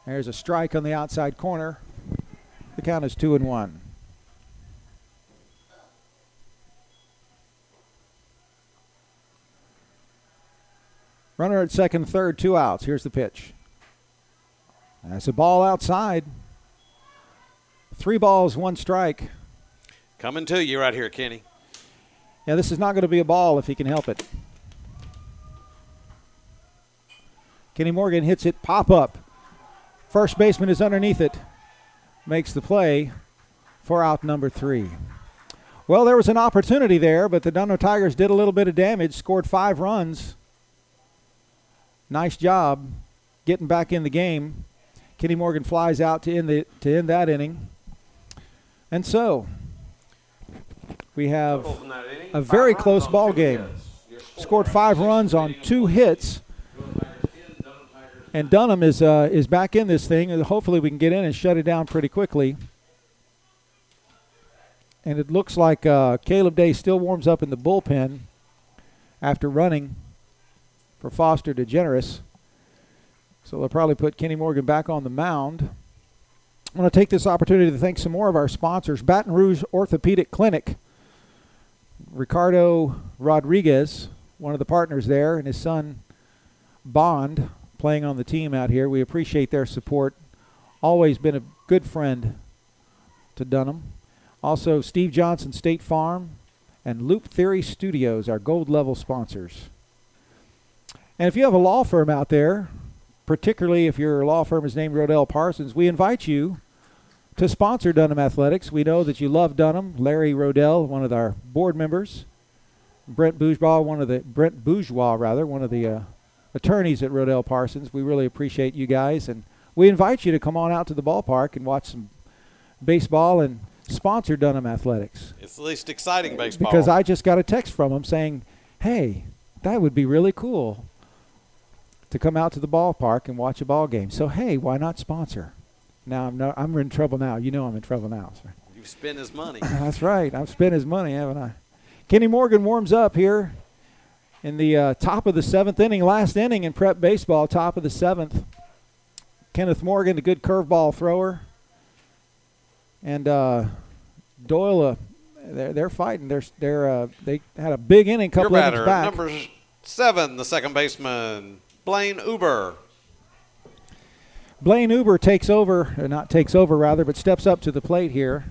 There's a strike on the outside corner. The count is 2-1. Runner at second, third, 2 outs. Here's the pitch. That's a ball outside. 3 balls, 1 strike. Coming to you right here, Kenny. Yeah, this is not going to be a ball if he can help it. Kenny Morgan hits it, pop up. First baseman is underneath it. Makes the play for out number 3. Well, there was an opportunity there, but the Dunham Tigers did a little bit of damage, scored 5 runs. Nice job getting back in the game. Kenny Morgan flies out to end that inning. And so we have a very close ball game. Scored 5 runs on 2 hits. And Dunham is back in this thing, and hopefully we can get in and shut it down pretty quickly. And it looks like Caleb Day still warms up in the bullpen after running for Foster DeGeneres. So they'll probably put Kenny Morgan back on the mound. I want to take this opportunity to thank some more of our sponsors. Baton Rouge Orthopedic Clinic. Ricardo Rodriguez, one of the partners there, and his son Bond playing on the team out here. We appreciate their support. Always been a good friend to Dunham. Also, Steve Johnson State Farm and Loop Theory Studios, our gold level sponsors. And if you have a law firm out there, particularly if your law firm is named Rodell Parsons, we invite you to sponsor Dunham Athletics. We know that you love Dunham. Larry Rodell, one of our board members. Brent Bourgeois, one of the attorneys at Rodell Parsons. We really appreciate you guys, and we invite you to come on out to the ballpark and watch some baseball and sponsor Dunham Athletics. It's the least exciting baseball. Because I just got a text from him saying, hey, that would be really cool to come out to the ballpark and watch a ball game. So, hey, why not sponsor? Now I'm in trouble now. You know I'm in trouble now. So. You've spent his money. That's right. I've spent his money, haven't I? Kenny Morgan warms up here in the top of the 7th inning, last inning in prep baseball, top of the 7th. Kenneth Morgan, a good curveball thrower. And Doyle, they're fighting. They had a big inning couple Your innings batter, back. number 7, the second baseman, Blaine Uber. Blaine Uber takes over, or not takes over rather, but steps up to the plate here.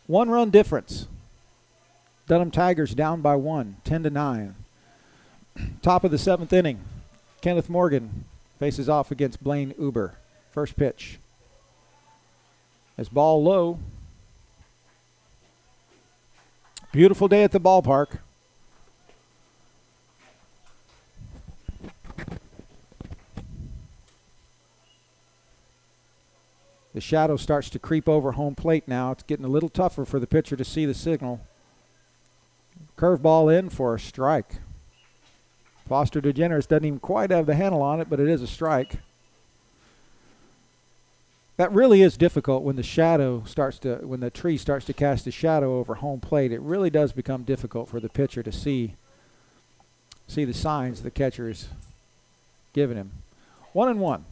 One-run difference. Dunham Tigers down by 1, 10-9. Top of the 7th inning. Kenneth Morgan faces off against Blaine Uber. First pitch. This ball low. Beautiful day at the ballpark. The shadow starts to creep over home plate now. It's getting a little tougher for the pitcher to see the signal. Curveball in for a strike. Foster DeGeneres doesn't even quite have the handle on it, but it is a strike. That really is difficult when the tree starts to cast a shadow over home plate. It really does become difficult for the pitcher to see the signs the catcher is giving him. 1-1.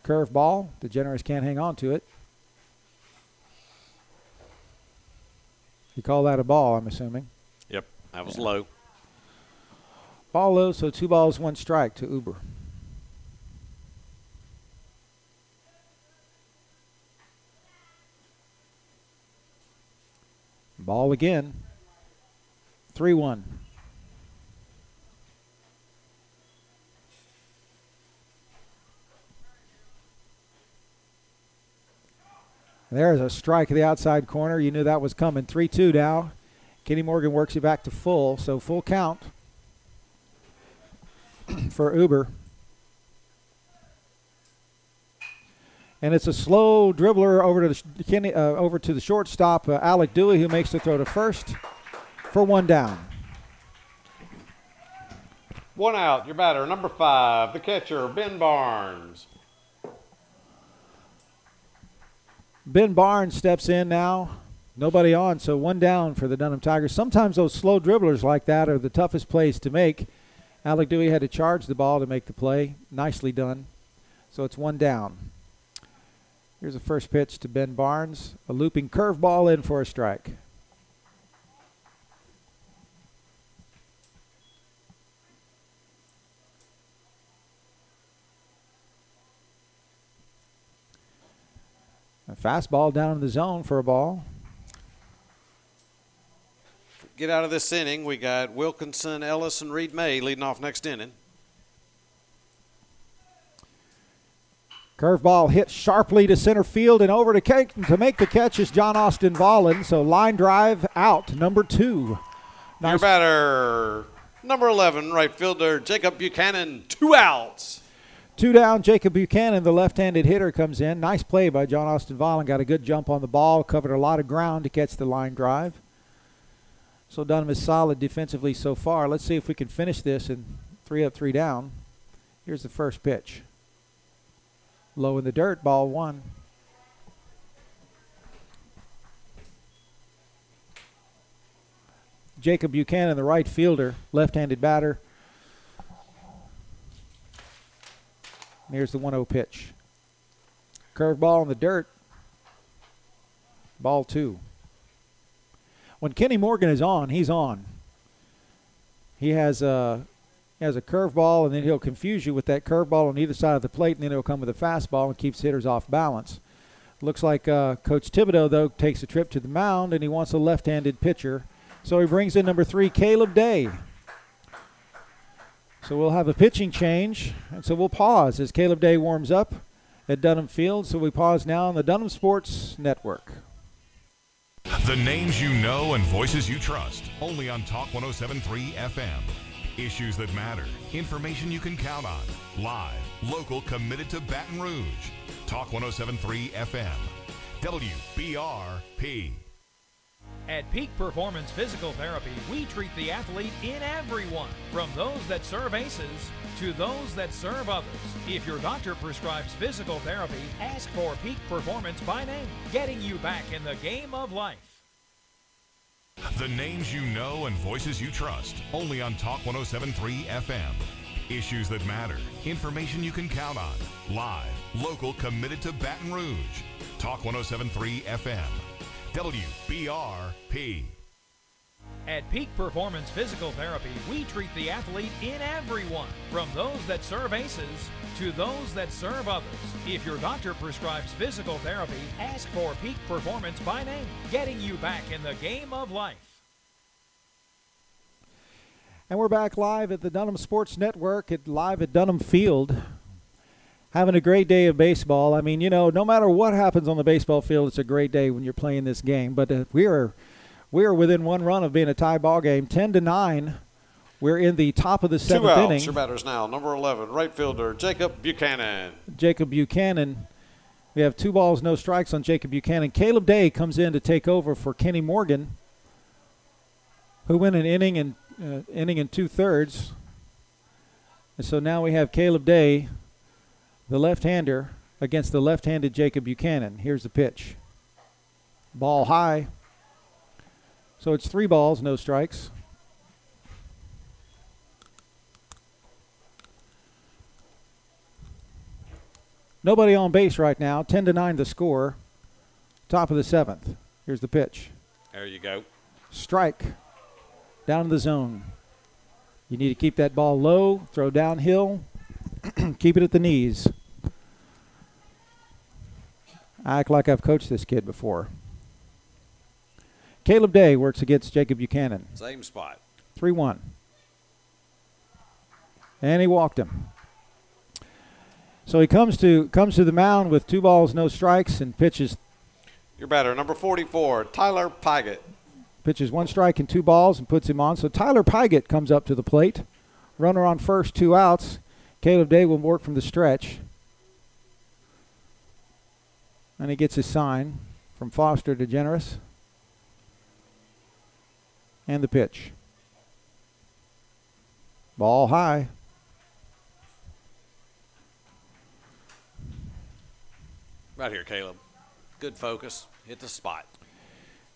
Curve ball. DeGeneres can't hang on to it. You call that a ball, I'm assuming. Yep, that was low. Ball low, so 2 balls, 1 strike to Uber. Ball again. 3-1. There's a strike at the outside corner. You knew that was coming. 3-2 now. Kenny Morgan works you back to full, so full count for Uber. And it's a slow dribbler over to the shortstop, Alec Dewey, who makes the throw to first for 1 down. 1 out. Your batter, number 5, the catcher, Ben Barnes. Ben Barnes steps in now. Nobody on, so 1 down for the Dunham Tigers. Sometimes those slow dribblers like that are the toughest plays to make. Alec Dewey had to charge the ball to make the play. Nicely done. So it's 1 down. Here's the first pitch to Ben Barnes. A looping curveball in for a strike. A fastball down in the zone for a ball. Get out of this inning. We got Wilkinson, Ellis, and Reed May leading off next inning. Curveball hit sharply to center field, and over to make the catch is John Austin Vollen. So line drive out, number 2. Nice. Your batter, number 11, right fielder Jacob Buchanan, 2 outs. 2 down, Jacob Buchanan, the left-handed hitter, comes in. Nice play by John Austin Vollen. Got a good jump on the ball, covered a lot of ground to catch the line drive. So Dunham is solid defensively so far. Let's see if we can finish this in 3 up, 3 down. Here's the first pitch. Low in the dirt, ball 1. Jacob Buchanan, the right fielder, left-handed batter. Here's the 1-0 pitch. Curveball in the dirt. Ball 2. When Kenny Morgan is on, he's on. He has a curveball, and then he'll confuse you with that curveball on either side of the plate, and then he'll come with a fastball and keeps hitters off balance. Looks like Coach Thibodeau, though, takes a trip to the mound, and he wants a left-handed pitcher. So he brings in number 3, Caleb Day. So we'll have a pitching change, and so we'll pause as Caleb Day warms up at Dunham Field. So we pause now on the Dunham Sports Network. The names you know and voices you trust, only on Talk 107.3 FM. Issues that matter, information you can count on. Live, local, committed to Baton Rouge. Talk 107.3 FM. WBRP. At Peak Performance Physical Therapy, we treat the athlete in everyone, from those that serve aces to those that serve others. If your doctor prescribes physical therapy, ask for Peak Performance by name, getting you back in the game of life. The names you know and voices you trust, only on Talk 107.3 FM. Issues that matter, information you can count on. Live, local, committed to Baton Rouge. Talk 107.3 FM. WBRP. At Peak Performance Physical Therapy, we treat the athlete in everyone, from those that serve aces to those that serve others. If your doctor prescribes physical therapy, ask for Peak Performance by name, getting you back in the game of life. And we're back live at the Dunham Sports Network, live at Dunham Field. Having a great day of baseball. I mean, no matter what happens on the baseball field, it's a great day when you're playing this game. But we are within one run of being a tie ball game, 10-9. We're in the top of the seventh inning. Your batters now, number 11, right fielder Jacob Buchanan. Jacob Buchanan. We have 2 balls, no strikes on Jacob Buchanan. Caleb Day comes in to take over for Kenny Morgan, who went an inning and 2/3. And so now we have Caleb Day, the left-hander, against the left-handed Jacob Buchanan. Here's the pitch. Ball high. So it's 3 balls, no strikes. Nobody on base right now. 10-9 the score. Top of the 7th. Here's the pitch. There you go. Strike. Down in the zone. You need to keep that ball low, throw downhill, keep it at the knees. I act like I've coached this kid before. Caleb Day works against Jacob Buchanan. Same spot. 3-1. And he walked him. So he comes to the mound with 2 balls, no strikes, and pitches. Your batter, number 44, Tyler Pygott. Pitches 1 strike and 2 balls and puts him on. So Tyler Pygott comes up to the plate. Runner on first, 2 outs. Caleb Day will work from the stretch. And he gets his sign from Foster to Generous. And the pitch. Ball high. Right here, Caleb. Good focus. Hit the spot.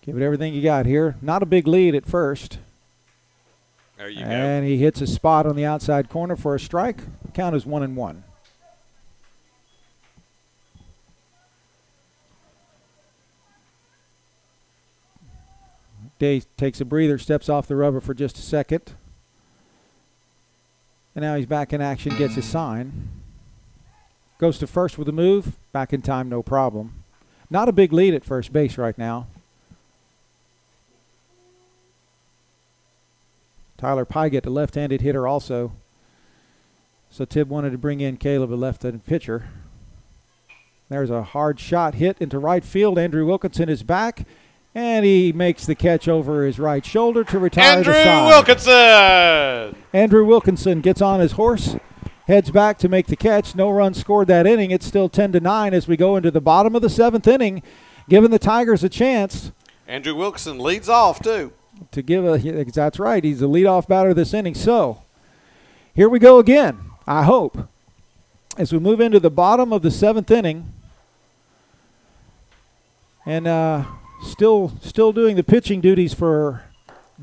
Give it everything you got here. Not a big lead at first. There you go. And he hits a spot on the outside corner for a strike. Count is 1-1. Day takes a breather, steps off the rubber for just a second. And now he's back in action, gets his sign. Goes to first with a move. Back in time, no problem. Not a big lead at first base right now. Tyler Pygott, a left-handed hitter also. So Tibb wanted to bring in Caleb, a left-handed pitcher. There's a hard shot hit into right field. Andrew Wilkinson is back, and he makes the catch over his right shoulder to retire the side. Wilkinson! Andrew Wilkinson gets on his horse, heads back to make the catch. No runs scored that inning. It's still 10-9 as we go into the bottom of the 7th inning, giving the Tigers a chance. Andrew Wilkinson leads off, too. That's right. He's the leadoff batter this inning. So here we go again, I hope, as we move into the bottom of the 7th inning. And still doing the pitching duties for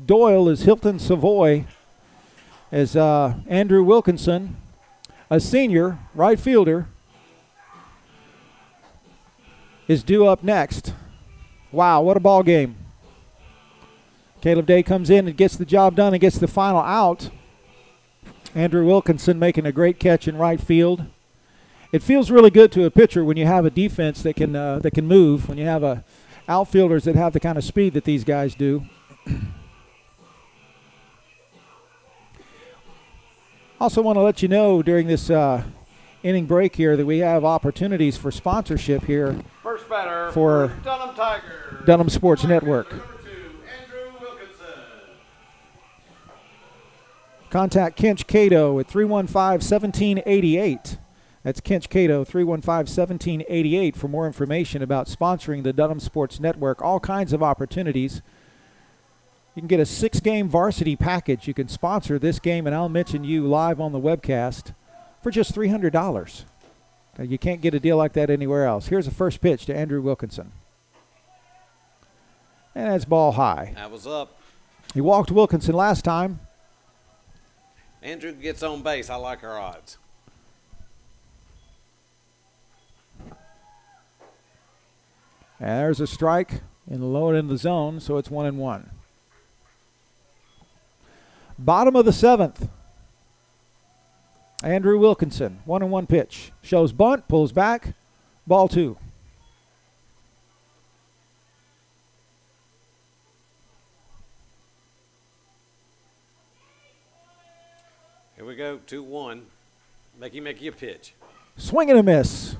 Doyle is Hilton Savoy, as Andrew Wilkinson, a senior right fielder, is due up next. Wow, what a ball game. Caleb Day comes in and gets the job done and gets the final out. Andrew Wilkinson making a great catch in right field. It feels really good to a pitcher when you have a defense that can move, when you have outfielders that have the kind of speed that these guys do. Also want to let you know during this inning break here that we have opportunities for sponsorship here. First batter for Dunham Tigers. Dunham Sports Network. Contact Kinch Cato at 315-1788. That's Kinch Cato, 315-1788 for more information about sponsoring the Dunham Sports Network. All kinds of opportunities. You can get a 6-game varsity package. You can sponsor this game, and I'll mention you live on the webcast for just $300. You can't get a deal like that anywhere else. Here's the first pitch to Andrew Wilkinson. And that's ball high. That was up. He walked Wilkinson last time. Andrew gets on base. I like our odds. And there's a strike in the low end of the zone, so it's 1-1. Bottom of the 7th. Andrew Wilkinson, 1-1 pitch. Shows bunt, pulls back, ball 2. we go, 2-1. Make you a pitch. Swing and a miss.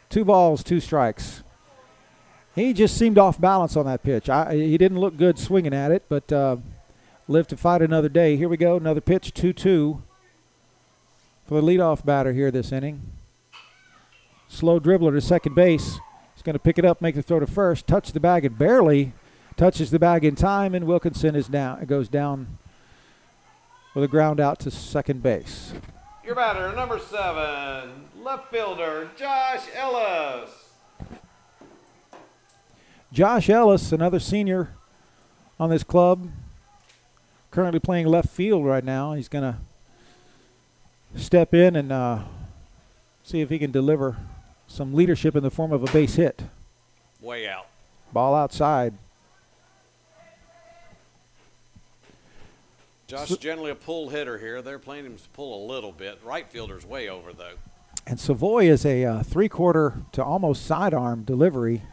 2 balls, 2 strikes. He just seemed off balance on that pitch. He didn't look good swinging at it, but live to fight another day. Here we go, another pitch, 2-2 for the leadoff batter here this inning. Slow dribbler to second base. He's going to pick it up, make the throw to first, touch the bag, and barely touches the bag in time, and Wilkinson is down. It goes down with a ground out to second base. Your batter, number 7, left fielder, Josh Ellis. Josh Ellis, another senior on this club, currently playing left field right now. He's going to step in and see if he can deliver some leadership in the form of a base hit. Way out. Ball outside. Josh is generally a pull hitter here. They're playing him to pull a little bit. Right fielder's way over, though. And Savoy is a 3/4 to almost sidearm delivery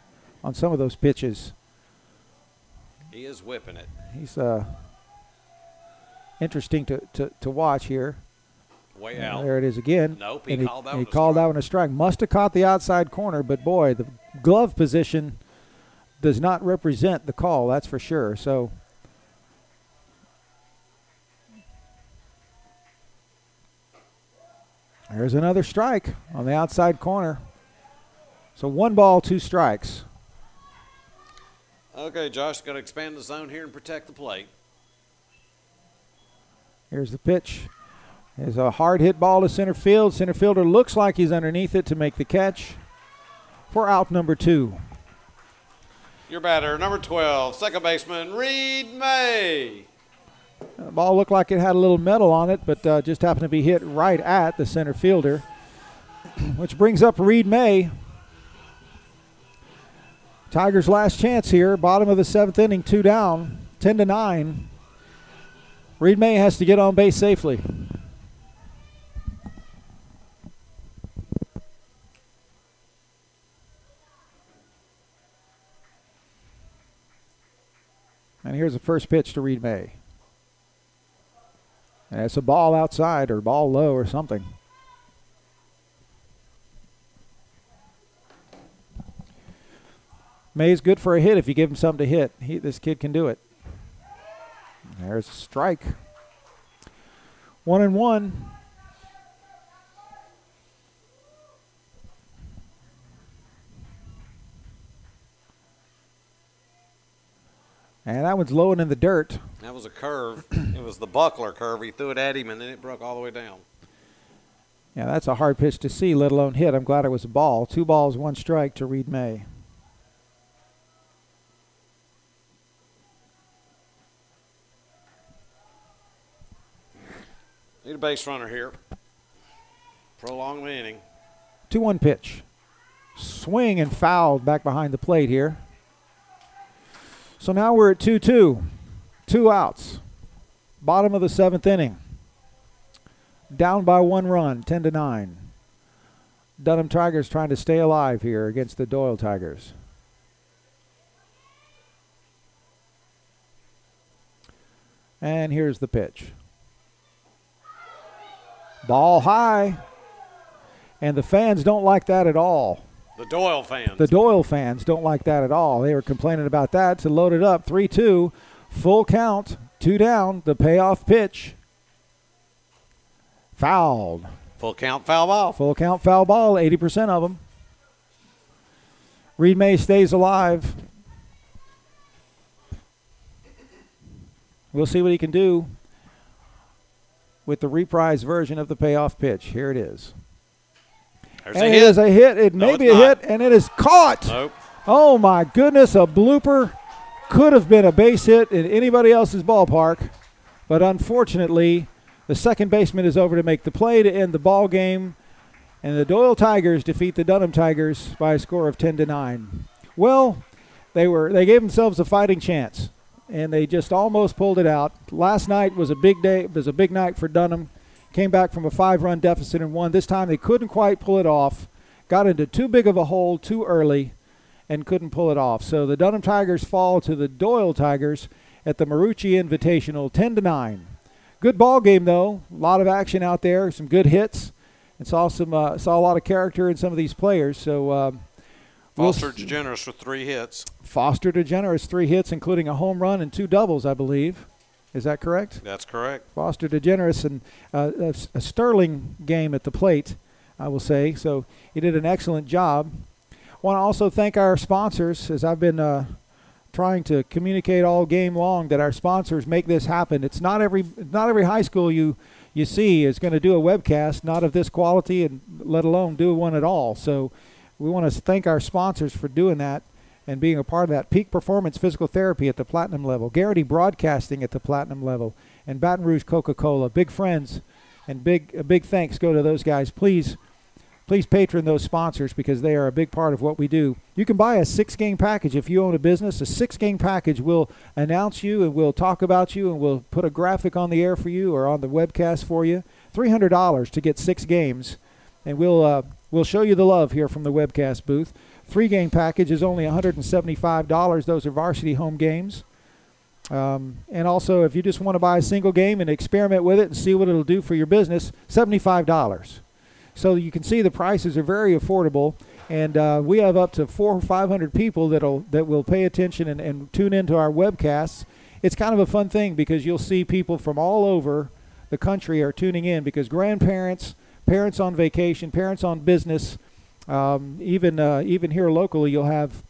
on some of those pitches. He is whipping it. He's interesting to watch here. Way out. There it is again. Nope, he called that one a called strike. that one a strike. Must have caught the outside corner, but boy, the glove position does not represent the call, that's for sure. So there's another strike on the outside corner. So 1 ball, 2 strikes. Okay, Josh got to expand the zone here and protect the plate. Here's the pitch. There's a hard hit ball to center field. Center fielder looks like he's underneath it to make the catch for out number 2. Your batter, number 12, second baseman, Reed May. The ball looked like it had a little metal on it, but just happened to be hit right at the center fielder, which brings up Reed May. Tigers' last chance here, bottom of the 7th inning, 2 down, 10-9. Reed May has to get on base safely. And here's the first pitch to Reed May. And it's a ball outside or ball low or something. May's good for a hit if you give him something to hit. This kid can do it. There's a strike. 1-1. And that one's low and in the dirt. That was a curve. It was the buckler curve. He threw it at him, and then it broke all the way down. Yeah, that's a hard pitch to see, let alone hit. I'm glad it was a ball. 2 balls, 1 strike to Reed May. Need a base runner here. Prolong the inning. 2-1 pitch. Swing and fouled back behind the plate here. So now we're at 2-2. 2 outs. Bottom of the 7th inning. Down by 1 run, 10-9. Dunham Tigers trying to stay alive here against the Doyle Tigers. And here's the pitch. Ball high. And the fans don't like that at all. The Doyle fans. The Doyle fans don't like that at all. They were complaining about that. To load it up, 3-2, full count, 2 down, the payoff pitch. Fouled. Full count, foul ball. Full count, foul ball, 80% of them. Reed May stays alive. We'll see what he can do with the reprise version of the payoff pitch. Here it is. There's And a it hit. is a hit. It No, may it's be a not. hit, and it is caught. Nope. Oh, my goodness, a blooper. Could have been a base hit in anybody else's ballpark, but unfortunately, the second baseman is over to make the play to end the ball game, and the Doyle Tigers defeat the Dunham Tigers by a score of 10-9. Well, they gave themselves a fighting chance, and they just almost pulled it out. Last night was a big day. It was a big night for Dunham. Came back from a 5-run deficit and won. This time they couldn't quite pull it off. Got into too big of a hole too early and couldn't pull it off. So the Dunham Tigers fall to the Doyle Tigers at the Marucci Invitational 10-9. Good ball game, though. A lot of action out there, some good hits, and saw a lot of character in some of these players. So Foster DeGeneres with 3 hits. Foster DeGeneres, 3 hits, including a home run and 2 doubles, I believe. Is that correct? That's correct. Foster DeGeneres, and a sterling game at the plate, I will say. So he did an excellent job. Want to also thank our sponsors, as I've been trying to communicate all game long, that our sponsors make this happen. It's not every high school you see is going to do a webcast, not of this quality, and let alone do one at all. So we want to thank our sponsors for doing that and being a part of that. Peak Performance Physical Therapy at the Platinum level, Garrity Broadcasting at the Platinum level, and Baton Rouge Coca-Cola. Big friends, and a big thanks go to those guys. Please patron those sponsors, because they are a big part of what we do. You can buy a 6-game package if you own a business. A 6-game package will announce you, and we'll talk about you, and we'll put a graphic on the air for you or on the webcast for you. $300 to get 6 games, and we'll show you the love here from the webcast booth. 3-game package is only $175. Those are varsity home games. And also, if you just want to buy a single game and experiment with it and see what it'll do for your business, $75. So you can see the prices are very affordable, and we have up to 400 or 500 people that will pay attention and tune into our webcasts. It's kind of a fun thing, because you'll see people from all over the country are tuning in, because grandparents, parents on vacation, parents on business, even here locally, you'll have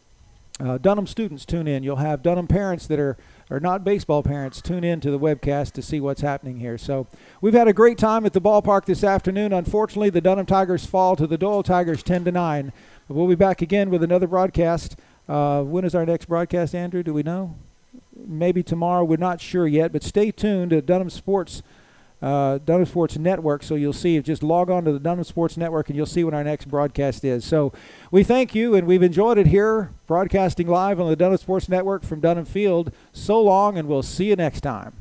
Dunham students tune in. You'll have Dunham parents that are not baseball parents tune in to the webcast to see what's happening here. So we've had a great time at the ballpark this afternoon. Unfortunately, the Dunham Tigers fall to the Doyle Tigers 10-9. But we'll be back again with another broadcast. When is our next broadcast, Andrew? Do we know? Maybe tomorrow. We're not sure yet. But stay tuned to Dunham Sports Network, so you'll see. Just log on to the Dunham Sports Network, and you'll see when our next broadcast is. So we thank you, and we've enjoyed it here, broadcasting live on the Dunham Sports Network from Dunham Field. So long, and we'll see you next time.